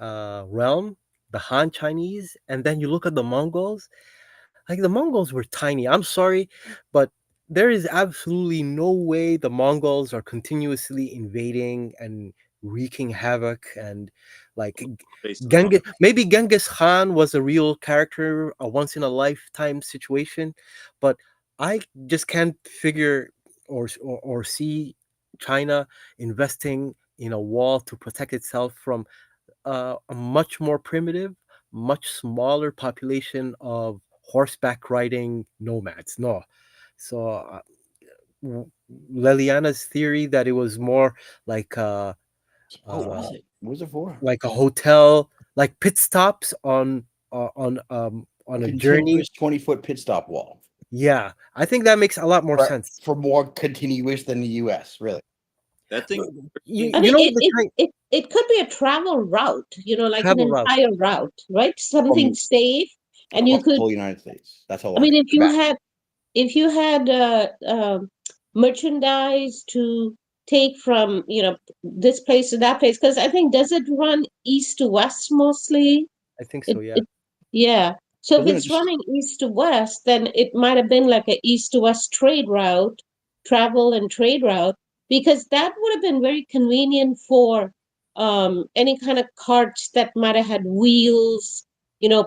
H: realm, the Han Chinese, and then you look at the Mongols, like the Mongols were tiny. I'm sorry, but there is absolutely no way the Mongols are continuously invading and wreaking havoc and like
M: Based on
H: Genghis. Maybe Genghis Khan was a real character, a once in a lifetime situation, but I just can't figure or see China investing in a wall to protect itself from a much more primitive, much smaller population of horseback riding nomads. No. So Liliana's theory that it was more like
J: What was it? What was it for?
H: like a hotel, like pit stops on
J: A
H: a journey.
J: continuous 20-foot pit stop wall.
H: Yeah, I think that makes a lot more sense.
J: For more continuous than the US, really.
M: that thing.
H: You know
Q: It could be a travel route, like an
H: travel route.
Q: entire route, right? Something safe, and you
J: Across the
Q: could.
J: whole United States. That's how
Q: I
J: long.
Q: mean, if you had merchandise to take from this place to that place, because I think, does it run east to west mostly?
H: I think
Q: It,
H: so. Yeah.
Q: it yeah. So if
J: Doesn't it
Q: it's
J: just-
Q: running east to west, then it might have been like a east to west trade route, travel and trade route, because that would have been very convenient for any kind of carts that might have had wheels,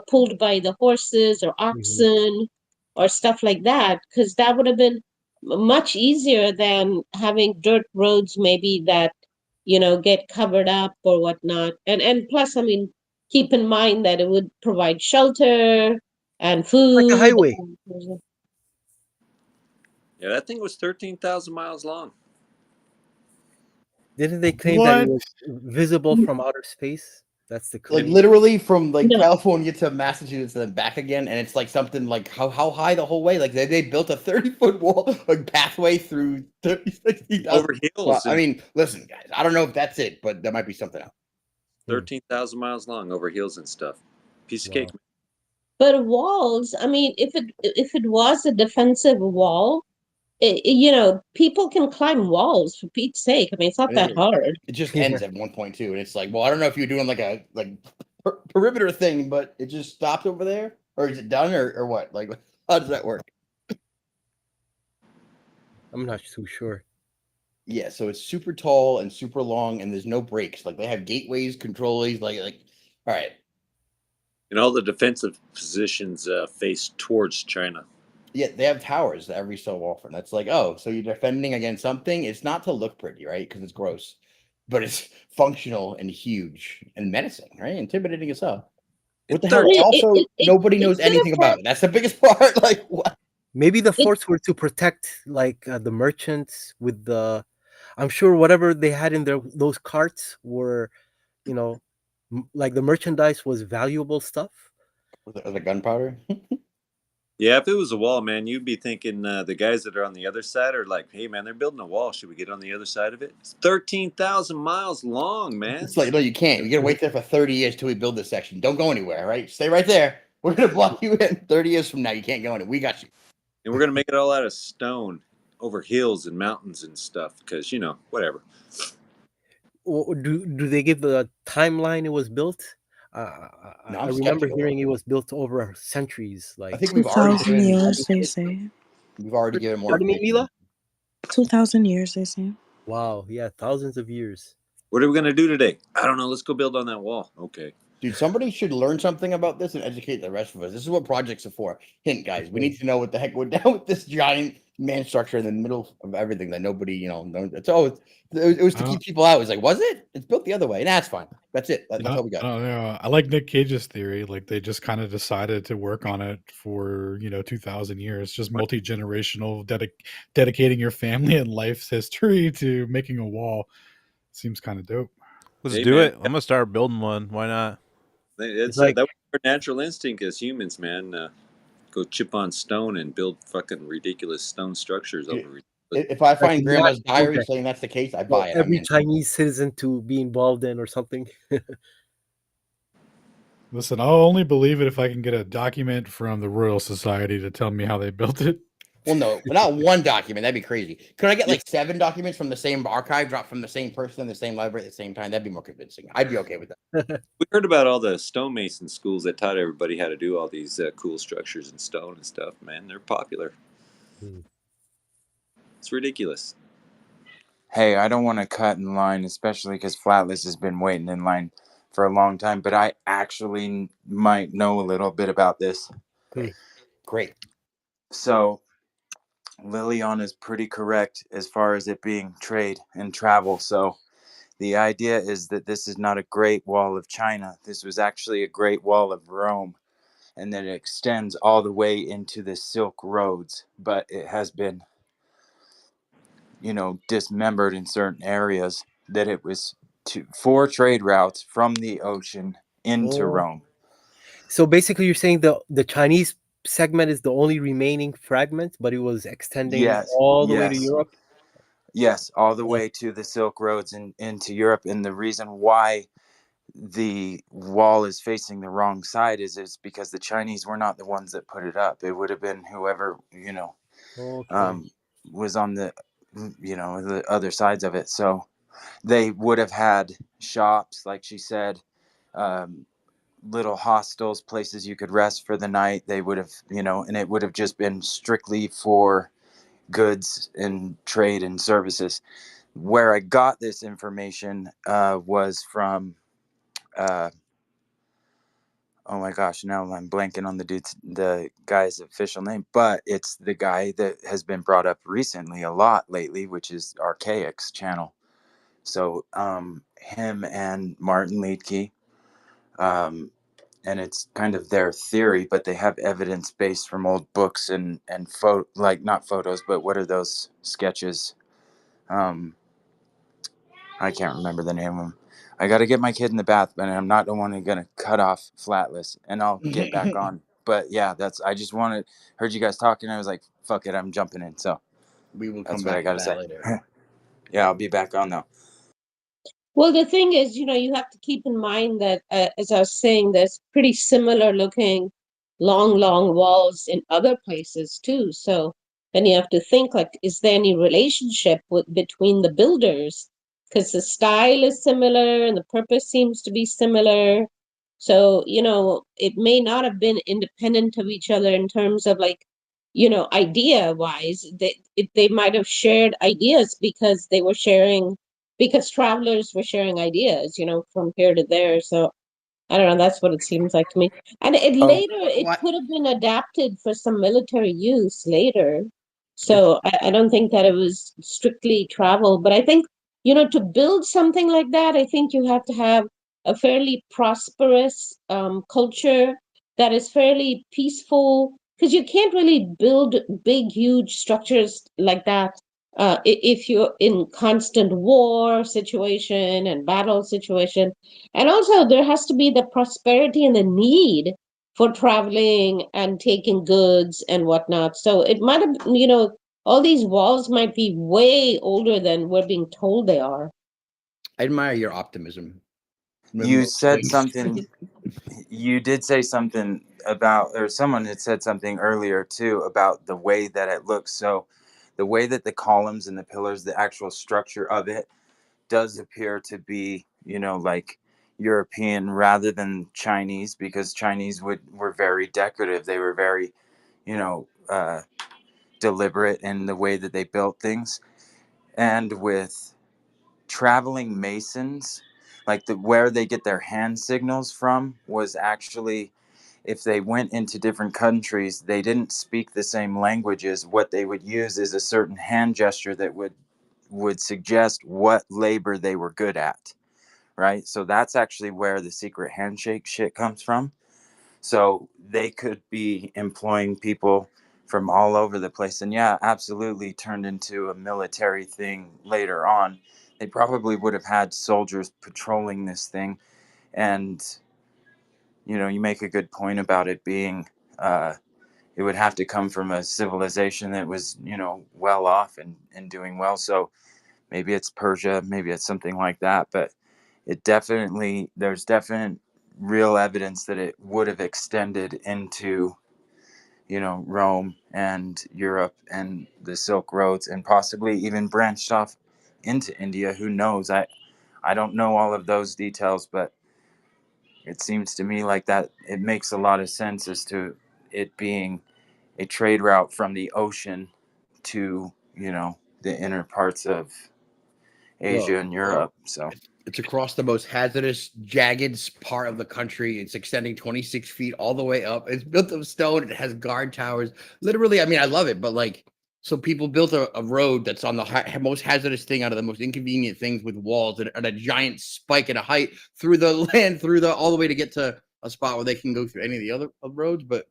Q: pulled by the horses or oxen or stuff like that, because that would have been much easier than having dirt roads maybe that get covered up or whatnot. And plus, I mean, keep in mind that it would provide shelter and
H: Like a
Q: food.
H: highway.
M: Yeah, that thing was 13,000 miles long.
H: Didn't they claim that it
O: What?
H: was visible from outer space? That's the
J: Like
H: code.
J: literally from like
Q: No.
J: California to Massachusetts and then back again, and it's like something like how high the whole way? Like they built a 30-foot wall like pathway through 30, 60,000.
M: Over
J: Well,
M: hills
J: I
M: and
J: mean, listen, guys, I don't know if that's it, but there might be something else.
M: 13,000 miles long over hills and stuff. Piece of cake.
H: Wow.
Q: But walls, I mean, if it was a defensive wall, you know, people can climb walls for Pete's sake. I mean, it's not
J: I
Q: that
J: think
Q: hard.
J: it just ends at 1.2, and it's like, well, I don't know if you're doing like a perimeter thing, but it just stopped over there, or is it done, or what? Like, how does that work?
H: I'm not too sure.
J: Yeah, so it's super tall and super long, and there's no breaks. Like they have gateways, controllays, like, all right.
M: And all the defensive positions face towards China.
J: Yeah, they have towers every so often. That's like, oh, so you're defending against something. It's not to look pretty, right? Because it's gross, but it's functional and huge and menacing, right? Intimidating as hell. What the
Q: I
J: hell?
Q: mean,
J: Also, nobody
Q: it
J: knows
Q: could
J: anything
Q: have
J: about it. That's the biggest part. Like, what?
H: Maybe the forts were to protect like the merchants with the. I'm sure whatever they had in those carts were, you know, like the merchandise was valuable stuff.
J: Was it gunpowder?
M: Yeah, if it was a wall, man, you'd be thinking the guys that are on the other side are like, hey, man, they're building a wall. Should we get on the other side of it? It's 13,000 miles long, man.
J: It's like, no, you can't. You gotta wait there for 30 years till we build this section. Don't go anywhere, right? Stay right there. We're gonna block you in 30 years from now. You can't go anywhere. We got you.
M: And we're going to make it all out of stone over hills and mountains and stuff because, you know, whatever.
H: Do they give the timeline it was built?
J: No,
H: I
J: I'm
H: remember
J: skeptical.
H: hearing it was built over centuries.
J: I
H: Like
J: think we've already
N: 2,000
J: given.
N: years, they say.
J: We've already given more
H: Pardon me,
J: information.
H: Mila?
N: 2,000 years, they say.
H: Wow, yeah, thousands of years.
M: What are we going to do today? I don't know. Let's go build on that wall. Okay.
J: Dude, somebody should learn something about this and educate the rest of us. This is what projects are for. Hint, guys, we need to know what the heck went down with this giant man structure in the middle of everything that nobody, it's always it was to keep people out. It's like, was it? It's built the other way. Nah, it's fine. That's it. That's all we
O: I
J: got.
O: don't know. I like Nick Cage's theory. Like they just kind of decided to work on it for 2,000 years, just multi-generational, dedicating your family and life's history to making a wall. Seems kind of dope.
B: Let's
M: Hey,
B: do
M: man.
B: it. I'm gonna start building one. Why not?
M: It's
H: like-
M: that was our natural instinct as humans, man. Go chip on stone and build fucking ridiculous stone structures over.
J: If I find
H: a
J: grandma's
H: mass
J: diary
H: project
J: saying that's the case, I
H: for
J: buy it.
H: every
J: in.
H: Chinese citizen to be involved in or something.
O: Listen, I'll only believe it if I can get a document from the Royal Society to tell me how they built it.
J: Well, no, not one document. That'd be crazy. Could I get like 7 documents from the same archive, dropped from the same person in the same library at the same time? That'd be more convincing. I'd be okay with that.
M: We heard about all the stonemason schools that taught everybody how to do all these cool structures in stone and stuff. Man, they're popular. It's ridiculous.
R: Hey, I don't want to cut in line, especially because Flatless has been waiting in line for a long time, but I actually might know a little bit about this.
J: Great.
R: So, Lilian is pretty correct as far as it being trade and travel. So, the idea is that this is not a Great Wall of China. This was actually a Great Wall of Rome, and then it extends all the way into the Silk Roads, but it has been dismembered in certain areas, that it was for trade routes from the ocean into Rome.
H: So basically, you're saying the Chinese segment is the only remaining fragment, but it was extending all the way to Europe.
R: Yes, all the way to the Silk Roads and into Europe. And the reason why the wall is facing the wrong side is because the Chinese were not the ones that put it up. It would have been whoever was on the the other sides of it. So they would have had shops, like she said, little hostels, places you could rest for the night. They would have, and it would have just been strictly for goods and trade and services. Where I got this information was from, oh my gosh, now I'm blanking on the guy's official name, but it's the guy that has been brought up recently a lot lately, which is Archaic's channel. So him and Martin Liedtke, and it's kind of their theory, but they have evidence based from old books and not photos, but what are those sketches? I can't remember the name of them. I got to get my kid in the bath, but I'm not the one who's gonna cut off Flatless, and I'll get back on. But yeah, I just heard you guys talking. I was like, fuck it, I'm jumping in. So
J: We will
R: that's
J: come
R: what I
J: back
R: got
J: to
R: to
J: that
R: say.
J: later.
R: Yeah, I'll be back on though.
Q: Well, the thing is, you have to keep in mind that, as I was saying, there's pretty similar looking long, long walls in other places too. So then you have to think like, is there any relationship between the builders? Because the style is similar and the purpose seems to be similar. So, it may not have been independent of each other in terms of like, idea wise. They might have shared ideas because they were sharing because travelers were sharing ideas, from here to there. So I don't know, that's what it seems like to me. And
J: Oh,
Q: it
J: what?
Q: could have been adapted for some military use later. So I don't think that it was strictly travel, but I think, to build something like that, I think you have to have a fairly prosperous culture that is fairly peaceful, because you can't really build big, huge structures like that if you're in constant war situation and battle situation. And also, there has to be the prosperity and the need for traveling and taking goods and whatnot. So it might have, all these walls might be way older than we're being told they are.
J: I admire your optimism. With
R: You
J: most
R: said
J: things.
R: something. You did say something about, or someone had said something earlier too about the way that it looks. So, the way that the columns and the pillars, the actual structure of it, does appear to be, like European rather than Chinese, because Chinese were very decorative. They were very, you know, uh, deliberate in the way that they built things. And with traveling masons, like where they get their hand signals from was actually, if they went into different countries, they didn't speak the same languages. What they would use is a certain hand gesture that would suggest what labor they were good at, right? So that's actually where the secret handshake shit comes from. So they could be employing people from all over the place. And yeah, absolutely turned into a military thing later on. They probably would have had soldiers patrolling this thing. And, you make a good point about it being, it would have to come from a civilization that was, well off and doing well. So maybe it's Persia, maybe it's something like that. But there's definite real evidence that it would have extended into, Rome and Europe and the Silk Roads, and possibly even branched off into India. Who knows? I don't know all of those details, but it seems to me like that it makes a lot of sense as to it being a trade route from the ocean to, the inner parts of
J: Well,
R: Asia and Europe. So
J: it's across the most hazardous, jagged part of the country. It's extending 26 feet all the way up. It's built of stone. It has guard towers. Literally, I mean, I love it, but like, so people built a road that's on the most hazardous thing out of the most inconvenient things with walls and a giant spike at a height through the land, all the way to get to a spot where they can go through any of the other roads. But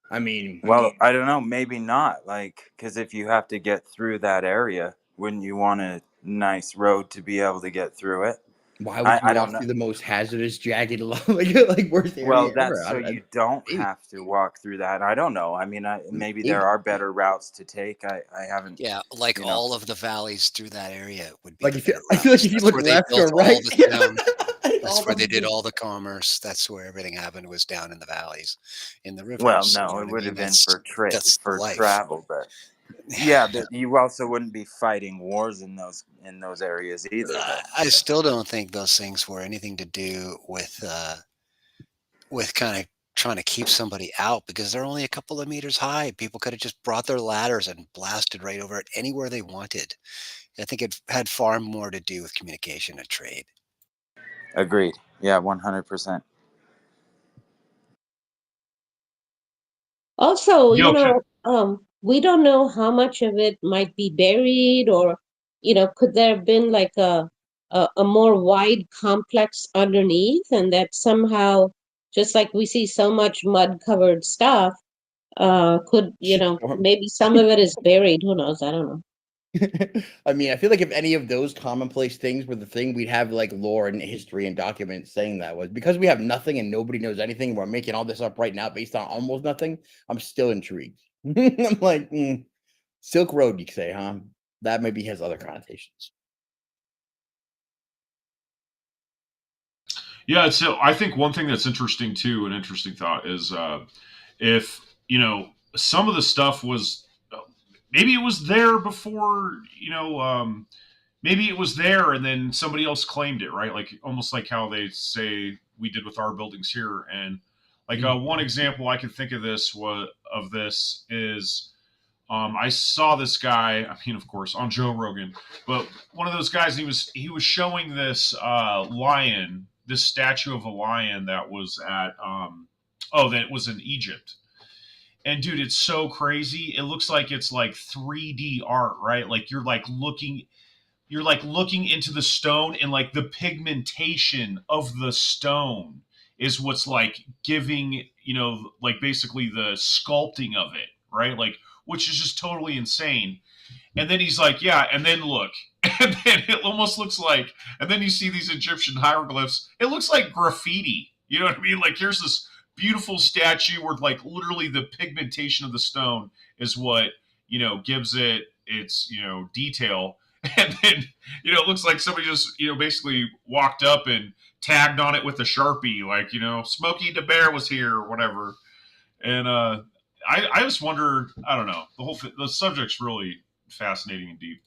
J: I mean,
R: well, I don't know, maybe not. Like, because if you have to get through that area, wouldn't you want a nice road to be able to get through it?
J: why would you
R: I don't
J: walk
R: know.
J: through the most hazardous, jagged, like worst
R: Well,
J: area ever?
R: that's so you don't
J: Maybe.
R: have to walk through that. I don't know. I mean, maybe there
J: Maybe.
R: are better routes to take. I haven't,
P: Yeah, like
R: you know.
P: all of the valleys through that area would be
J: Like
P: the
J: if you,
P: better
J: I feel like
P: routes.
J: if you
P: That's
J: look
P: where they
J: left
P: built
J: or
P: all
J: right,
P: the
J: all
P: that's where
J: of
P: they
J: them
P: did
J: just
P: all the commerce. That's where everything happened, was down in the valleys, in the
R: Well,
P: rivers. You
R: no,
P: know
R: it
P: what I
R: would
P: mean?
R: have been for
P: That's the
R: for
P: life.
R: travel, but yeah, but you also wouldn't be fighting wars in those areas either, though.
P: I
R: So.
P: still don't think those things were anything to do with kind of trying to keep somebody out, because they're only a couple of meters high. People could have just brought their ladders and blasted right over it anywhere they wanted. I think it had far more to do with communication and trade.
R: Agreed. Yeah, 100%.
Q: Also,
L: Yo,
Q: we don't know how much of it might be buried, or, could there have been like a more wide complex underneath, and that somehow, just like we see so much mud covered stuff, could,
J: shitstorm.
Q: maybe some of it is buried. Who knows? I don't know.
J: I mean, I feel like if any of those commonplace things were the thing, we'd have like lore and history and documents saying that was because we have nothing and nobody knows anything. We're making all this up right now based on almost nothing. I'm still intrigued. I'm like, Silk Road, you could say, huh? That maybe has other connotations.
L: Yeah, so I think one thing that's interesting too, an interesting thought is if some of the stuff was maybe it was there before maybe it was there and then somebody else claimed it, right? Like almost like how they say we did with our buildings here. And like one example I can think of this is I saw this guy. I mean, of course, on Joe Rogan, but one of those guys. He was showing this lion, this statue of a lion that was at that was in Egypt. And dude, it's so crazy. It looks like it's like 3D art, right? Like you're looking into the stone and like the pigmentation of the stone is what's like giving like basically the sculpting of it, right? Like which is just totally insane. And then he's like, yeah, and then look. And then it almost looks like, and then you see these Egyptian hieroglyphs. It looks like graffiti. You know what I mean? Like here's this beautiful statue where like literally the pigmentation of the stone is what, gives it its, detail. And then, it looks like somebody just, basically walked up and tagged on it with a Sharpie, like, Smokey the Bear was here or whatever. And I just wonder, I don't know, the subject's really fascinating and deep.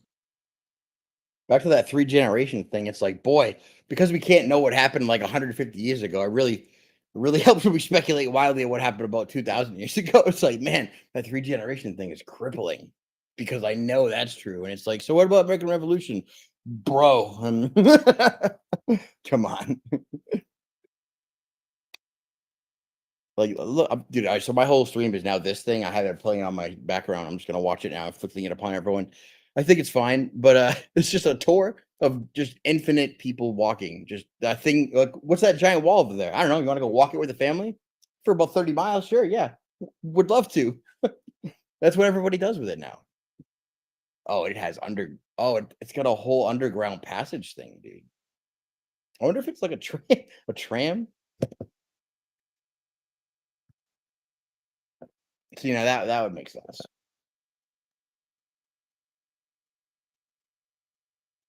J: Back to that 3 generation thing, it's like, boy, because we can't know what happened like 150 years ago, it really helps when we speculate wildly on what happened about 2,000 years ago. It's like, man, that 3 generation thing is crippling because I know that's true. And it's like, so what about American Revolution? Bro, come on. Like, look, dude, so my whole stream is now this thing. I have it playing on my background. I'm just gonna watch it now, inflicting it upon everyone. I think it's fine, but it's just a tour of just infinite people walking. Just that thing. Like, what's that giant wall over there? I don't know. You want to go walk it with the family for about 30 miles? Sure, yeah, would love to. That's what everybody does with it now. Oh, it has it's got a whole underground passage thing, dude. I wonder if it's like a tram. So, that would make sense.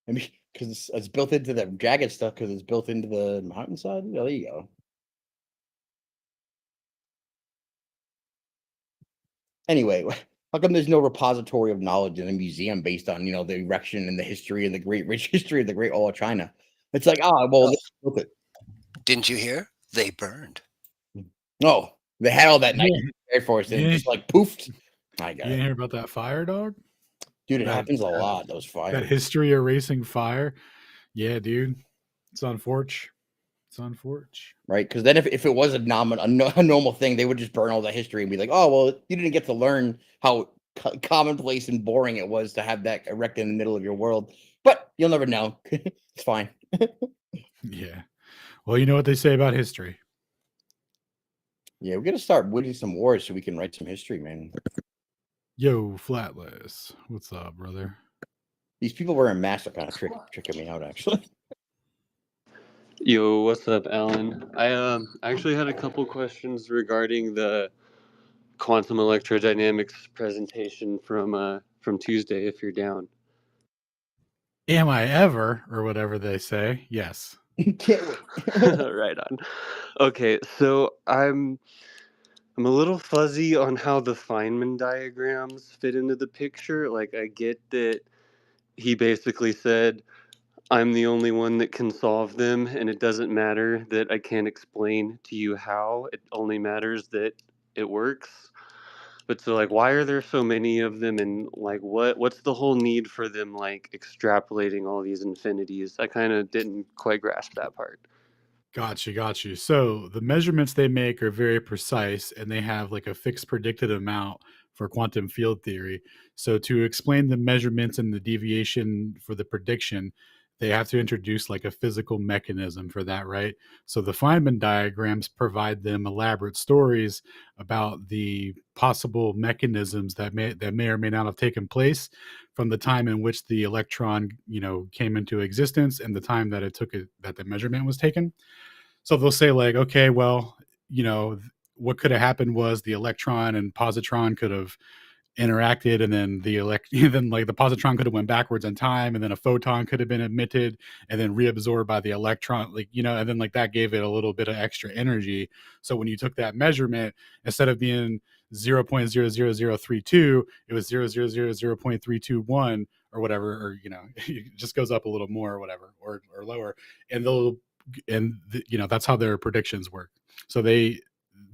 J: I mean, because it's built into the jagged stuff because it's built into the mountainside. Yeah, there you go. Anyway, how come there's no repository of knowledge in a museum based on the erection and the history and the great rich history of the Great Wall of China? It's like, well, they built it.
P: Didn't you hear? They burned.
J: No, they had all that nice Air Force and
O: Yeah.
J: just like poofed. I
O: You
J: got
O: didn't
J: it,
O: hear about that fire, dog?
J: dude. It happens a lot. Those
O: That
J: fires.
O: history erasing fire. Yeah, dude. It's unfortunate. It's unfortunate.
J: Right? Because then if it was a normal thing, they would just burn all the history and be like, oh, well, you didn't get to learn how commonplace and boring it was to have that erected in the middle of your world. But you'll never know. It's fine.
O: Yeah. Well, you know what they say about history.
J: Yeah, we're going to start winning some wars so we can write some history, man.
O: Yo, Flatless. What's up, brother?
J: These people wearing masks are kind of tricking me out, actually.
S: Yo, what's up, Alan? I actually had a couple questions regarding the quantum electrodynamics presentation from Tuesday, if you're down.
O: Am I ever, or whatever they say? Yes.
J: Can't wait.
S: Right on. Okay, so I'm a little fuzzy on how the Feynman diagrams fit into the picture. Like, I get that he basically said, I'm the only one that can solve them, and it doesn't matter that I can't explain to you how. It only matters that it works. But so, like, why are there so many of them, and like, what's the whole need for them, like, extrapolating all these infinities? I kind of didn't quite grasp that part.
O: Got you. So the measurements they make are very precise and they have like a fixed predicted amount for quantum field theory. So to explain the measurements and the deviation for the prediction, they have to introduce like a physical mechanism for that, right? So the Feynman diagrams provide them elaborate stories about the possible mechanisms that may or may not have taken place from the time in which the electron, came into existence and the time that that the measurement was taken. So they'll say like, okay, well, what could have happened was the electron and positron could have interacted, and then then like the positron could have went backwards in time, and then a photon could have been emitted and then reabsorbed by the electron, and then like that gave it a little bit of extra energy. So when you took that measurement, instead of being 0.00032, it was 0.321 or whatever, or it just goes up a little more or whatever, or lower. And that's how their predictions work. So they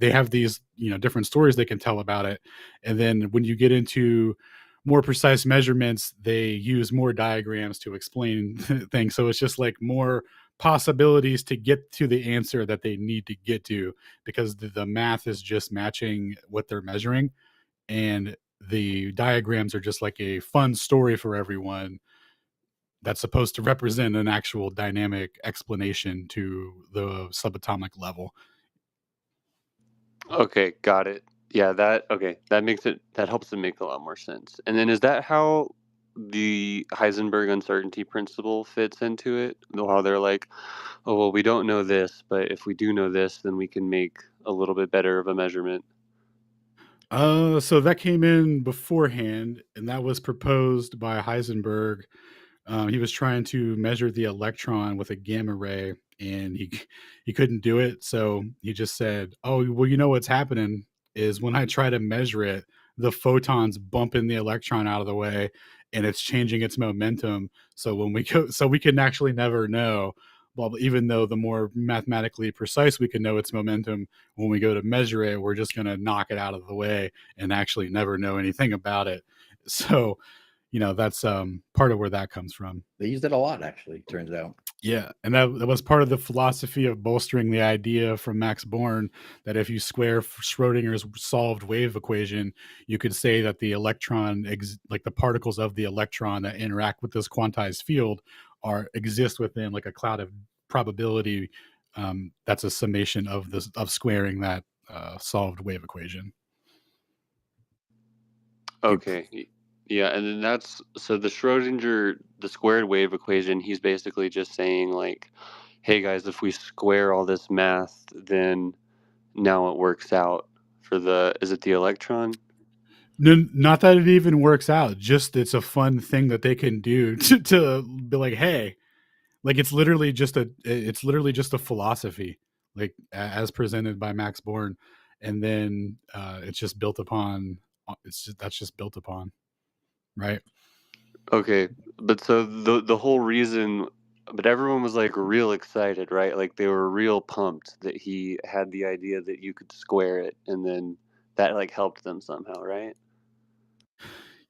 O: have these different stories they can tell about it, and then when you get into more precise measurements, they use more diagrams to explain things. So it's just like more possibilities to get to the answer that they need to get to, because the math is just matching what they're measuring, and the diagrams are just like a fun story for everyone that's supposed to represent an actual dynamic explanation to the subatomic level.
S: Okay, got it. Yeah, that helps it make a lot more sense. And then is that how the Heisenberg uncertainty principle fits into it? How they're like, oh well, we don't know this, but if we do know this, then we can make a little bit better of a measurement.
O: So that came in beforehand, and that was proposed by Heisenberg. He was trying to measure the electron with a gamma ray, and he couldn't do it. So he just said, "Oh, well, what's happening is when I try to measure it, the photons bumping the electron out of the way, and it's changing its momentum. So when we can actually never know." Well, even though the more mathematically precise we can know its momentum, when we go to measure it, we're just going to knock it out of the way and actually never know anything about it. So, that's part of where that comes from.
J: They used it a lot, actually, turns out.
O: Yeah, and that was part of the philosophy of bolstering the idea from Max Born that if you square Schrodinger's solved wave equation, you could say that the electron, like the particles of the electron that interact with this quantized field, exist within like a cloud of probability. That's a summation of squaring that solved wave equation.
S: Okay. Yeah, and then that's so the squared wave equation, he's basically just saying like, hey guys, if we square all this math, then now it works out for is it the electron?
O: No, not that it even works out. Just it's a fun thing that they can do to be like, hey, like it's literally just a philosophy, like as presented by Max Born, and then it's just built upon. That's just built upon, right?
S: Okay, but so the whole reason, but everyone was like real excited, right? Like they were real pumped that he had the idea that you could square it, and then that like helped them somehow, right?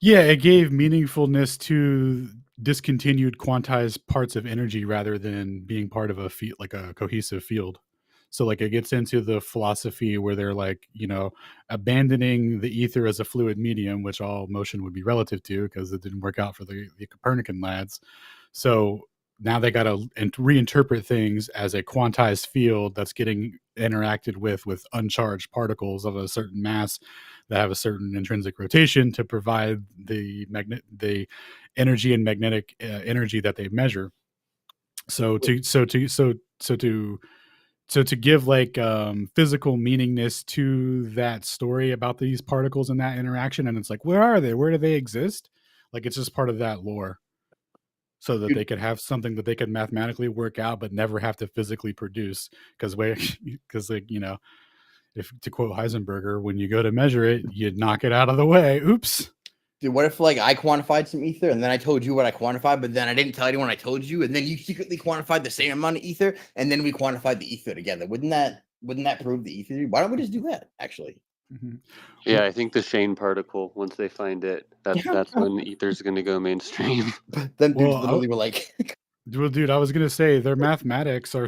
O: Yeah, it gave meaningfulness to discontinued quantized parts of energy rather than being part of like a cohesive field. So like it gets into the philosophy where they're like, abandoning the ether as a fluid medium, which all motion would be relative to because it didn't work out for the Copernican lads. So now they got to reinterpret things as a quantized field that's getting interacted with uncharged particles of a certain mass that have a certain intrinsic rotation to provide the energy and magnetic energy that they measure. So to give like physical meaningness to that story about these particles and that interaction, and it's like, where are they? Where do they exist? Like it's just part of that lore, so that they could have something that they could mathematically work out but never have to physically produce. Because like if to quote Heisenberger, when you go to measure it, you knock it out of the way. Oops.
J: Dude, what if like I quantified some ether and then I told you what I quantified, but then I didn't tell anyone I told you, and then you secretly quantified the same amount of ether, and then we quantified the ether together? Wouldn't that prove the ether? Why don't we just do that? Actually,
S: Yeah, I think the Shane particle, once they find it, that's when ether's going to go mainstream.
J: Them dudes
O: Well,
J: literally were like,
O: well, dude, I was gonna say their mathematics are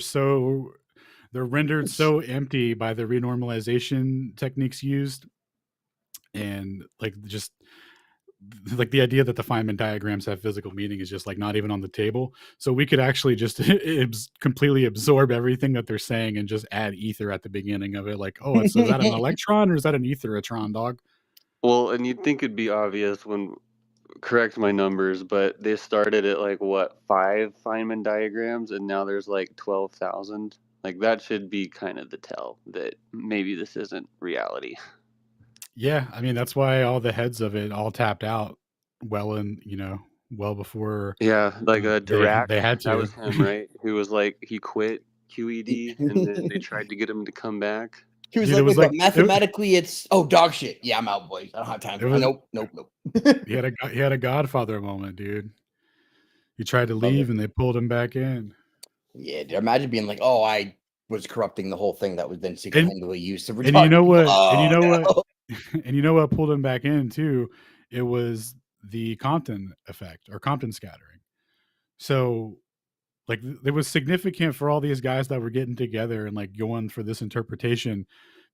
O: they're rendered so empty by the renormalization techniques used, and like just like the idea that the Feynman diagrams have physical meaning is just like not even on the table. So we could actually just completely absorb everything that they're saying and just add ether at the beginning of it. Like, oh, is that an electron or is that an etheratron, dog?
S: Well, and you'd think it'd be obvious when correct my numbers, but they started at like what 5 Feynman diagrams, and now there's like 12,000. Like that should be kind of the tell that maybe this isn't reality.
O: Yeah, I mean that's why all the heads of it all tapped out well in well before
S: Yeah, like Dirac,
O: they had
S: that
O: to.
S: was him, right? Who was like he quit QED, and then they tried to get him to come back.
J: He was
O: Dude, it
J: like,
O: was
J: wait,
O: like
J: but mathematically it's dog shit. Yeah, I'm out, boys. I don't have time
O: it
J: for
O: was
J: nope.
O: he had a Godfather moment, dude. He tried to
J: Love
O: leave
J: it.
O: and they pulled him back in.
J: Yeah, dude, imagine being like, oh, I was corrupting the whole thing that was then
O: And
J: single-handedly used to
O: and you
J: retard
O: know
J: people.
O: what? And you
J: Oh
O: know what?
J: no.
O: And you know what pulled him back in too? It was the Compton effect or Compton scattering. So like it was significant for all these guys that were getting together and like going for this interpretation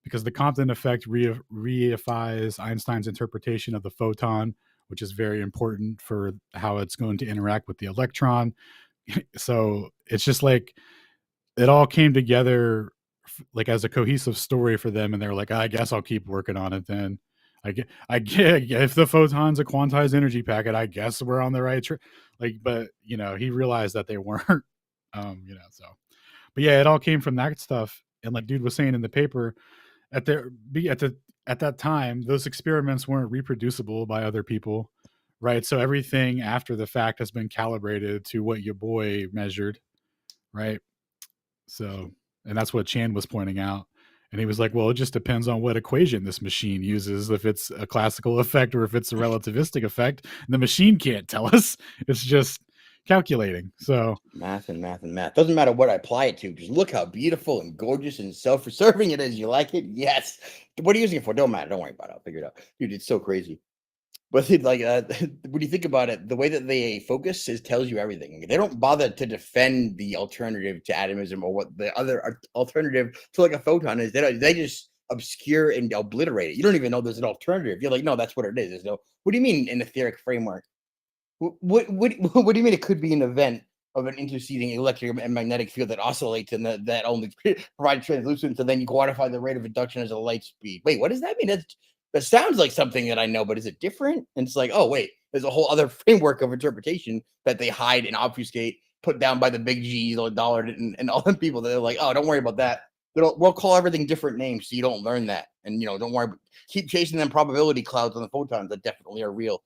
O: because the Compton effect reifies Einstein's interpretation of the photon, which is very important for how it's going to interact with the electron. So it's just like it all came together like as a cohesive story for them, and they were like, I guess I'll keep working on it then. I get if the photon's a quantized energy packet, I guess we're on the right track. Like, but he realized that they weren't. So, but yeah, it all came from that stuff. And like dude was saying in the paper, at the at that time, those experiments weren't reproducible by other people, right? So everything after the fact has been calibrated to what your boy measured, right? So, and that's what Chan was pointing out. And he was like, well, it just depends on what equation this machine uses, if it's a classical effect or if it's a relativistic effect. And the machine can't tell us. It's just calculating. So,
J: Math and math and math. Doesn't matter what I apply it to. Just look how beautiful and gorgeous and self-serving it is. You like it? Yes. What are you using it for? Don't matter. Don't worry about it. I'll figure it out. Dude, it's so crazy. But like, when you think about it, the way that they focus tells you everything. They don't bother to defend the alternative to atomism or what the other alternative to like a photon is. They just obscure and obliterate it. You don't even know there's an alternative. You're like, no, that's what it is. There's no. What do you mean an etheric framework? What do you mean it could be an event of an interceding electric and magnetic field that oscillates and that only provides translucence, and then you quantify the rate of induction as a light speed? Wait, what does that mean? That sounds like something that I know, but is it different? And it's like, oh wait, there's a whole other framework of interpretation that they hide and obfuscate, put down by the big G's or dollar and all them people that they're like, oh, don't worry about that. We'll call everything different names so you don't learn that, and don't worry. Keep chasing them probability clouds on the photons that definitely are real.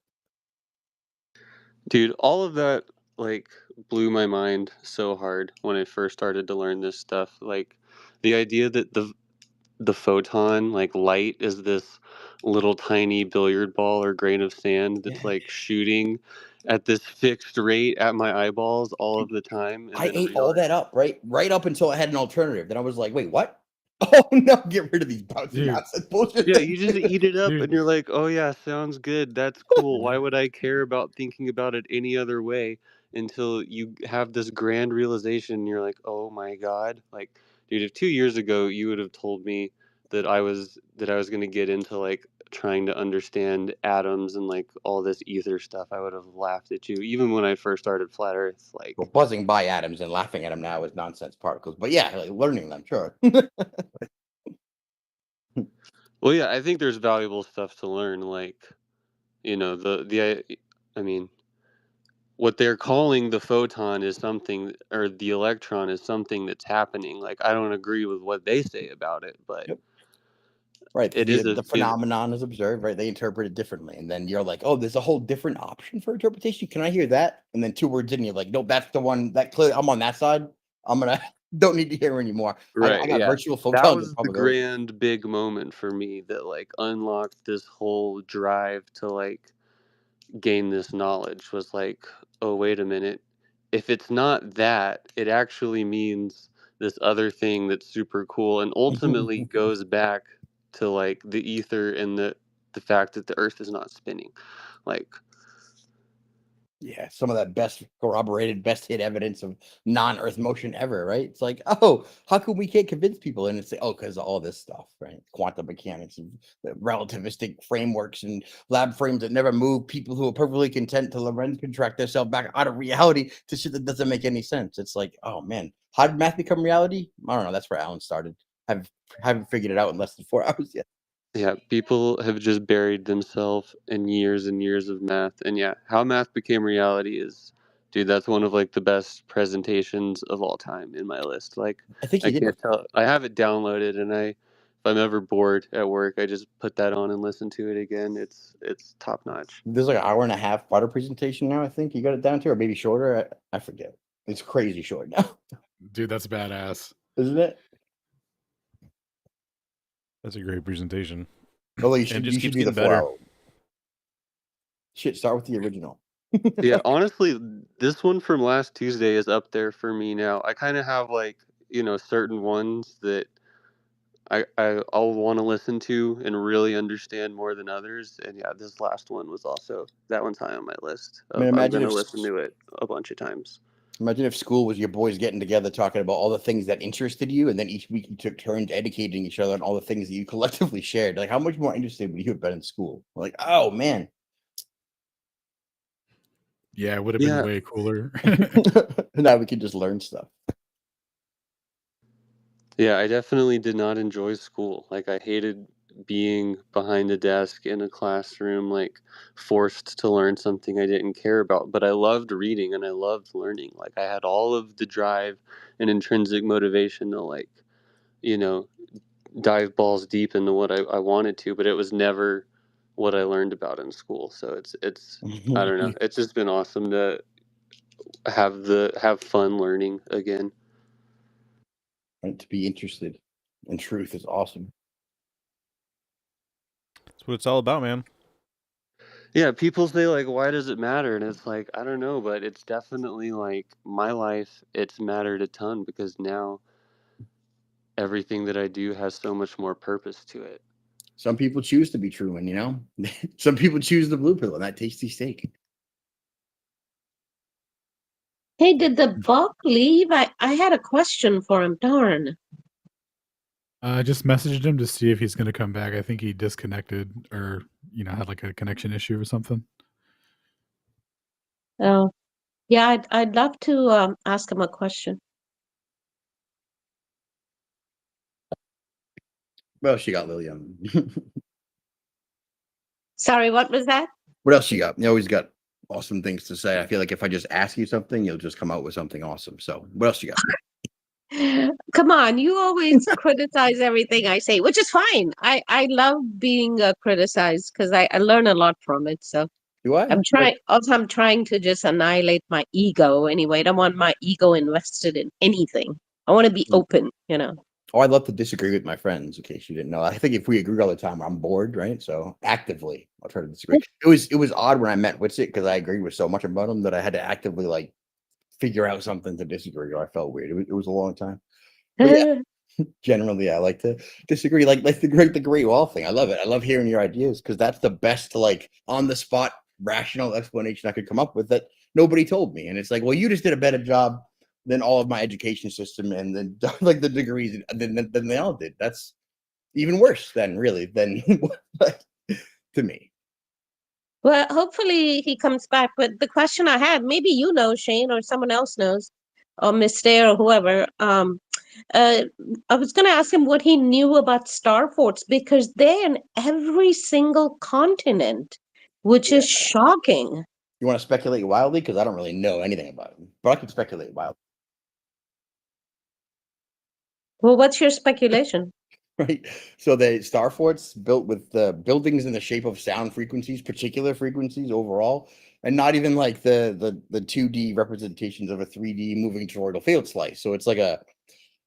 S: Dude, all of that like blew my mind so hard when I first started to learn this stuff. Like the idea that the photon, like light, is this little tiny billiard ball or grain of sand that's like shooting at this fixed rate at my eyeballs all of the time, and
J: I
S: then
J: ate all that
S: realize,
J: up, right up until I had an alternative. Then I was like, wait, what? Oh no, get rid of these bouncy
O: dude,
J: nonsense bullshit
S: yeah, you just
J: things.
S: eat it up
O: dude,
S: and you're like, oh yeah, sounds good. That's cool. Why would I care about thinking about it any other way until you have this grand realization and you're like, oh my God. Like, dude, if 2 years ago you would have told me that I was gonna get into like trying to understand atoms and like all this ether stuff, I would have laughed at you. Even when I first started Flat Earth,
J: Well,
S: like
J: buzzing by atoms and laughing at them now is nonsense particles. But yeah, like learning them, sure.
S: well yeah, I think there's valuable stuff to learn, like, I mean what they're calling the photon is something, or the electron is something that's happening. Like I don't agree with what they say about it, but
J: Yep. Right.
S: it
J: The
S: is a
J: the phenomenon is observed, right? They interpret it differently. And then you're like, oh, there's a whole different option for interpretation. Can I hear that? And then 2 words in, you're like, nope, that's the one that clearly I'm on that side. I'm gonna don't need to hear anymore. I
S: right.
J: got
S: Yeah,
J: virtual
S: that
J: photons of
S: was the
J: probability.
S: grand big moment for me that like unlocked this whole drive to like gain this knowledge. Was like, oh wait a minute, if it's not that, it actually means this other thing that's super cool and ultimately goes back to like the ether and the fact that the earth is not spinning. Like,
J: Yeah, some of that best corroborated, best hit evidence of non-Earth motion ever, right? It's like, oh, how come we can't convince people? And it's like, oh, because of all this stuff, right? Quantum mechanics and the relativistic frameworks and lab frames that never move. People who are perfectly content to Lorentz contract themselves back out of reality to shit that doesn't make any sense. It's like, oh man, how did math become reality? I don't know. That's where Alan started. Haven't figured it out in less than 4 hours yet.
S: Yeah, people have just buried themselves in years and years of math. And yeah, how math became reality is, dude, that's one of like the best presentations of all time in my list. Like,
J: I think
S: I
J: he did.
S: can't tell. I have it downloaded, and if I'm ever bored at work, I just put that on and listen to it again. It's top notch.
J: There's like an hour and a half water presentation now. I think you got it down to, or maybe shorter. I forget. It's crazy short now,
O: Dude, that's badass.
J: isn't it?
B: That's a great presentation.
J: Although
B: And it just
J: you should
B: keeps
J: do the
B: getting better.
J: 4 hour. Shit, start with the original.
S: Yeah, honestly, this one from last Tuesday is up there for me now. I kind of have like, certain ones that I'll want to listen to and really understand more than others. And yeah, this last one was also, that one's high on my list
J: I mean,
S: of I'm gonna listen to it a bunch of times.
J: imagine if school was your boys getting together talking about all the things that interested you, and then each week you took turns educating each other on all the things that you collectively shared. Like, how much more interested would you have been in school? Like, oh man,
O: Yeah, it would have
S: Yeah.
O: been way cooler.
J: now we can just learn stuff.
S: Yeah, I definitely did not enjoy school. Like, I hated being behind a desk in a classroom, like forced to learn something I didn't care about. But I loved reading and I loved learning. Like, I had all of the drive and intrinsic motivation to, like, you know, dive balls deep into what I wanted to, but it was never what I learned about in school. So it's I don't know. It's just been awesome to have fun learning again.
J: And to be interested in truth is awesome.
B: That's what it's all about, man.
S: Yeah, people say like, why does it matter? And it's like, I don't know, but it's definitely like my life, it's mattered a ton because now everything that I do has so much more purpose to it.
J: Some people choose to be Truman, you know. Some people choose the blue pill and that tasty steak.
Q: Hey, did the buck leave? I had a question for him. Darn.
O: I just messaged him to see if he's going to come back. I think he disconnected or, had like a connection issue or something.
Q: Oh, yeah, I'd love to ask him a question.
J: What else you got, Lillian?
Q: Sorry, what was that?
J: What else you got? You always got awesome things to say. I feel like if I just ask you something, you'll just come out with something awesome. So, what else you got?
Q: Come on, you always criticize everything I say, which is fine. I love being criticized because I learn a lot from it. So
J: Do I?
Q: I'm trying to just annihilate my ego anyway. I don't want my ego invested in anything. I want to be open,
J: Oh, I'd love to disagree with my friends, in case you didn't know. I think if we agree all the time, I'm bored, right? So actively, I'll try to disagree. It was odd when I met Witsit because I agreed with so much about him that I had to actively like figure out something to disagree, or I felt weird. It was a long time. But yeah, generally, I like to disagree. Like the great wall thing. I love it. I love hearing your ideas because that's the best like on the spot rational explanation I could come up with that nobody told me. And it's like, well, you just did a better job than all of my education system and then like the degrees than they all did. That's even worse than to me.
Q: Well, hopefully he comes back. But the question I had, maybe you know, Shane, or someone else knows, or Miss Day or whoever. I was going to ask him what he knew about star forts because they're in every single continent, which is shocking.
J: You want to speculate wildly? Because I don't really know anything about them, but I can speculate wildly.
Q: Well, what's your speculation?
J: Right. So the star forts built with the buildings in the shape of sound frequencies, particular frequencies overall, and not even like the 2D representations of a 3D moving toroidal field slice. So it's like a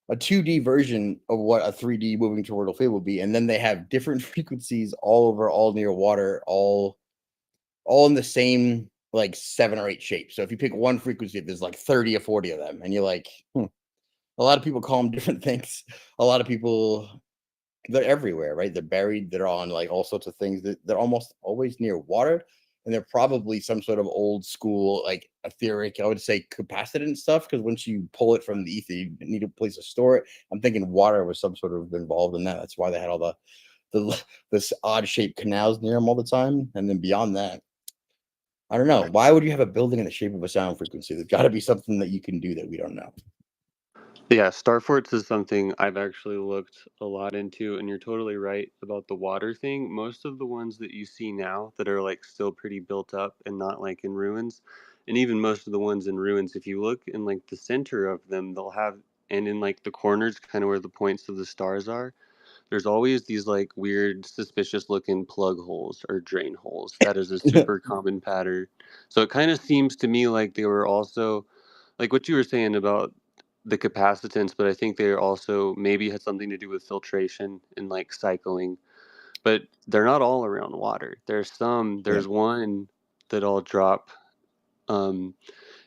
J: 2D version of what a 3D moving toroidal field would be. And then they have different frequencies all over, all near water, all in the same like 7 or 8 shapes. So if you pick one frequency, there's like 30 or 40 of them. And you're like, a lot of people call them different things. A lot of people, they're everywhere, right? They're buried. They're on like all sorts of things. They're almost always near water, and they're probably some sort of old school, like etheric, I would say, capacitance stuff. Because once you pull it from the ether, you need a place to store it. I'm thinking water was some sort of involved in that. That's why they had all the this odd shaped canals near them all the time. And then beyond that, I don't know. Why would you have a building in the shape of a sound frequency? There's got to be something that you can do that we don't know.
S: Yeah, star forts is something I've actually looked a lot into, and you're totally right about the water thing. Most of the ones that you see now that are like still pretty built up and not like in ruins, and even most of the ones in ruins, if you look in like the center of them, they'll have, and in like the corners, kind of where the points of the stars are, there's always these like weird, suspicious looking plug holes or drain holes. That is a super common pattern. So it kind of seems to me like they were also like what you were saying about the capacitance, but I think they also maybe had something to do with filtration and like cycling. But they're not all around water.
J: Yeah.
S: There's one that I'll drop. Um,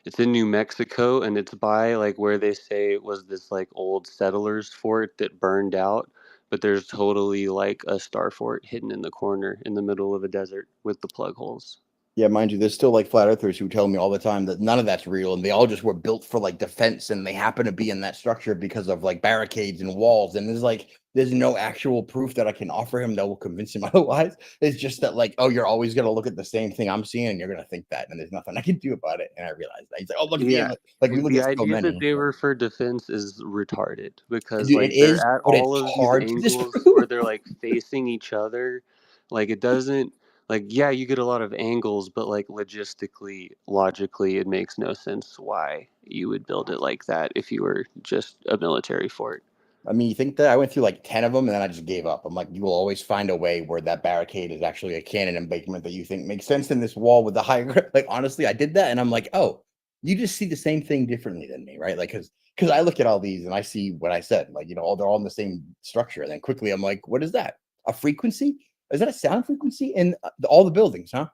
S: it's in New Mexico, and it's by like where they say it was this like old settlers fort that burned out. But there's totally like a star fort hidden in the corner in the middle of a desert with the plug holes.
J: Yeah, mind you, there's still like flat earthers who tell me all the time that none of that's real and they all just were built for like defense and they happen to be in that structure because of like barricades and walls. And there's no actual proof that I can offer him that will convince him otherwise. It's just that like, oh, you're always gonna look at the same thing I'm seeing and you're gonna think that, and there's nothing I can do about it. And I realized that. He's like, oh, look at the
S: Yeah,
J: image. Like we look
S: the
J: at so
S: idea that
J: many.
S: they were for defense is retarded because
J: Dude, it
S: like they're
J: is,
S: at
J: but it's
S: all of these
J: hard to
S: angles where
J: disprove.
S: they're like facing each other. Like it doesn't like yeah, you get a lot of angles, but like logistically, logically, it makes no sense why you would build it like that if you were just a military fort.
J: I mean, you think that I went through like 10 of them and then I just gave up. I'm like, you will always find a way where that barricade is actually a cannon embankment that you think makes sense in this wall with the higher. Like, honestly, I did that and I'm like, oh, you just see the same thing differently than me, right? Like, because I look at all these and I see what I said, like, they're all in the same structure. And then quickly I'm like, what is that? A frequency? Is that a sound frequency? And all the buildings, huh?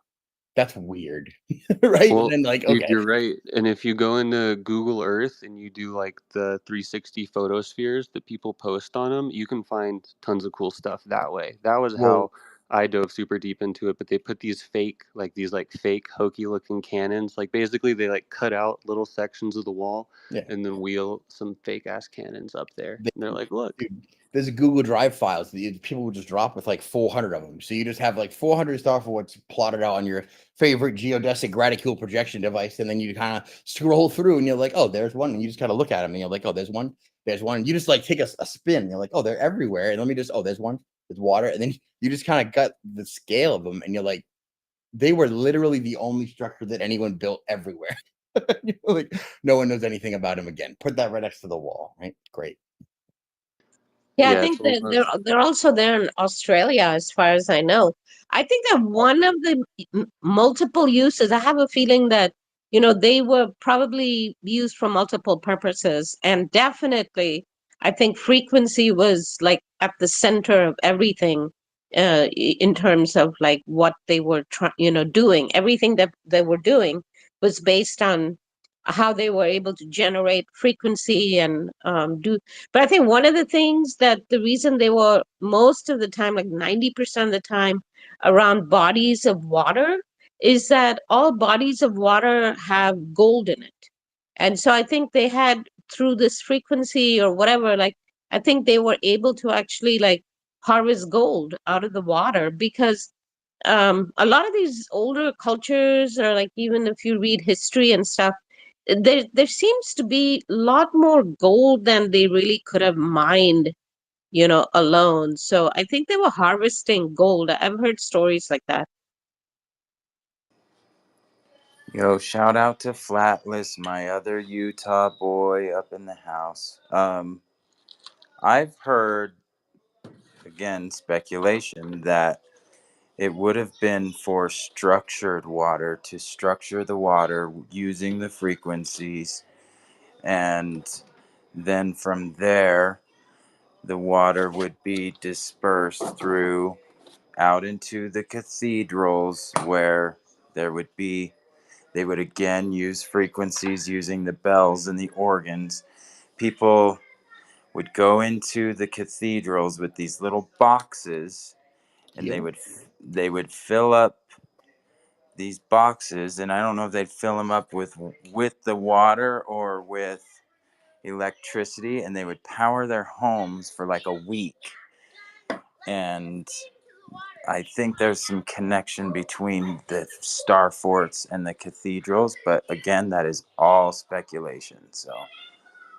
J: That's weird, right? And
S: Well,
J: then like, okay,
S: you're right. And if you go into Google Earth and you do like the 360 photospheres that people post on them, you can find tons of cool stuff that way. That was
J: well,
S: how I dove super deep into it. But they put these like fake hokey looking cannons. Like basically they like cut out little sections of the wall
J: yeah.
S: and then wheel some fake ass cannons up there. And they're like, look.
J: Dude, there's a Google Drive files that people will just drop with like 400 of them. So you just have like 400 star for what's plotted out on your favorite geodesic radicule projection device, and then you kind of scroll through, and you're like, oh, there's one, and you just kind of look at them, and you're like, oh, there's one. And you just like take a spin, and you're like, oh, they're everywhere, and let me just, oh, there's one, there's water, and then you just kind of got the scale of them, and you're like, they were literally the only structure that anyone built everywhere. Like no one knows anything about them again. Put that right next to the wall, right? Great.
Q: Yeah, I
S: Yeah,
Q: think
S: it's
Q: that
S: almost
Q: they're also there in Australia, as far as I know. I think that one of the multiple uses, I have a feeling that, they were probably used for multiple purposes. And definitely, I think frequency was like at the center of everything, in terms of like what they were doing. Everything that they were doing was based on how they were able to generate frequency and do. But I think one of the things that the reason they were most of the time, like 90% of the time, around bodies of water is that all bodies of water have gold in it. And so I think they had, through this frequency or whatever, like, I think they were able to actually like harvest gold out of the water because a lot of these older cultures, or like even if you read history and stuff, there seems to be a lot more gold than they really could have mined, alone. So I think they were harvesting gold. I've heard stories like that.
R: Yo, shout out to Flatless, my other Utah boy up in the house. I've heard, again, speculation that it would have been for structured water to structure the water using the frequencies, and then from there, the water would be dispersed through out into the cathedrals where there would be they would again use frequencies using the bells and the organs. People would go into the cathedrals with these little boxes, and
J: Yep.
R: they would fill up these boxes, and I don't know if they'd fill them up with the water or with electricity, and they would power their homes for like a week. And I think there's some connection between the star forts and the cathedrals, but again, that is all speculation. So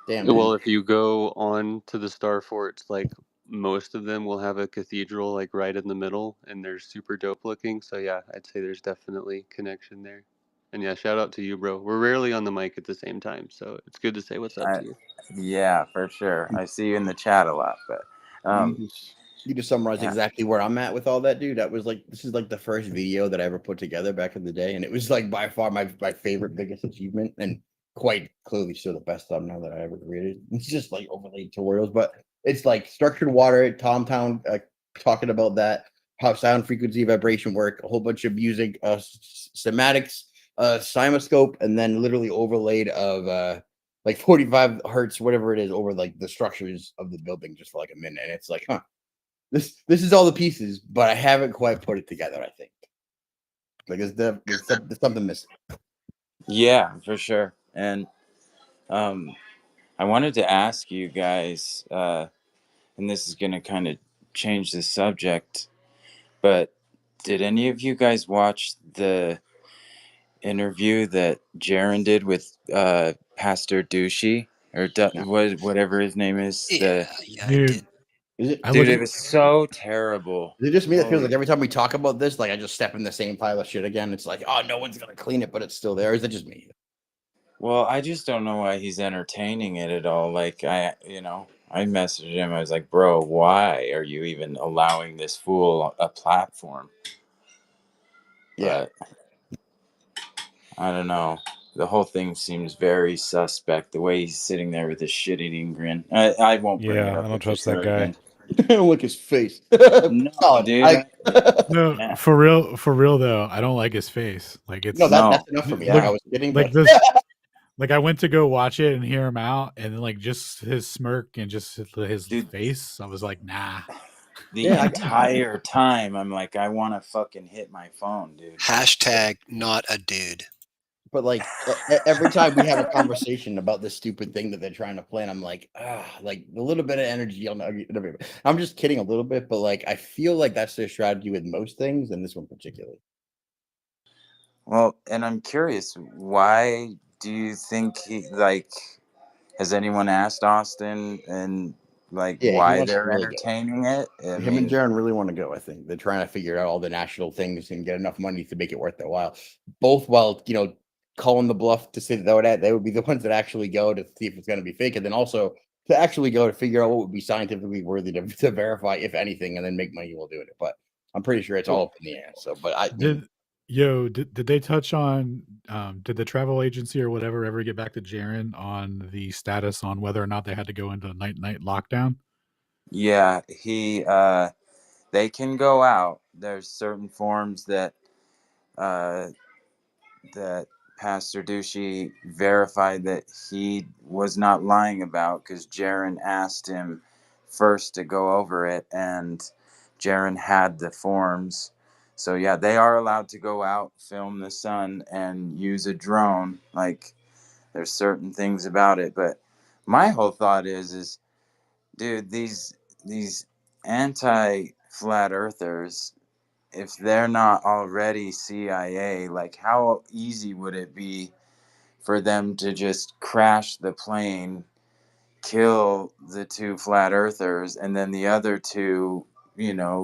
J: Damn, man.
S: Well, if you go on to the star forts, like most of them will have a cathedral like right in the middle, and they're super dope looking. So yeah, I'd say there's definitely connection there. And yeah, shout out to you, bro. We're rarely on the mic at the same time, so it's good to say what's up
R: I,
S: to you.
R: yeah, for sure. I see you in the chat a lot, but
J: You
R: um,
J: just you just summarized
R: yeah.
J: exactly where I'm at with all that, dude. That was like this is like the first video that I ever put together back in the day, and it was like by far my favorite, biggest achievement, and quite clearly still the best thumbnail that I ever created. It's just like overlaid tutorials, but it's like structured water, Tom Town talking about that, how sound frequency vibration work, a whole bunch of music, schematics, CymaScope, and then literally overlaid of like 45 hertz, whatever it is, over like the structures of the building just for like a minute. And it's like, huh, this is all the pieces, but I haven't quite put it together, I think. Like there's something missing.
R: Yeah, for sure. And I wanted to ask you guys, and this is going to kind of change the subject, but did any of you guys watch the interview that Jaron did with Pastor Douchey or
J: No.
R: whatever his name is?
P: Yeah, yeah, I
O: Dude,
P: did.
J: Is it
O: I
R: Dude,
O: looked.
R: it was so terrible.
J: is it just me that feels
R: Holy.
J: like every time we talk about this, like I just step in the same pile of shit again? It's like, oh, no one's gonna clean it, but it's still there. Is it just me?
R: Well, I just don't know why he's entertaining it at all. Like I messaged him. I was like, "Bro, why are you even allowing this fool a platform?"
J: Yeah.
R: But I don't know. The whole thing seems very suspect. The way he's sitting there with his shit-eating grin. I won't bring it
B: Yeah, I
R: up
B: don't
R: if it's
B: trust that guy.
R: arrogant.
J: I don't like his face.
R: No,
J: Solid.
R: dude.
O: No,
R: Yeah.
O: for real though. I don't like his face. Like
J: No,
O: it's
R: No.
J: that's enough for me.
O: look
J: I was kidding,
O: like
J: but
O: this. Like I went to go watch it and hear him out, and then like just his smirk and just his
R: Dude,
O: face. I was like, nah.
R: the
J: yeah,
R: entire time I'm like, I want to fucking hit my phone, dude.
P: Hashtag not a dude.
J: but like every time we have a conversation about this stupid thing that they're trying to plan, I'm like, like a little bit of energy. I'm just kidding a little bit, but like I feel like that's their strategy with most things, and this one particularly.
R: Well, and I'm curious, why do you think has anyone asked Austin and like
J: Yeah, he
R: why
J: wants to
R: they're
J: really go.
R: entertaining it? I
J: Him and
R: mean,
J: Jaron really want to go. I think they're trying to figure out all the national things and get enough money to make it worth their while. Both while calling the bluff to say that they would be the ones that actually go to see if it's going to be fake, and then also to actually go to figure out what would be scientifically worthy to verify, if anything, and then make money while doing it. But I'm pretty sure it's all up in the air. So, but
O: Did they touch on did the travel agency or whatever ever get back to Jaron on the status on whether or not they had to go into night lockdown?
R: yeah, they can go out. There's certain forms uh, that Pastor Ducey verified that he was not lying about because Jaron asked him first to go over it, and Jaron had the forms. So yeah, they are allowed to go out, film the sun, and use a drone. Like there's certain things about it, but my whole thought is, dude, these anti flat earthers, if they're not already CIA, like how easy would it be for them to just crash the plane, kill the two flat earthers, and then the other two,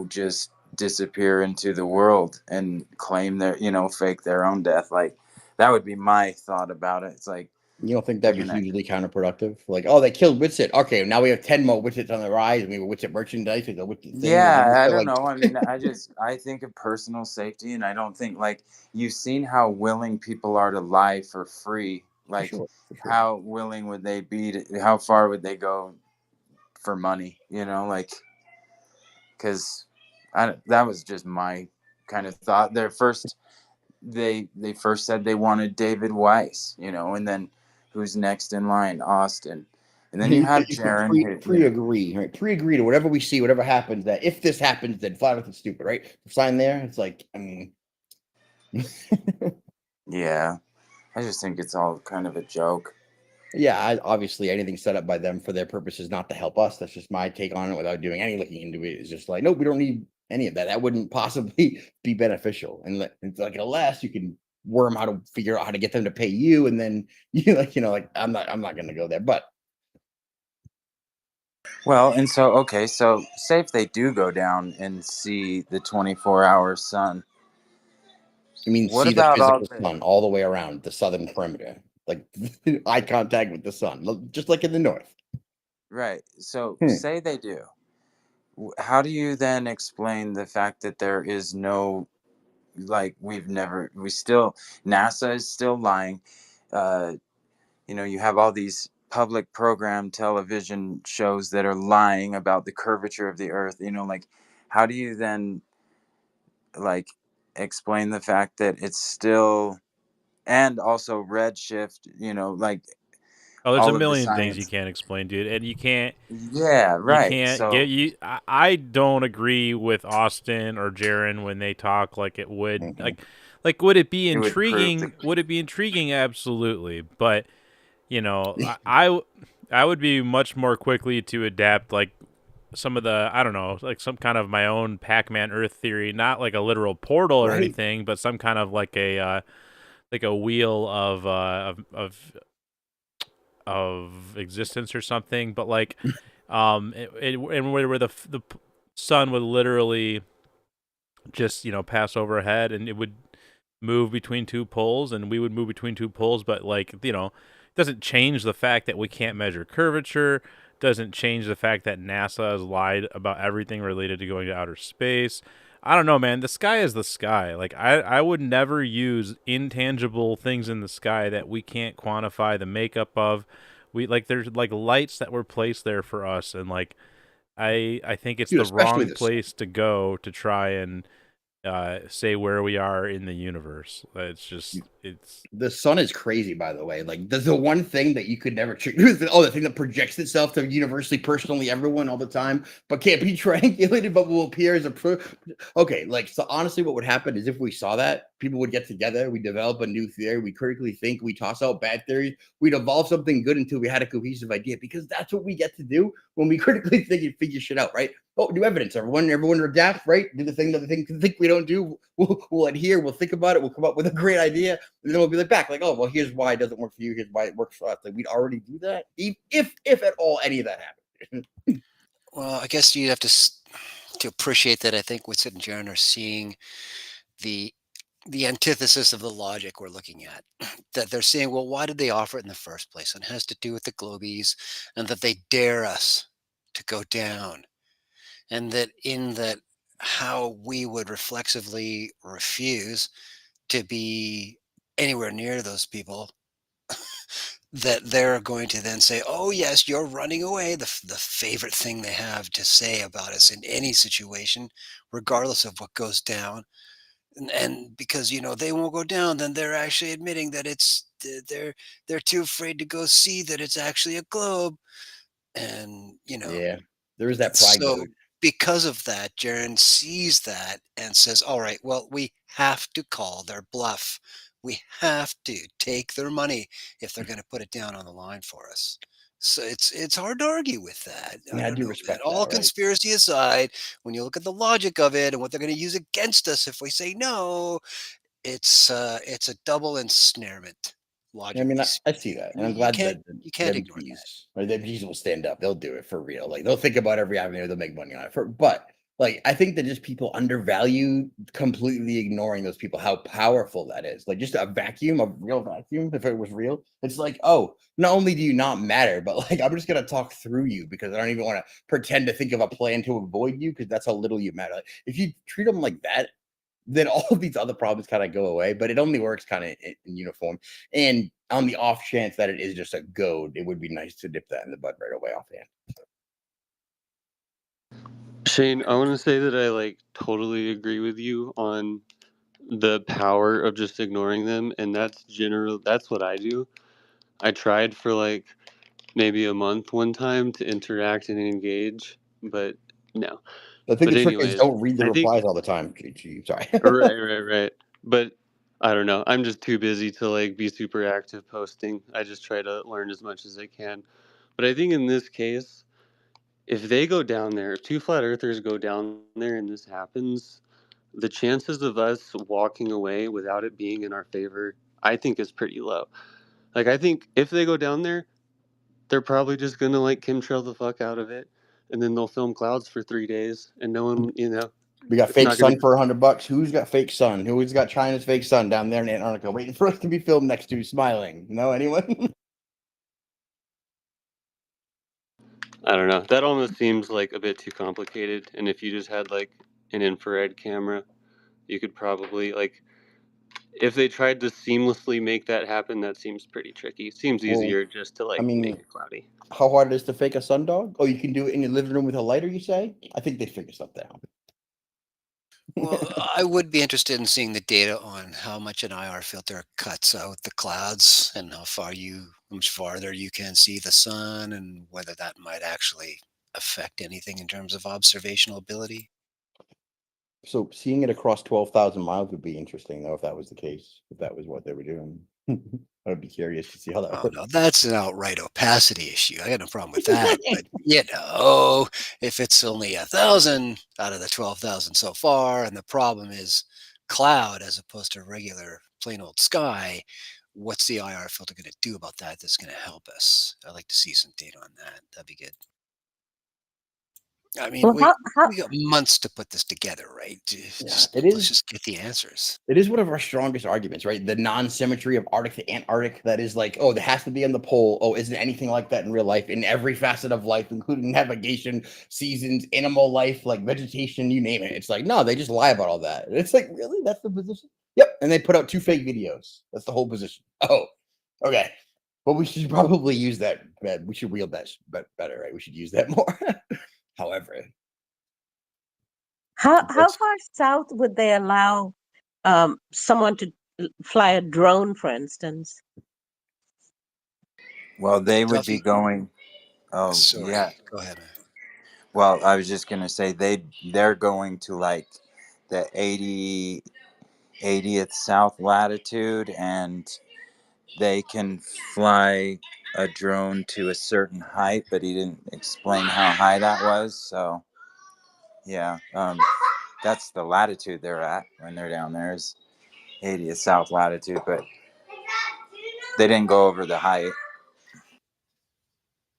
R: just disappear into the world and claim their, fake their own death? Like that would be my thought about it. It's like
J: you don't think
R: they're
J: that'd be
R: gonna.
J: hugely counterproductive? Like, oh, they killed Witsit. Okay, now we have 10 more Witsits on the rise. I mean, Witsit merchandise, the Witsit thing.
R: Yeah, I don't
J: Like,
R: know. I mean, I think of personal safety, and I don't think like you've seen how willing people are to lie for free.
J: for
R: Like,
J: sure, for sure.
R: how willing would they be to? How far would they go for money? Like, because that was just my kind of thought. They first said they wanted David Weiss, and then who's next in line? Austin, and then you
J: You
R: have
J: could
R: Jaron,
J: pre-agree, right? Pre-agree to whatever we see, whatever happens. That if this happens, then flat Earth is stupid, right? Sign there. It's like, I mean,
R: Yeah, I just think it's all kind of a joke.
J: yeah, obviously anything set up by them for their purposes, not to help us. That's just my take on it without doing any looking into it. It's just like, nope, we don't need any of that. That wouldn't possibly be beneficial. And it's like, unless you can worm how to figure out how to get them to pay you, and then like I'm not going to go there, but
R: Well, and so okay, so say if they do go down and see the 24-hour sun,
J: I mean,
R: what
J: see the
R: about all
J: physical
R: the
J: sun all the way around the southern perimeter, like eye contact with the sun, just like in the north.
R: right? So
J: Hmm.
R: say they do. How do you then explain the fact that there is no, like, we still, NASA is still lying. Uh, you have all these public program television shows that are lying about the curvature of the Earth. Like, how do you then, like, explain the fact that it's still, and also redshift, like
B: Oh, there's a
R: all of the
B: million things you
R: science.
B: can't explain, dude, and you can't.
R: Yeah,
B: You
R: right.
B: can't get
R: So
B: you. I don't agree with Austin or Jaron when they talk like it would like would it be
R: it would prove
B: intriguing? Would it be intriguing? Absolutely, but I would be much more quickly to adapt like some of the I don't know like some kind of my own Pac-Man Earth theory, not like a literal portal or
J: Right.
B: anything, but some kind of like a wheel of existence or something, but like and where the sun would literally just pass overhead and it would move between two poles and we would move between two poles, but like it doesn't change the fact that we can't measure curvature, doesn't change the fact that NASA has lied about everything related to going to outer space. I don't know, man. The sky is the sky. Like I would never use intangible things in the sky that we can't quantify the makeup of. We like there's like lights that were placed there for us, and like I think it's
J: Dude,
B: the
J: especially
B: wrong
J: the sun.
B: place to go to try and say where we are in the universe. It's
J: The sun is crazy, by the way. Like, the one thing that you could never the thing that projects itself to universally, personally, everyone all the time, but can't be triangulated, but will appear as a okay. Like, so honestly, what would happen is if we saw that, people would get together, we develop a new theory, we critically think, we toss out bad theories, we'd evolve something good until we had a cohesive idea, because that's what we get to do when we critically think and figure shit out, right? Oh, new evidence. Everyone adapt, right? Do the thing that the thing think we don't do. We'll adhere. We'll think about it. We'll come up with a great idea, and then we'll be like back, like, oh, well, here's why it doesn't work for you. Here's why it works for us. Like, we'd already do that, if at all any of that happened.
P: Well, I guess you have to appreciate that. I think Winston and Jaron are seeing the the antithesis of the logic we're looking at. That they're saying, well, why did they offer it in the first place? And it has to do with the globies, and that they dare us to go down, and that in that how we would reflexively refuse to be anywhere near those people, that they're going to then say, "Oh yes, you're running away." The favorite thing they have to say about us in any situation, regardless of what goes down, and because they won't go down, then they're actually admitting that they're too afraid to go see that it's actually a globe, and
J: Yeah, there is that pride
P: so
J: code.
P: because of that, Jaren sees that and says, "All right, well, we have to call their bluff. We have to take their money if they're going to put it down on the line for us." So it's hard to argue with that. I
J: Yeah, I
P: don't
J: do
P: know, man.
J: respect
P: All
J: that, right?
P: conspiracy aside, when you look at the logic of it and what they're going to use against us if we say no, it's a double ensnarement,
J: I mean,
P: logically
J: I see that, and I'm
P: You
J: glad
P: can't
J: that
P: you
J: the
P: can't ignore that.
J: MPs or the MPs will stand up. They'll do it for real. Like, they'll think about every avenue. They'll make money on it. But like, I think that just people undervalue completely ignoring those people, how powerful that is. Like, just a vacuum, a real vacuum. If it was real, it's like, oh, not only do you not matter, but like, I'm just gonna talk through you because I don't even want to pretend to think of a plan to avoid you because that's how little you matter. Like, if you treat them like that, then all of these other problems kind of go away, but it only works kind of in uniform. And on the off chance that it is just a goad, it would be nice to dip that in the bud right away offhand.
S: Shane, I want to say that I totally agree with you on the power of just ignoring them, and that's what I do. I tried for maybe a month one time to interact and engage, but no.
J: I think
S: But
J: the trick is
S: anyways,
J: don't read the
S: I think
J: replies all the time. GG, sorry.
S: right. But I don't know. I'm just too busy to be super active posting. I just try to learn as much as I can. But I think in this case, if they go down there, if two flat earthers go down there and this happens, the chances of us walking away without it being in our favor, I think is pretty low. I think if they go down there, they're probably just gonna like chemtrail the fuck out of it, and then they'll film clouds for 3 days, and no one,
J: We got
S: it's
J: fake
S: not gonna.
J: sun for $100. Who's got fake sun? Who's got China's fake sun down there in Antarctica waiting for us to be filmed next to, smiling? No, anyone?
S: I don't know. That almost seems like a bit too complicated. And if you just had like an infrared camera, you could probably like if they tried to seamlessly make that happen, that seems pretty tricky. It seems
J: Well,
S: easier just to
J: I
S: like make
J: mean,
S: it cloudy.
J: how hard it is to fake a sun dog? Oh, you can do it in your living room with a lighter, you say? I think they figure something out.
P: Well, I would be interested in seeing the data on how much an IR filter cuts out the clouds and how much farther you can see the sun, and whether that might actually affect anything in terms of observational ability.
J: So seeing it across 12,000 miles would be interesting, though, if that was the case, if that was what they were doing. I'd be curious to see how that
P: Oh
J: works.
P: no, that's an outright opacity issue. I got no problem with that. But if it's only 1,000 out of the 12,000 so far, and the problem is cloud as opposed to regular plain old sky, what's the IR filter going to do about that? That's going to help us. I'd like to see some data on that. That'd be good. I mean,
Q: Well, how
P: we got months to put this together, right?
J: Yeah, it is.
P: Let's just get the answers.
J: It is one of our strongest arguments, right? The non-symmetry of Arctic to Antarctic. That is like, oh, there has to be on the pole. Oh, isn't anything like that in real life? In every facet of life, including navigation, seasons, animal life, like vegetation, you name it. It's like, no, they just lie about all that. And it's like, really? That's the position? Yep. And they put out 2 fake videos. That's the whole position. Oh, okay. Well, we should probably use that. We should wield that better, right? We should use that more. However,
Q: how far south would they allow someone to fly a drone, for instance?
R: Well, they would be
P: Duffy,
R: going. Oh,
P: sorry,
R: yeah.
P: go ahead.
R: Well, I was just gonna say they're going to like the 80th south latitude, and they can fly a drone to a certain height, but he didn't explain how high that was. So yeah, that's the latitude they're at when they're down there is 80th south latitude, but they didn't go over the height.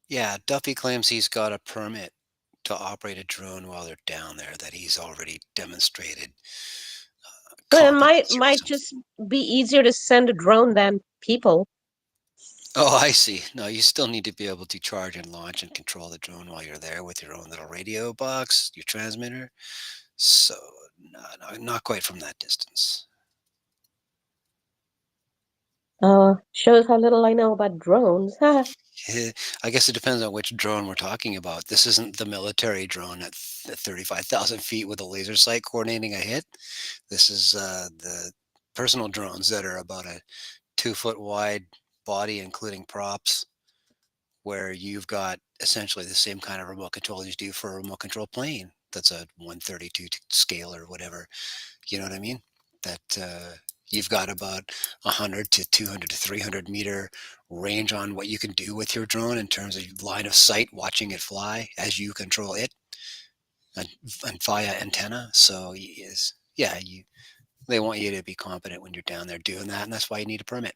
P: Yeah, Duffy claims he's got a permit to operate a drone while they're down there that he's already demonstrated.
Q: Well, it might just be easier to send a drone than people.
P: Oh, I see. No, you still need to be able to charge and launch and control the drone while you're there with your own little radio box, your transmitter. So, no, not quite from that distance.
Q: Shows how little I know about drones.
P: I guess it depends on which drone we're talking about. This isn't the military drone at 35,000 feet with a laser sight coordinating a hit. This is the personal drones that are about a 2-foot wide body, including props, where you've got essentially the same kind of remote control as you do for a remote control plane. That's a 132 scale or whatever. You know what I mean? That you've got about 100 to 200 to 300 meter range on what you can do with your drone in terms of line of sight, watching it fly as you control it, and via antenna. So they want you to be competent when you're down there doing that, and that's why you need a permit.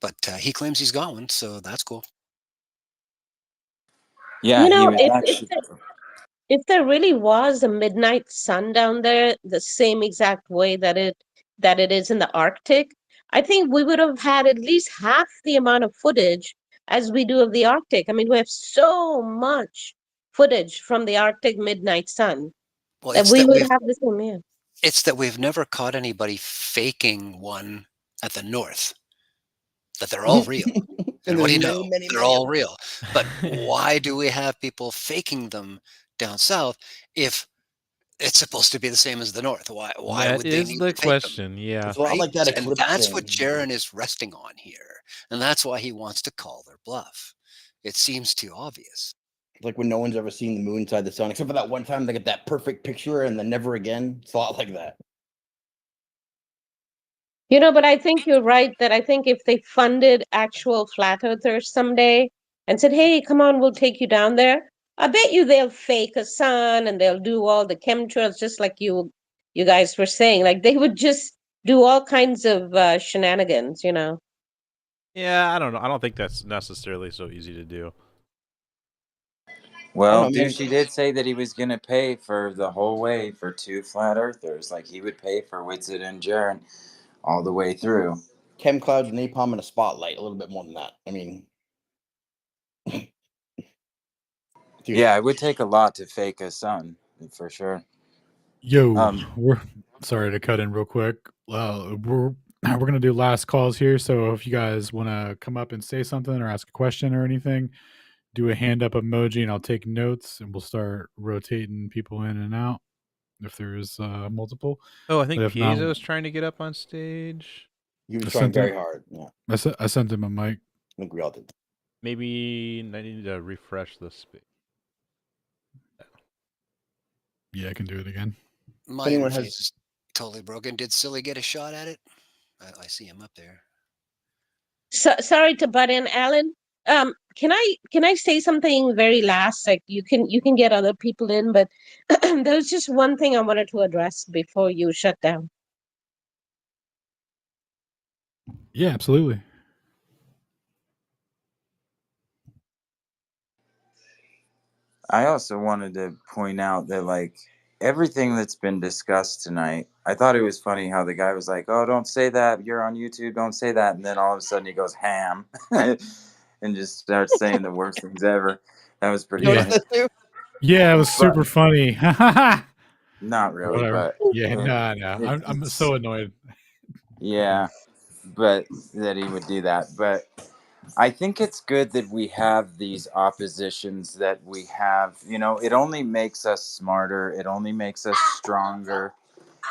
P: But he claims he's got one, so that's cool.
R: Yeah,
Q: You
R: he
Q: know,
R: was actually.
Q: if there really was a midnight sun down there, the same exact way that it is in the Arctic, I think we would have had at least half the amount of footage as we do of the Arctic. I mean, we have so much footage from the Arctic midnight sun
P: Well,
Q: that we would have the same. Yeah.
P: it's that we've never caught anybody faking one at the north. That they're all real. And what do you know? They're all real. But why do we have people faking them down south if it's supposed to be the same as the north? Why
B: That
P: would they
B: is
P: need
B: the
P: to fake them?
B: question. Yeah.
J: It's a lot
P: Right?
J: like that
P: And
J: eclipse
P: that's
J: thing.
P: what Jaron is resting on here. And that's why he wants to call their bluff. It seems too obvious.
J: Like when no one's ever seen the moon inside the sun, except for that one time they get that perfect picture and then never again. It's a lot like that.
Q: You know, but I think you're right that I think if they funded actual flat earthers someday and said, hey, come on, we'll take you down there, I bet you they'll fake a sun and they'll do all the chemtrails just like you guys were saying. Like they would just do all kinds of shenanigans, you know.
B: Yeah, I don't know. I don't think that's necessarily so easy to do.
R: Well,
J: know, man.
R: Douchey did say that he was going to pay for the whole way for 2 flat earthers. Like, he would pay for Whitsitt and Jaren all the way through.
J: Chem clouds, napalm, and a spotlight. A little bit more than that. I mean,
R: Yeah, it would take a lot to fake a sun, for sure.
O: Yo, we're sorry to cut in real quick. We're gonna do last calls here. So if you guys want to come up and say something or ask a question or anything, do a hand up emoji and I'll take notes and we'll start rotating people in and out if there's multiple.
B: Oh, I
O: But
B: think
O: if not,
B: Piezo's trying to get up on stage.
J: he was
O: I
J: trying
O: sent
J: very
O: him.
J: hard. Yeah,
O: I sent him a mic.
J: I think we all did.
B: Maybe I need to refresh the space.
O: Yeah, I can do it again.
P: My interface is totally broken. Did Silly get a shot at it? I see him up there.
Q: Sorry to butt in, Alan. Can I say something very last? Like you can get other people in, but there was just one thing I wanted to address before you shut down.
O: Yeah, absolutely.
R: I also wanted to point out that, like, everything that's been discussed tonight, I thought it was funny how the guy was like, "Oh, don't say that. You're on YouTube. Don't say that." And then all of a sudden he goes ham and just starts saying the worst things ever. That was pretty
O: Yeah.
R: funny.
O: Yeah, it was
R: But-
O: super funny.
R: Not really,
O: Whatever.
R: but
O: Yeah, no. I'm
R: it's-
O: so annoyed.
R: Yeah, but that he would do that. But I think it's good that we have these oppositions that we have. You know, it only makes us smarter. It only makes us stronger.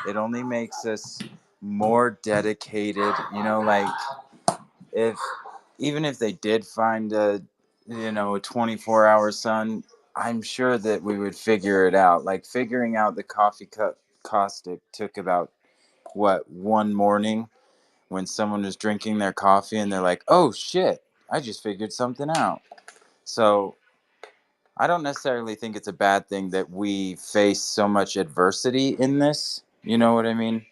R: It only makes us more dedicated. You know, like if even if they did find a 24-hour sun, I'm sure that we would figure it out. Like figuring out the coffee cup caustic took about one morning when someone was drinking their coffee and they're like, "Oh shit, I just figured something out." So I don't necessarily think it's a bad thing that we face so much adversity in this. You know what I mean?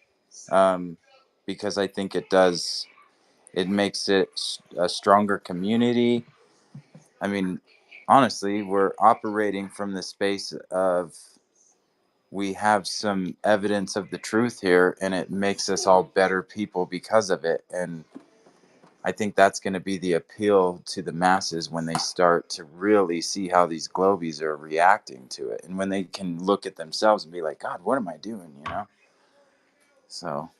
R: Because I think it does. It makes it a stronger community. I mean, honestly, we're operating from the space of we have some evidence of the truth here, and it makes us all better people because of it. And I think that's going to be the appeal to the masses when they start to really see how these globies are reacting to it, and when they can look at themselves and be like, "God, what am I doing?" You know. So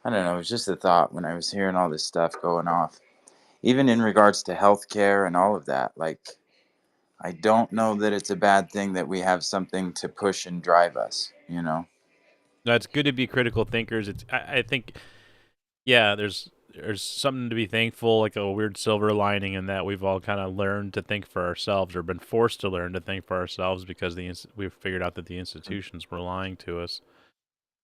R: I don't know. It was just a thought when I was hearing all this stuff going off, even in regards to healthcare and all of that. Like, I don't know that it's a bad thing that we have something to push and drive us. You know.
B: No, it's good to be critical thinkers. I think, yeah, there's something to be thankful, like a weird silver lining in that we've all kind of learned to think for ourselves, or been forced to learn to think for ourselves because we've figured out that the institutions were lying to us.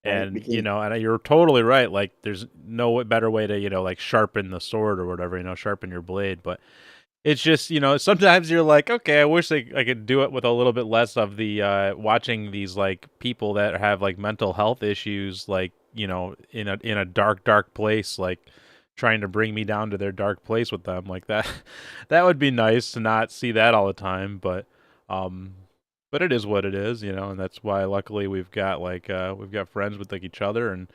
J: Right,
B: And
J: because-
B: and you're totally right. Like, there's no better way to like sharpen the sword or whatever. Sharpen your blade, but. It's just, sometimes you're like, okay, I wish I could do it with a little bit less of the watching these like people that have like mental health issues, like, in a dark place, like trying to bring me down to their dark place with them like that. That would be nice to not see that all the time, but it is what it is, and that's why luckily we've got friends with like each other, and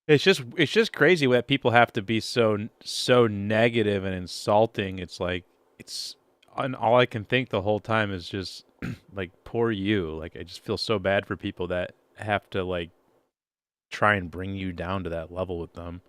B: it's just crazy that people have to be so negative and insulting. It's like and all I can think the whole time is just like poor you. Like, I just feel so bad for people that have to like try and bring you down to that level with them.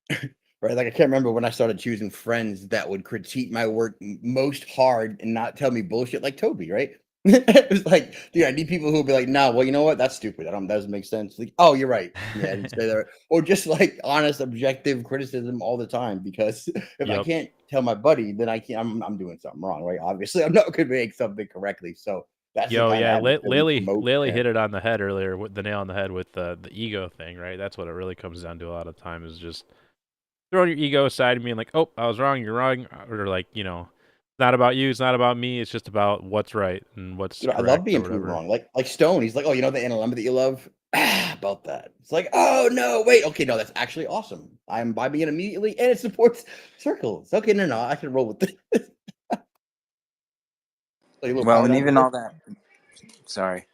J: Right, like I can't remember when I started choosing friends that would critique my work most hard and not tell me bullshit like Toby, right? It was like, dude, I need people who will be like, "Nah, well, you know what? That's stupid. That doesn't make sense." Like, "Oh, you're right. Yeah, I didn't say that." Or just like honest, objective criticism all the time. Because if I
B: Yep.
J: can't tell my buddy, then I can't. I'm doing something wrong, right? Obviously, I'm not going to make something correctly. So that's the kind of atmosphere we promote
B: Lily
J: there.
B: hit it on the head earlier, with the nail on the head with the ego thing, right? That's what it really comes down to a lot of time, is just throwing your ego aside and being like, "Oh, I was wrong. You're wrong," or like, it's not about you. It's not about me. It's just about what's right and what's
J: You know, I love
B: correct or
J: being proven
B: whatever.
J: wrong. Like Stone, he's like, "Oh, you know the NLM that you love? about that. It's like, oh no, wait, okay, no, that's actually awesome. I'm imbibing it immediately, and it supports circles. Okay, no, I can roll with this. Like a little
R: Well, and
J: paradigm
R: even
J: shift.
R: all that. Sorry.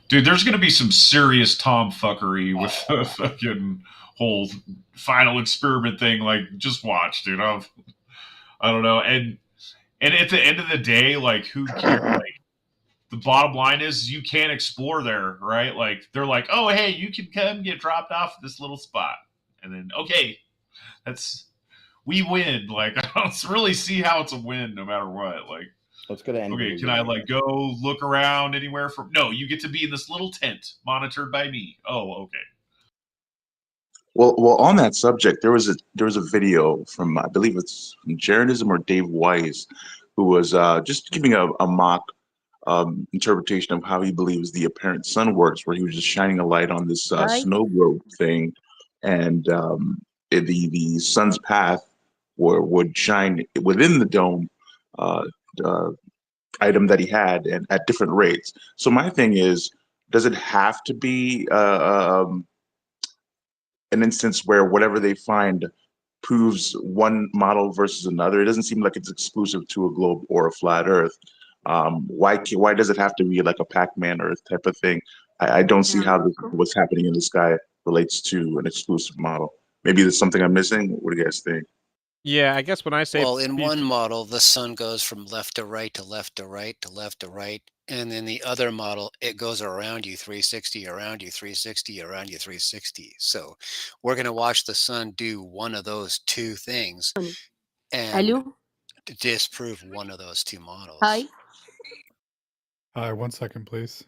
L: Dude, there's going to be some serious tomfuckery with the fucking whole final experiment thing. Like, just watch, dude. I don't know. And at the end of the day, like, who cares? Like, the bottom line is you can't explore there, right? Like, they're like, oh, hey, you can come get dropped off at this little spot. And then, okay, we win. Like, I don't really see how it's a win no matter what. Like,
J: It's gonna end
L: okay,
J: with a
L: can I
J: win.
L: like go look around anywhere from? No, you get to be in this little tent monitored by me. Oh, okay.
T: Well, on that subject, there was a video from I believe it's from Jeranism or Dave Weiss, who was just giving a mock interpretation of how he believes the apparent sun works, where he was just shining a light on this
U: Hi.
T: snow globe thing, and the sun's path would shine within the dome uh, uh, item that he had and at different rates. So my thing is, does it have to be an instance where whatever they find proves one model versus another? It doesn't seem like it's exclusive to a globe or a flat Earth. Why does it have to be like a Pac-Man Earth type of thing? I don't see how what's happening in the sky relates to an exclusive model. Maybe there's something I'm missing. What do you guys think?
B: Yeah, I guess when I say
P: Well, in one model, the sun goes from left to right to left to right to left to right. And in the other model, it goes around you 360, around you 360, around you 360. So we're going to watch the sun do one of those two things and
U: Hello.
P: disprove one of those two models.
U: Hi.
O: Hi, 1 second, please.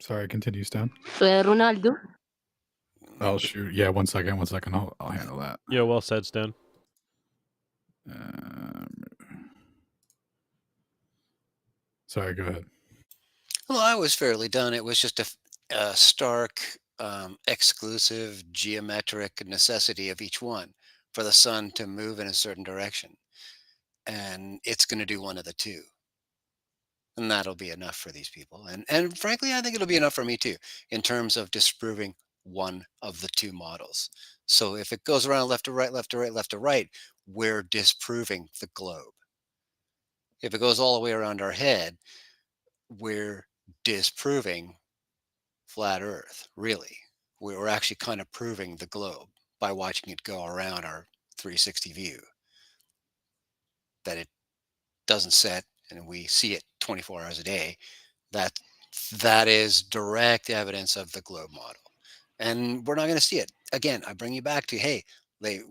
O: Sorry, continue, Stan.
U: Ronaldo.
O: Oh shoot, yeah, 1 second, 1 second. I'll handle that.
B: Yeah, well said, Stan.
O: Sorry, go ahead.
P: Well, I was fairly done. It was just a stark, exclusive geometric necessity of each one for the sun to move in a certain direction. And it's going to do one of the two. And that'll be enough for these people. And frankly, I think it'll be enough for me too, in terms of disproving one of the two models. So if it goes around left to right, left to right, left to right, we're disproving the globe. If it goes all the way around our head, we're disproving flat Earth, really. We're actually kind of proving the globe by watching it go around our 360 view. That it doesn't set and we see it 24 hours a day. That is direct evidence of the globe model. And we're not going to see it. Again, I bring you back to, hey,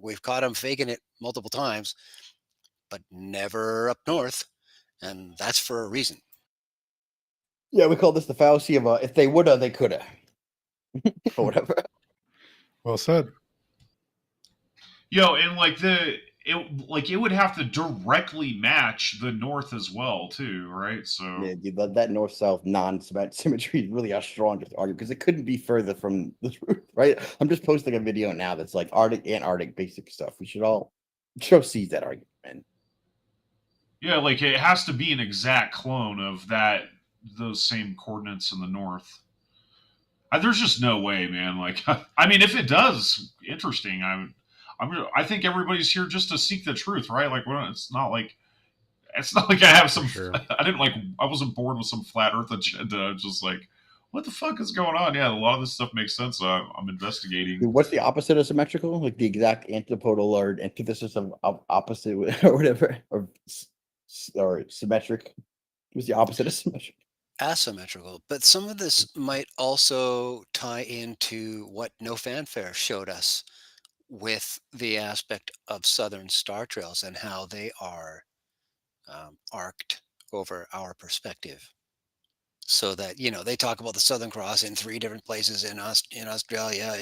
P: we've caught them faking it multiple times, but never up north. And that's for a reason.
J: Yeah, we call this the fallacy of if they woulda, they coulda, or whatever.
O: Well said.
L: Yo, and like it would have to directly match the north as well, too, right? So
J: Yeah, dude, that north-south non-symmetry is really a strong argument because it couldn't be further from the truth, right? I'm just posting a video now that's like Arctic, Antarctic basic stuff. We should all seize that argument, man.
L: yeah, like it has to be an exact clone of those same coordinates in the north. There's just no way, man. Like, I mean, if it does, interesting. I think everybody's here just to seek the truth, right? Like, it's not like I have some.
B: sure.
L: I wasn't born with some flat Earth agenda. Just like, what the fuck is going on? Yeah, a lot of this stuff makes sense. I'm investigating.
J: Dude, what's the opposite of symmetrical? Like the exact antipodal or antithesis of opposite or whatever, or symmetric. What's the opposite of symmetric?
P: Asymmetrical. But some of this might also tie into what No Fanfare showed us with the aspect of southern star trails and how they are arced over our perspective. So that, they talk about the Southern Cross in three different places in Australia,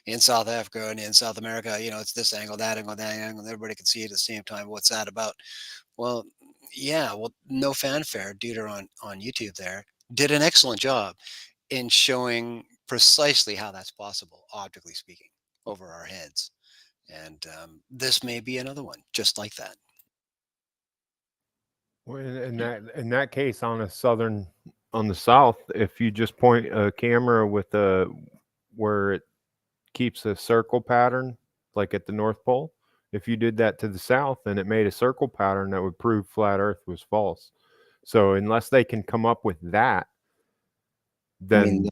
P: in South Africa, and in South America. It's this angle, that angle, that angle, and everybody can see it at the same time. What's that about? Well, yeah, No Fanfare, dude, on YouTube there, did an excellent job in showing precisely how that's possible, optically speaking, over our heads. And this may be another one just like that.
U: Well, in that case, on the south, if you just point a camera with a where it keeps a circle pattern, like at the North Pole, if you did that to the south and it made a circle pattern, that would prove flat Earth was false. So unless they can come up with that,
J: I mean,
U: then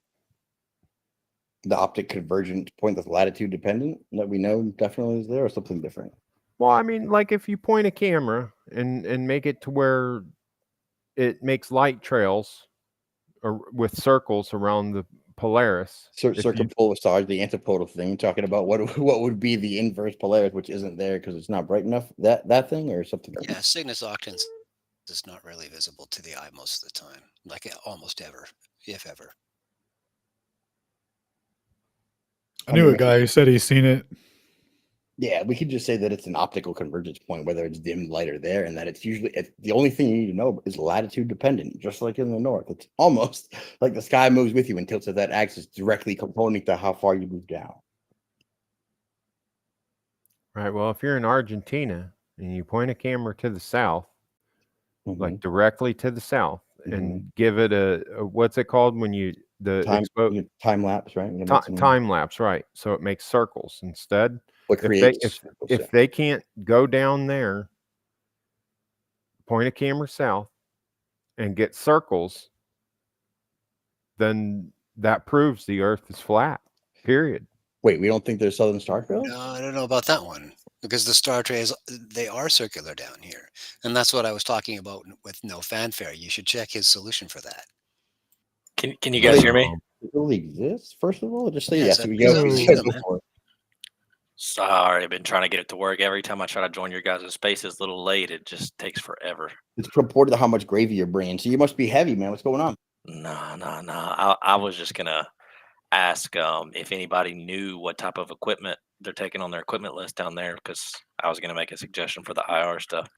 J: the optic convergent point that's latitude dependent that we know definitely is there, or something different.
U: well, I mean, like if you point a camera and make it to where it makes light trails with circles around the Polaris. If you
J: Circumpolar stars, the antipodal thing, talking about what would be the inverse Polaris, which isn't there because it's not bright enough. That thing or something.
P: Yeah, Cygnus Octans is not really visible to the eye most of the time, like almost ever, if ever.
O: I knew a guy who said he's seen it.
J: Yeah, we could just say that it's an optical convergence point, whether it's dim light or there, and that it's usually the only thing you need to know is latitude dependent, just like in the north. It's almost like the sky moves with you and tilts at that axis, directly component to how far you move down.
U: Right. Well, if you're in Argentina and you point a camera to the south, like
J: Mm-hmm.
U: directly to the south, and give it a what's it called when you
J: time lapse, right?
U: Time lapse, right? So it makes circles instead.
J: What
U: If
J: creates circles, yeah.
U: they can't go down there, point a camera south, and get circles, then that proves the Earth is flat. Period.
J: Wait, we don't think there's southern star trails?
P: No, I don't know about that one because the star trails they are circular down here, and that's what I was talking about with no fanfare. You should check his solution for that.
V: Can you guys hear me?
J: It really exists. First of all, just say
P: Yes,
J: yes.
P: I
J: We
P: believe
J: go.
P: I've seen them, man.
V: Sorry, I've been trying to get it to work. Every time I try to join your guys' space, it's a little late. It just takes forever.
J: It's proported to how much gravy you're bringing. So you must be heavy, man. What's going on?
V: No. I was just gonna ask if anybody knew what type of equipment they're taking on their equipment list down there, because I was gonna make a suggestion for the IR stuff.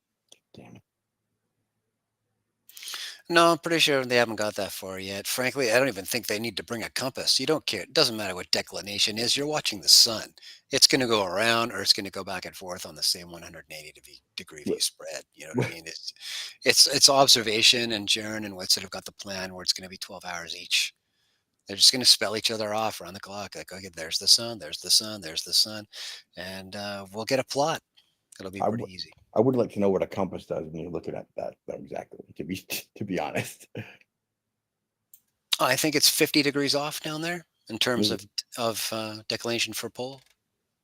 J: Damn it.
P: No, I'm pretty sure they haven't got that far yet. Frankly, I don't even think they need to bring a compass. You don't care. It doesn't matter what declination is. You're watching the sun. It's going to go around or it's going to go back and forth on the same 180-degree view spread. You know what I mean? It's observation, and Jern and Whitsitt have got the plan where it's going to be 12 hours each. They're just going to spell each other off around the clock. Like, okay, there's the sun, there's the sun, there's the sun. And we'll get a plot. It'll be pretty easy.
J: I would like to know what a compass does when you're looking at that exactly. To be honest,
P: I think it's 50 degrees off down there in terms of declination for pole.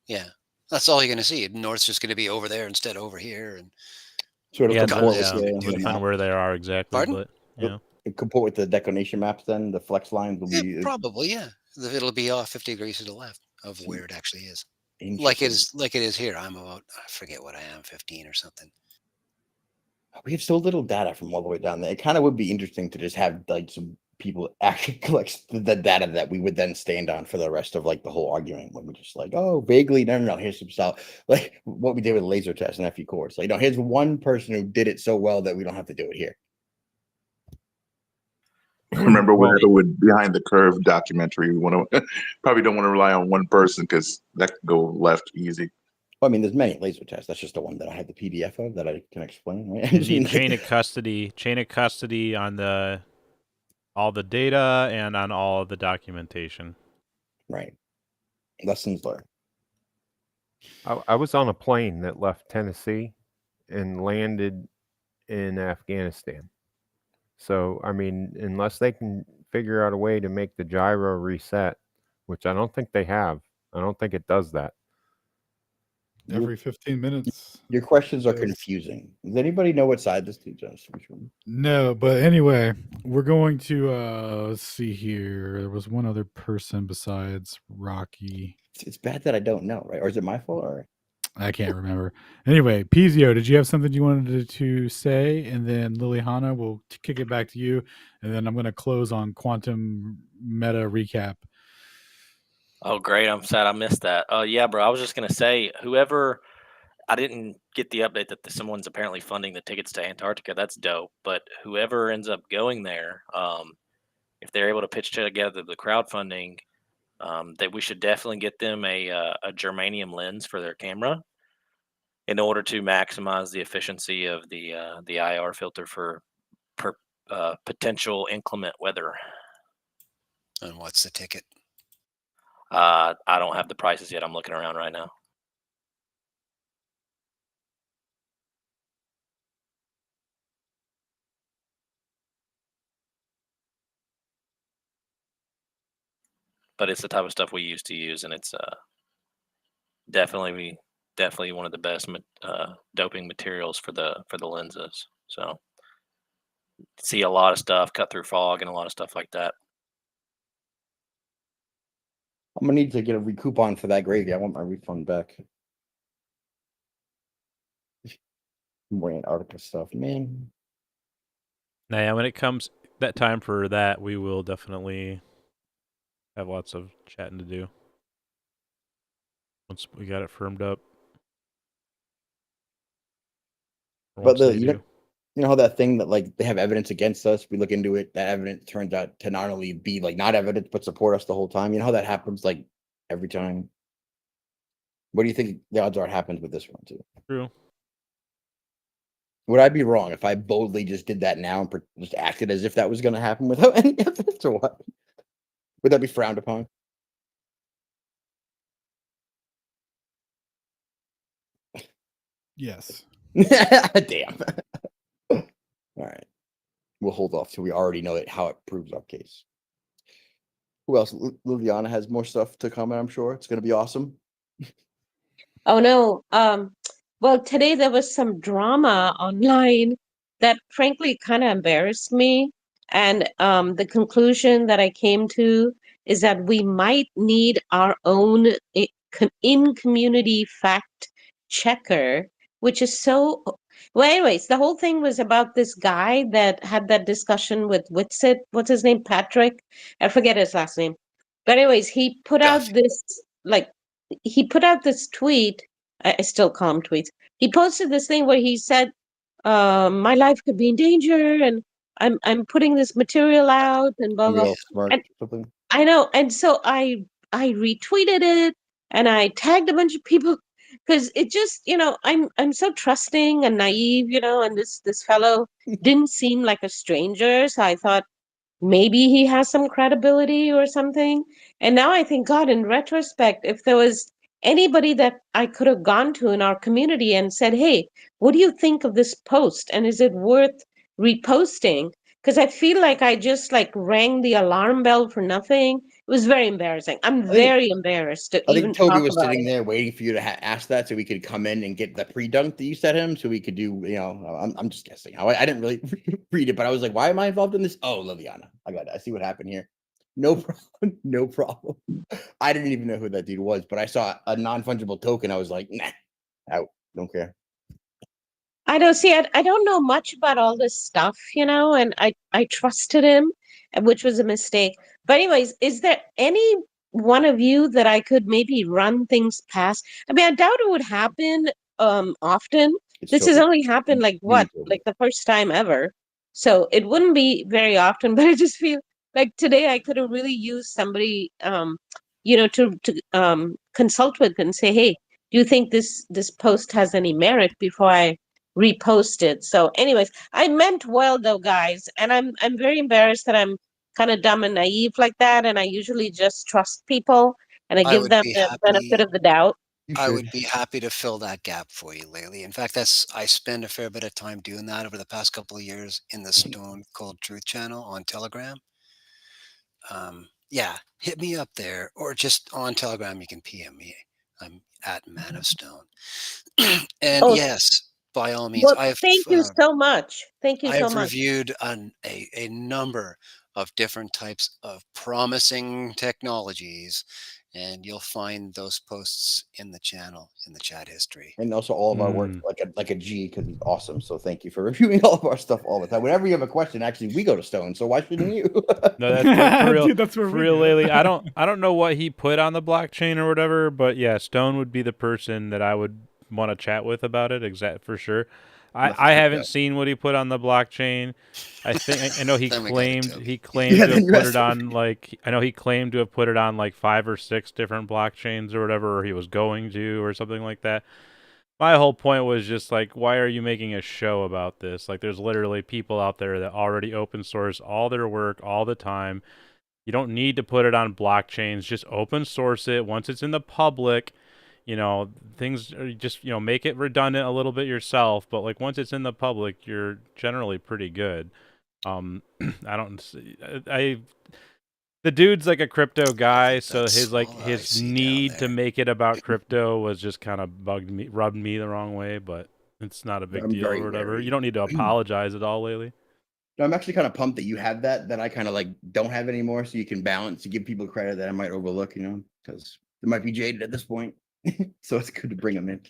P: Yeah, that's all you're going to see. North's just going to be over there instead of over here, and
J: sort of
B: Yeah,
J: comport
B: yeah.
J: with
B: Depending on where they are exactly,
P: Pardon?
B: but yeah.
J: comport with the declination maps. Then the flex lines will be
P: probably it'll be off 50 degrees to the left of where it actually is. Like
J: Interesting.
P: it is here. I'm about, I forget what I am, 15 or something.
J: We have so little data from all the way down there. It kind of would be interesting to just have like some people actually collect the data that we would then stand on for the rest of like the whole argument. When we're just like, oh, vaguely, no, here's some stuff like what we did with laser tests and FE cores. Like, no, here's one person who did it so well that we don't have to do it here.
T: Remember with Behind the Curve documentary, we want to probably don't want to rely on one person because that could go left easy.
J: Well, I mean, there's many laser tests. That's just the one that I have the PDF of that I can explain. Right?
B: You need chain of custody on all the data and on all of the documentation.
J: Right. Lessons learned.
U: I was on a plane that left Tennessee and landed in Afghanistan. So, I mean, unless they can figure out a way to make the gyro reset, which I don't think they have, I don't think it does that.
O: Every 15 minutes.
J: Your questions are confusing. Does anybody know what side this team is?
O: No, but anyway, we're going to let's see here. There was one other person besides Rocky.
J: It's bad that I don't know, right? Or is it my fault? Or
O: I can't remember. Anyway, Pizio, did you have something you wanted to say? And then Liliana, we'll kick it back to you. And then I'm going to close on quantum meta recap.
V: Oh, great. I'm sad I missed that. Yeah, bro. I was just going to say, I didn't get the update that someone's apparently funding the tickets to Antarctica. That's dope. But whoever ends up going there, if they're able to pitch together the crowdfunding, that we should definitely get them a germanium lens for their camera. in order to maximize the efficiency of the IR filter for potential inclement weather.
P: And what's the ticket?
V: I don't have the prices yet. I'm looking around right now. But it's the type of stuff we used to use, and it's definitely one of the best doping materials for the lenses. So see a lot of stuff cut through fog and a lot of stuff like that.
J: I'm gonna need to get a coupon for that gravy. I want my refund back. More Antarctica stuff, man.
B: Now, yeah, when it comes that time for that, we will definitely have lots of chatting to do once we got it firmed up.
J: But you know how that thing that like they have evidence against us, we look into it, that evidence turns out to not only be like not evidence but support us the whole time. You know how that happens like every time. What do you think the odds are it happens with this one too?
B: True.
J: Would I be wrong if I boldly just did that now and just acted as if that was going to happen without any evidence, or what? Would that be frowned upon?
O: Yes.
J: Damn. All right. We'll hold off till we already know how it proves our case. Who else? Liliana has more stuff to comment, I'm sure. It's going to be awesome.
Q: Oh no. Well, today there was some drama online that frankly kind of embarrassed me. And the conclusion that I came to is that we might need our own in-community fact checker, which is so. Well, anyways, the whole thing was about this guy that had that discussion with Witsit. What's his name? Patrick? I forget his last name. But anyways, he put out this tweet. I still call him tweets. He posted this thing where he said, "My life could be in danger, and I'm putting this material out, and blah blah."
J: Real smart
Q: And
J: something.
Q: I know, and so I retweeted it, and I tagged a bunch of people because it just, I'm so trusting and naive, and this fellow didn't seem like a stranger, so I thought maybe he has some credibility or something. And now I think, God, in retrospect, if there was anybody that I could have gone to in our community and said, hey, what do you think of this post? And is it worth reposting? Because I feel like I just like rang the alarm bell for nothing. It was very embarrassing. I'm very embarrassed to
J: I
Q: even
J: think Toby
Q: talk
J: was
Q: about
J: sitting
Q: it.
J: there waiting for you to ask that so we could come in and get the pre-dunk that you set him so we could do, I'm just guessing. I didn't really read it, but I was like, why am I involved in this? Oh, Liliana. I see what happened here. No problem. No problem. I didn't even know who that dude was, but I saw a non-fungible token. I was like, nah, out. Don't care.
Q: I don't see it. I don't know much about all this stuff, and I trusted him, which was a mistake. But anyways, is there any one of you that I could maybe run things past? I mean, I doubt it would happen often. This has only happened like what? Like the first time ever. So it wouldn't be very often, but I just feel like today I could have really used somebody to consult with and say, "Hey, do you think this post has any merit?" before I reposted. So, anyways, I meant well though, guys, and I'm very embarrassed that I'm kind of dumb and naive like that, and I usually just trust people and I
P: I
Q: give
P: would
Q: them
P: be
Q: the benefit
P: happy.
Q: of the doubt.
P: I would be happy to fill that gap for you, Lately. In fact, I spend a fair bit of time doing that over the past couple of years in the Stone Cold Truth channel on Telegram. Yeah, hit me up there, or just on Telegram. You can PM me. I'm at Man of Stone. And
Q: Oh,
P: yes, by all means,
Q: well, thank you so much. Thank you so
P: I've
Q: much.
P: reviewed a number of different types of promising technologies, and you'll find those posts in the channel in the chat history.
J: And also all of our work like a G because he's awesome. So thank you for reviewing all of our stuff all the time. Whenever you have a question, actually, we go to Stone. So why shouldn't you?
B: No, that's for real.
O: Dude, that's where
B: for
O: we
B: real,
O: go.
B: Lately. I don't know what he put on the blockchain or whatever, but yeah, Stone would be the person that I would want to chat with about it. Exact for sure. I haven't seen what he put on the blockchain. I know he
P: Then we got it,
B: claimed
P: Toby.
B: to have put it on like I know he claimed to have put it on like 5 or 6 different blockchains or whatever, or he was going to or something like that. My whole point was just like, why are you making a show about this? Like, there's literally people out there that already open source all their work all the time. You don't need to put it on blockchains. Just open source it. Once it's in the public, things are just, make it redundant a little bit yourself. But like once it's in the public, you're generally pretty good. The dude's like a crypto guy, so his need to make it about crypto was just kind of rubbed me the wrong way. But it's not a big
J: I'm
B: deal
J: very
B: or whatever.
J: wary.
B: You don't need to apologize at all, Lately.
J: No, I'm actually kind of pumped that you have that I kind of like don't have anymore, so you can balance to give people credit that I might overlook, because they might be jaded at this point. So it's good to bring them in.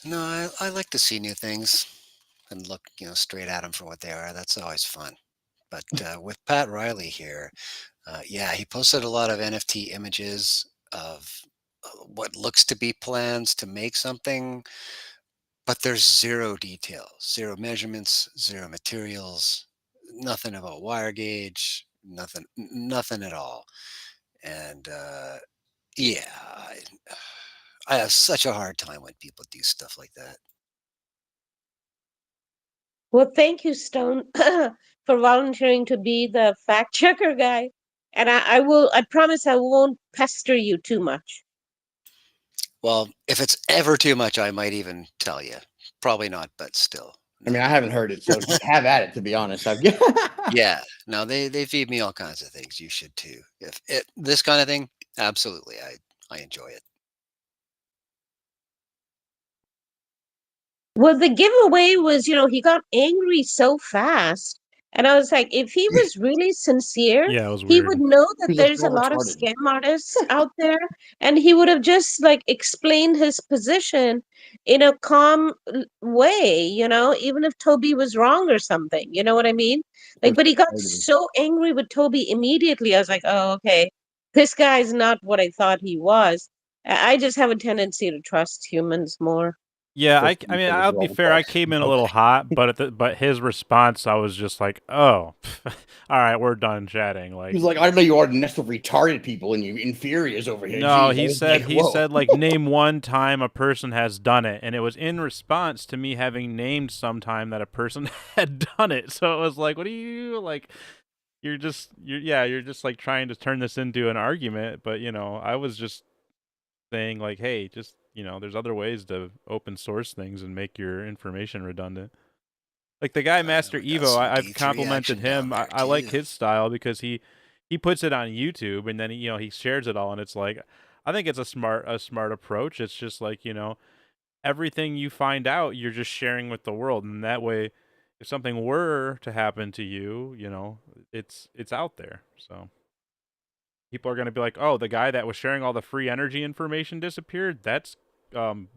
P: No, I like to see new things and look, straight at them for what they are. That's always fun. But with Pat Riley here, yeah, he posted a lot of NFT images of what looks to be plans to make something, but there's zero details, zero measurements, zero materials, nothing about wire gauge, nothing at all. And yeah, I have such a hard time when people do stuff like that.
Q: Well, thank you, Stone, for volunteering to be the fact checker guy. And I promise I won't pester you too much.
P: Well, if it's ever too much, I might even tell you. Probably not, but still.
J: I mean, I haven't heard it, so have at it. To be honest,
P: Yeah, no, they feed me all kinds of things. You should too. If this kind of thing, absolutely, I enjoy it.
Q: Well, the giveaway was, he got angry so fast. And I was like, if he was really sincere,
B: Yeah, it was
Q: he
B: weird.
Q: would know that
J: He's
Q: there's a
J: so
Q: lot of
J: retarded.
Q: scam artists out there, and he would have just like explained his position in a calm way, even if Toby was wrong or something. You know what I mean? Like, but he got so angry with Toby immediately. I was like, oh, okay, this guy's not what I thought he was. I just have a tendency to trust humans more.
B: Yeah, I mean, I'll be fair. I came in a little hot, but his response, I was just like, "Oh, all right, we're done chatting." Like,
J: He's like, I don't know you are the nest of retarded people and you inferiors over here.
B: no,
J: Jeez.
B: he said
J: Whoa.
B: like name one time a person has done it, and it was in response to me having named some time that a person had done it. So it was like, what do you like? You're just like trying to turn this into an argument, but I was just saying like, hey, just there's other ways to open source things and make your information redundant. Like the guy Master Evo, I've complimented him. I like his style because he puts it on YouTube and then he shares it all, and it's like, I think it's a smart approach. It's just like everything you find out, you're just sharing with the world, and that way, if something were to happen to you, it's out there. So people are going to be like, oh, the guy that was sharing all the free energy information disappeared. That's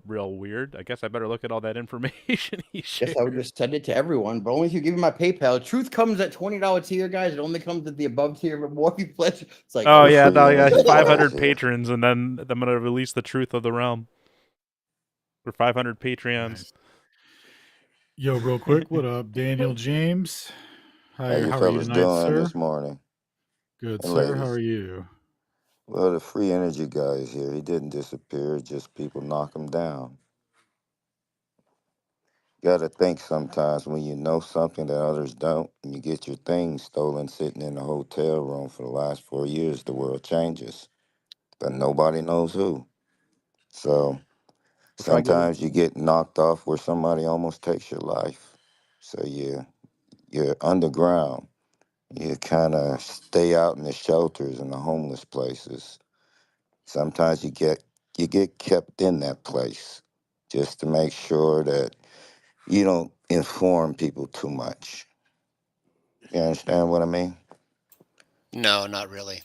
B: real weird. I guess I better look at all that information he shared.
J: Guess I would just send it to everyone, but only if you give me my PayPal. Truth comes at $20 tier, guys. It only comes at the above tier, but more if you pledge. It's like,
B: oh yeah, no, yeah, 500 patrons, and then I'm gonna release the truth of the realm for 500 Patreons.
O: Nice. Yo, real quick, what up, Daniel James?
D: How you
O: How are you
D: fellas
O: tonight,
D: doing
O: sir?
D: this morning?
O: Good,
D: And
O: sir. How
D: ladies.
O: are you?
D: Well, the free energy guy is here. He didn't disappear, just people knock him down. Got to think sometimes when you know something that others don't, and you get your things stolen sitting in a hotel room for the last 4 years, the world changes. But nobody knows who. So sometimes you get knocked off where somebody almost takes your life. So you're underground. You kind of stay out in the shelters and the homeless places. Sometimes you get kept in that place just to make sure that you don't inform people too much. You understand what I mean?
P: No, not really.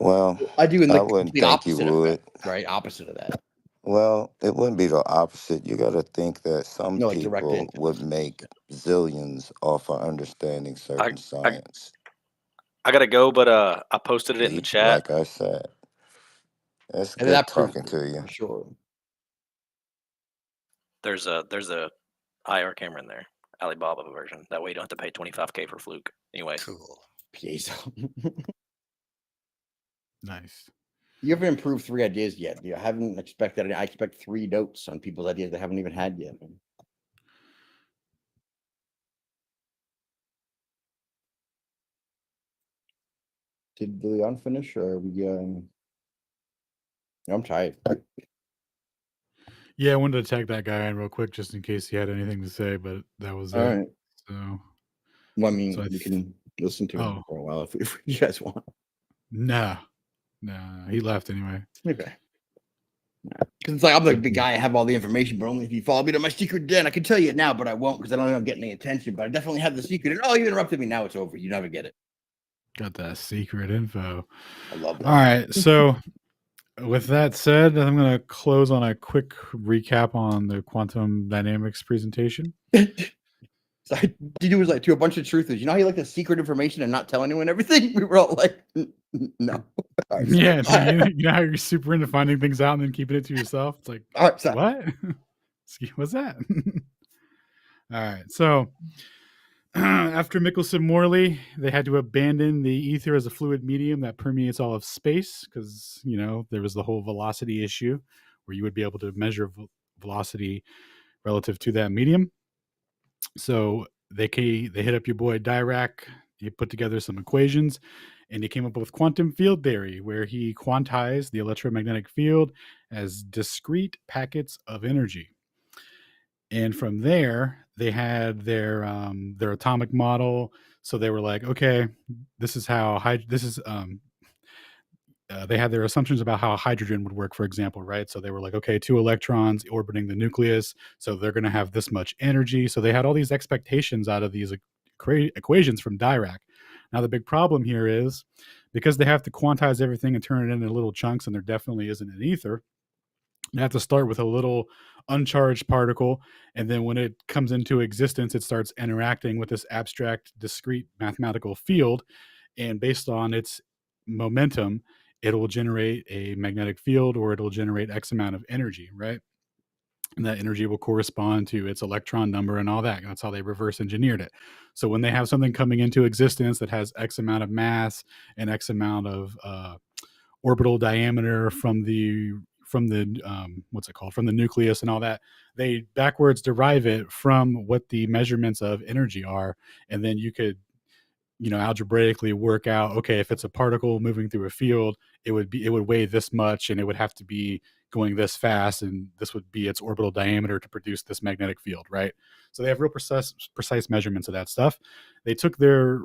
D: Well,
J: I do in
D: I
J: the
D: wouldn't
J: complete
D: think you
J: opposite
D: would.
J: effect, right? Opposite of that.
D: Well, it wouldn't be the opposite. You got to think that some
J: No, like direct
D: people would make zillions off of understanding certain science.
V: I gotta go, but I posted it in the
D: See,
V: chat.
D: like I said, it's
J: And
D: good
J: that proves
D: talking
J: it,
D: to you.
J: for sure.
V: There's a IR camera in there, Alibaba version. That way you don't have to pay $25K for Fluke. Anyways,
P: cool.
J: Piezo.
O: Nice.
J: You haven't improved 3 ideas yet. I haven't expected. I expect 3 notes on people's ideas they haven't even had yet. Did Leon finish, or are we? I'm tired.
O: Yeah, I wanted to tag that guy in real quick just in case he had anything to say, but that was
J: All
O: it.
J: right.
O: So,
J: Well, I mean,
O: so
J: we can listen to him
O: oh
J: for a while if you guys want.
O: nah, he left anyway.
J: Okay. Because it's like I'm the big guy. I have all the information, but only if you follow me to my secret den. I can tell you it now, but I won't because I don't think I'm getting any attention. But I definitely have the secret. And oh, you interrupted me. Now it's over. You never get it.
O: Got that secret info.
J: I love that.
O: All right, so with that said, I'm going to close on a quick recap on the quantum dynamics presentation.
J: So I did was like to a bunch of truthers. You know how you like the secret information and not tell anyone everything? We were all like, no. Right,
O: yeah, dude, you know how you're super into finding things out and then keeping it to yourself? It's like,
J: all right,
O: what? What's that? All right, so after Michelson Morley, they had to abandon the ether as a fluid medium that permeates all of space because, you know, there was the whole velocity issue where you would be able to measure velocity relative to that medium. So they hit up your boy Dirac. He put together some equations and he came up with quantum field theory, where he quantized the electromagnetic field as discrete packets of energy. And from there, they had their atomic model. So they were like, okay, this is how they had their assumptions about how hydrogen would work, for example, right? So they were like, okay, 2 electrons orbiting the nucleus, so they're going to have this much energy. So they had all these expectations out of these equations from Dirac. Now the big problem here is because they have to quantize everything and turn it into little chunks, and there definitely isn't an ether. You have to start with a little uncharged particle, and then when it comes into existence, it starts interacting with this abstract, discrete mathematical field, and based on its momentum, it'll generate a magnetic field or it'll generate X amount of energy, right? And that energy will correspond to its electron number and all that. That's how they reverse engineered it. So when they have something coming into existence that has X amount of mass and X amount of orbital diameter from the what's it called, from the nucleus and all that, they backwards derive it from what the measurements of energy are, and then you could, you know, algebraically work out, okay, if it's a particle moving through a field, it would weigh this much and it would have to be going this fast, and this would be its orbital diameter to produce this magnetic field, right? So they have real precise measurements of that stuff. They took their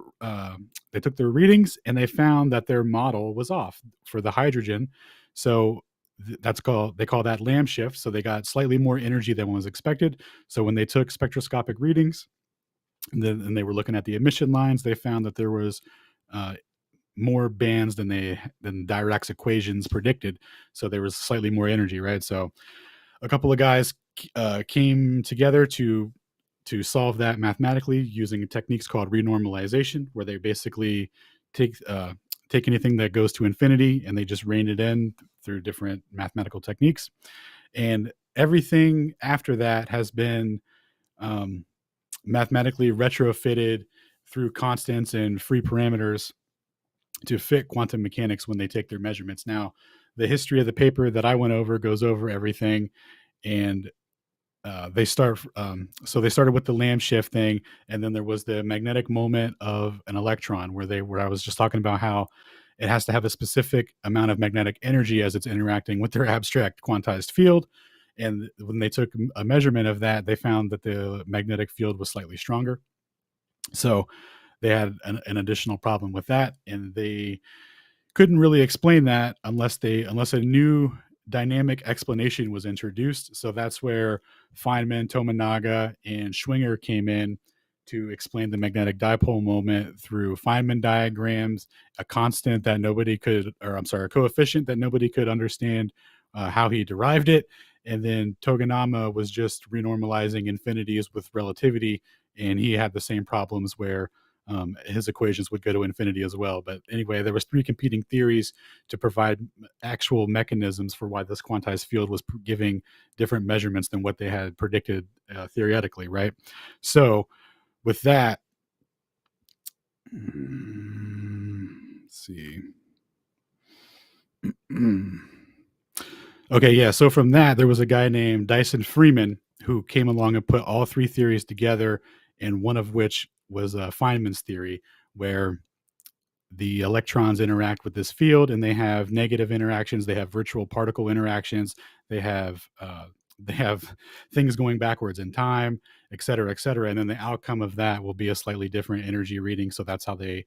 O: readings and they found that their model was off for the hydrogen. So they call that Lamb shift. So they got slightly more energy than was expected. So when they took spectroscopic readings, and they were looking at the emission lines, they found that there was more bands than Dirac's equations predicted. So there was slightly more energy, right? So a couple of guys came together to solve that mathematically using techniques called renormalization, where they basically take anything that goes to infinity and they just rein it in through different mathematical techniques. And everything after that has been mathematically retrofitted through constants and free parameters to fit quantum mechanics when they take their measurements. Now, the history of the paper that I went over goes over everything, and they start. So they started with the Lamb shift thing, and then there was the magnetic moment of an electron, where I was just talking about how it has to have a specific amount of magnetic energy as it's interacting with their abstract quantized field. And when they took a measurement of that, they found that the magnetic field was slightly stronger. So they had an additional problem with that, and they couldn't really explain that unless a new dynamic explanation was introduced. So that's where Feynman, Tominaga, and Schwinger came in to explain the magnetic dipole moment through Feynman diagrams, a constant that nobody could, or I'm sorry, a coefficient that nobody could understand how he derived it. And then Toganama was just renormalizing infinities with relativity, and he had the same problems where his equations would go to infinity as well. But anyway, there was 3 competing theories to provide actual mechanisms for why this quantized field was giving different measurements than what they had predicted theoretically, right? So with that, let's see. Okay, yeah. So from that, there was a guy named Dyson Freeman who came along and put all three theories together, and one of which was Feynman's theory, where the electrons interact with this field and they have negative interactions, they have virtual particle interactions, they have things going backwards in time, et cetera, et cetera. And then the outcome of that will be a slightly different energy reading. So that's how they've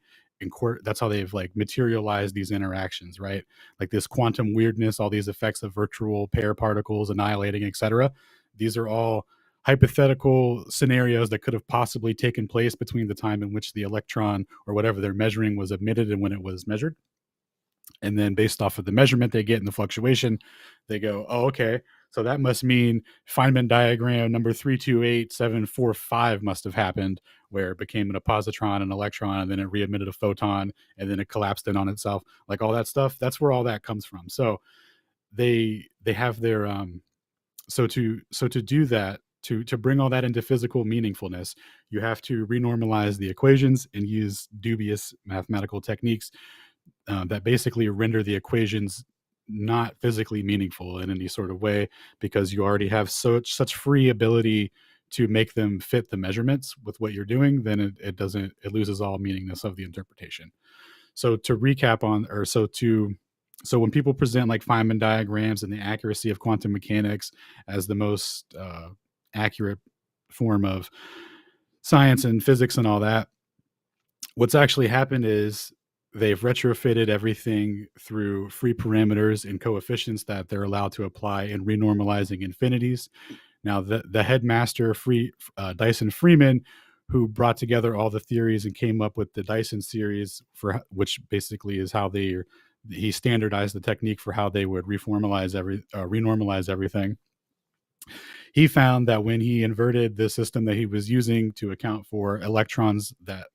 O: like materialized these interactions, right? Like this quantum weirdness, all these effects of virtual pair particles annihilating, et cetera. These are all hypothetical scenarios that could have possibly taken place between the time in which the electron or whatever they're measuring was emitted and when it was measured. And then based off of the measurement they get in the fluctuation, they go, oh, okay, so that must mean Feynman diagram number 328745 must have happened, where it became an positron, an electron, and then it re-emitted a photon, and then it collapsed in on itself. Like all that stuff, that's where all that comes from. So they have their so to do that, to bring all that into physical meaningfulness, you have to renormalize the equations and use dubious mathematical techniques that basically render the equations not physically meaningful in any sort of way, because you already have such free ability to make them fit the measurements with what you're doing. Then it loses all meaningness of the interpretation. So to recap on, or so when people present like Feynman diagrams and the accuracy of quantum mechanics as the most accurate form of science and physics and all that, what's actually happened is they've retrofitted everything through free parameters and coefficients that they're allowed to apply in renormalizing infinities. Now, the headmaster, Dyson Freeman, who brought together all the theories and came up with the Dyson series, for which basically is how he standardized the technique for how they would renormalize everything. He found that when he inverted the system that he was using to account for electrons that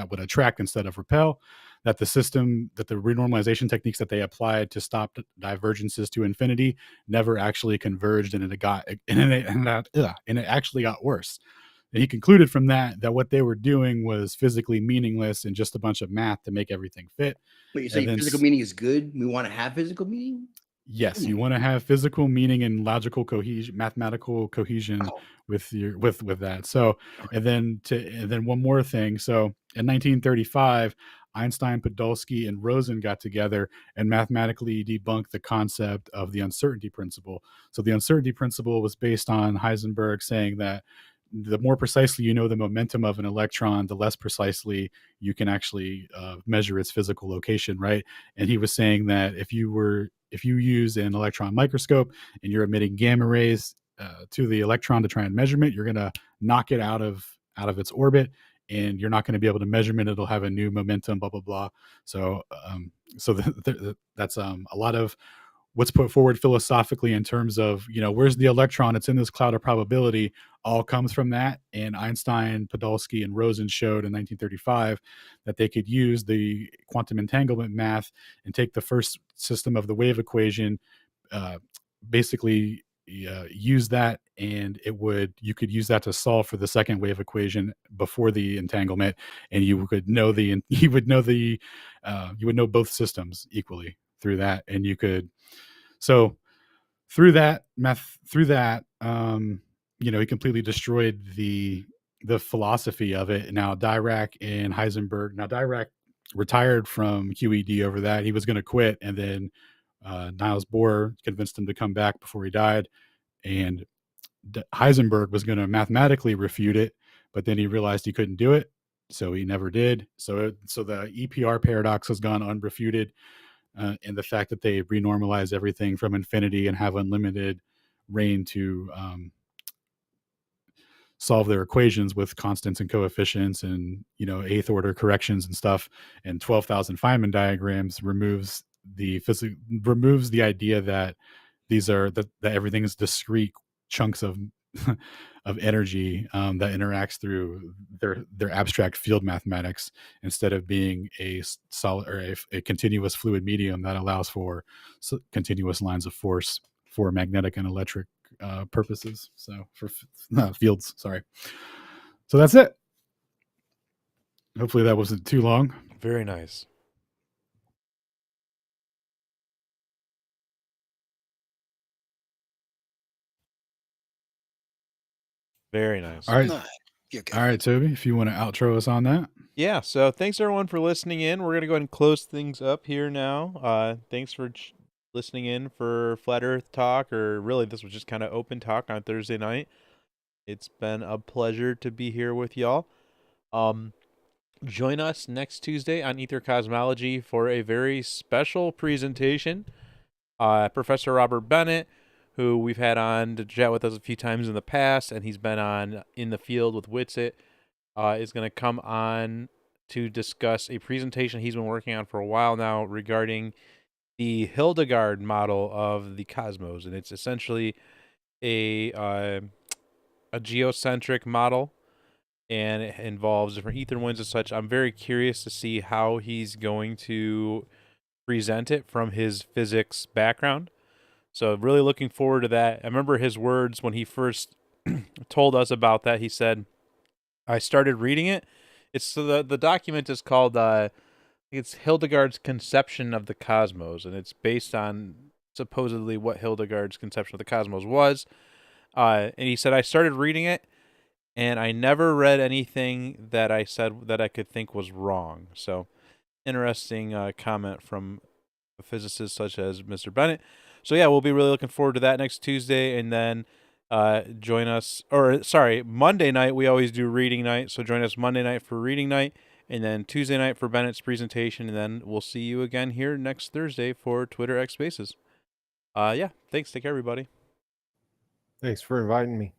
O: would attract instead of repel, that the renormalization techniques that they applied to stop divergences to infinity never actually converged, and it actually got worse. And he concluded from that what they were doing was physically meaningless and just a bunch of math to make everything fit.
J: But you're saying physical meaning is good? We want to have physical meaning?
O: Yes, you want to have physical meaning and logical cohesion, mathematical cohesion with that. So, and then one more thing. So, in 1935, Einstein, Podolsky, and Rosen got together and mathematically debunked the concept of the uncertainty principle. So, the uncertainty principle was based on Heisenberg saying that the more precisely you know the momentum of an electron, the less precisely you can actually measure its physical location, right? And he was saying that if you use an electron microscope and you're emitting gamma rays to the electron to try and measurement, you're going to knock it out of its orbit, and you're not going to be able to measurement. It'll have a new momentum, blah blah blah. So that's a lot of what's put forward philosophically in terms of, where's the electron? It's in this cloud of probability. All comes from that. And Einstein, Podolsky, and Rosen showed in 1935 that they could use the quantum entanglement math and take the first system of the wave equation, basically use that, and you could use that to solve for the second wave equation before the entanglement, and you would know both systems equally through that. And you could, so through that, he completely destroyed the philosophy of it. Now Dirac and Heisenberg. Now Dirac retired from QED over that. He was going to quit, and then Niels Bohr convinced him to come back before he died. And Heisenberg was going to mathematically refute it, but then he realized he couldn't do it, so he never did. So the EPR paradox has gone unrefuted. And the fact that they renormalize everything from infinity and have unlimited reign to solve their equations with constants and coefficients and eighth order corrections and stuff, and 12,000 Feynman diagrams removes the idea that that everything is discrete chunks of of energy that interacts through their abstract field mathematics, instead of being a solid or a continuous fluid medium that allows for continuous lines of force for magnetic and electric purposes. So for fields, sorry. So that's it. Hopefully that wasn't too long.
B: Very nice. Very nice.
O: All right.
P: No, you're good.
O: All right, Toby, if you want to outro us on that.
B: Yeah, so thanks everyone for listening in. We're going to go ahead and close things up here now. Thanks for listening in for Flat Earth Talk, or really this was just kind of open talk on Thursday night. It's been a pleasure to be here with y'all. Join us next Tuesday on Aether Cosmology for a very special presentation. Professor Robert Bennett, who we've had on to chat with us a few times in the past, and he's been on In the Field with Witsit, is going to come on to discuss a presentation he's been working on for a while now regarding the Hildegard model of the cosmos, and it's essentially a geocentric model, and it involves different ether winds and such. I'm very curious to see how he's going to present it from his physics background. So really looking forward to that. I remember his words when he first told us about that. He said, I started reading it. It's the document is called it's Hildegard's conception of the cosmos, and it's based on supposedly what Hildegard's conception of the cosmos was. And he said, I started reading it, and I never read anything that I said that I could think was wrong. So interesting comment from a physicist such as Mr. Bennett. So yeah, we'll be really looking forward to that next Tuesday, and then join us, or sorry, Monday night. We always do reading night, so join us Monday night for reading night, and then Tuesday night for Bennett's presentation, and then we'll see you again here next Thursday for Twitter X Spaces. Yeah, thanks. Take care, everybody.
U: Thanks for inviting me.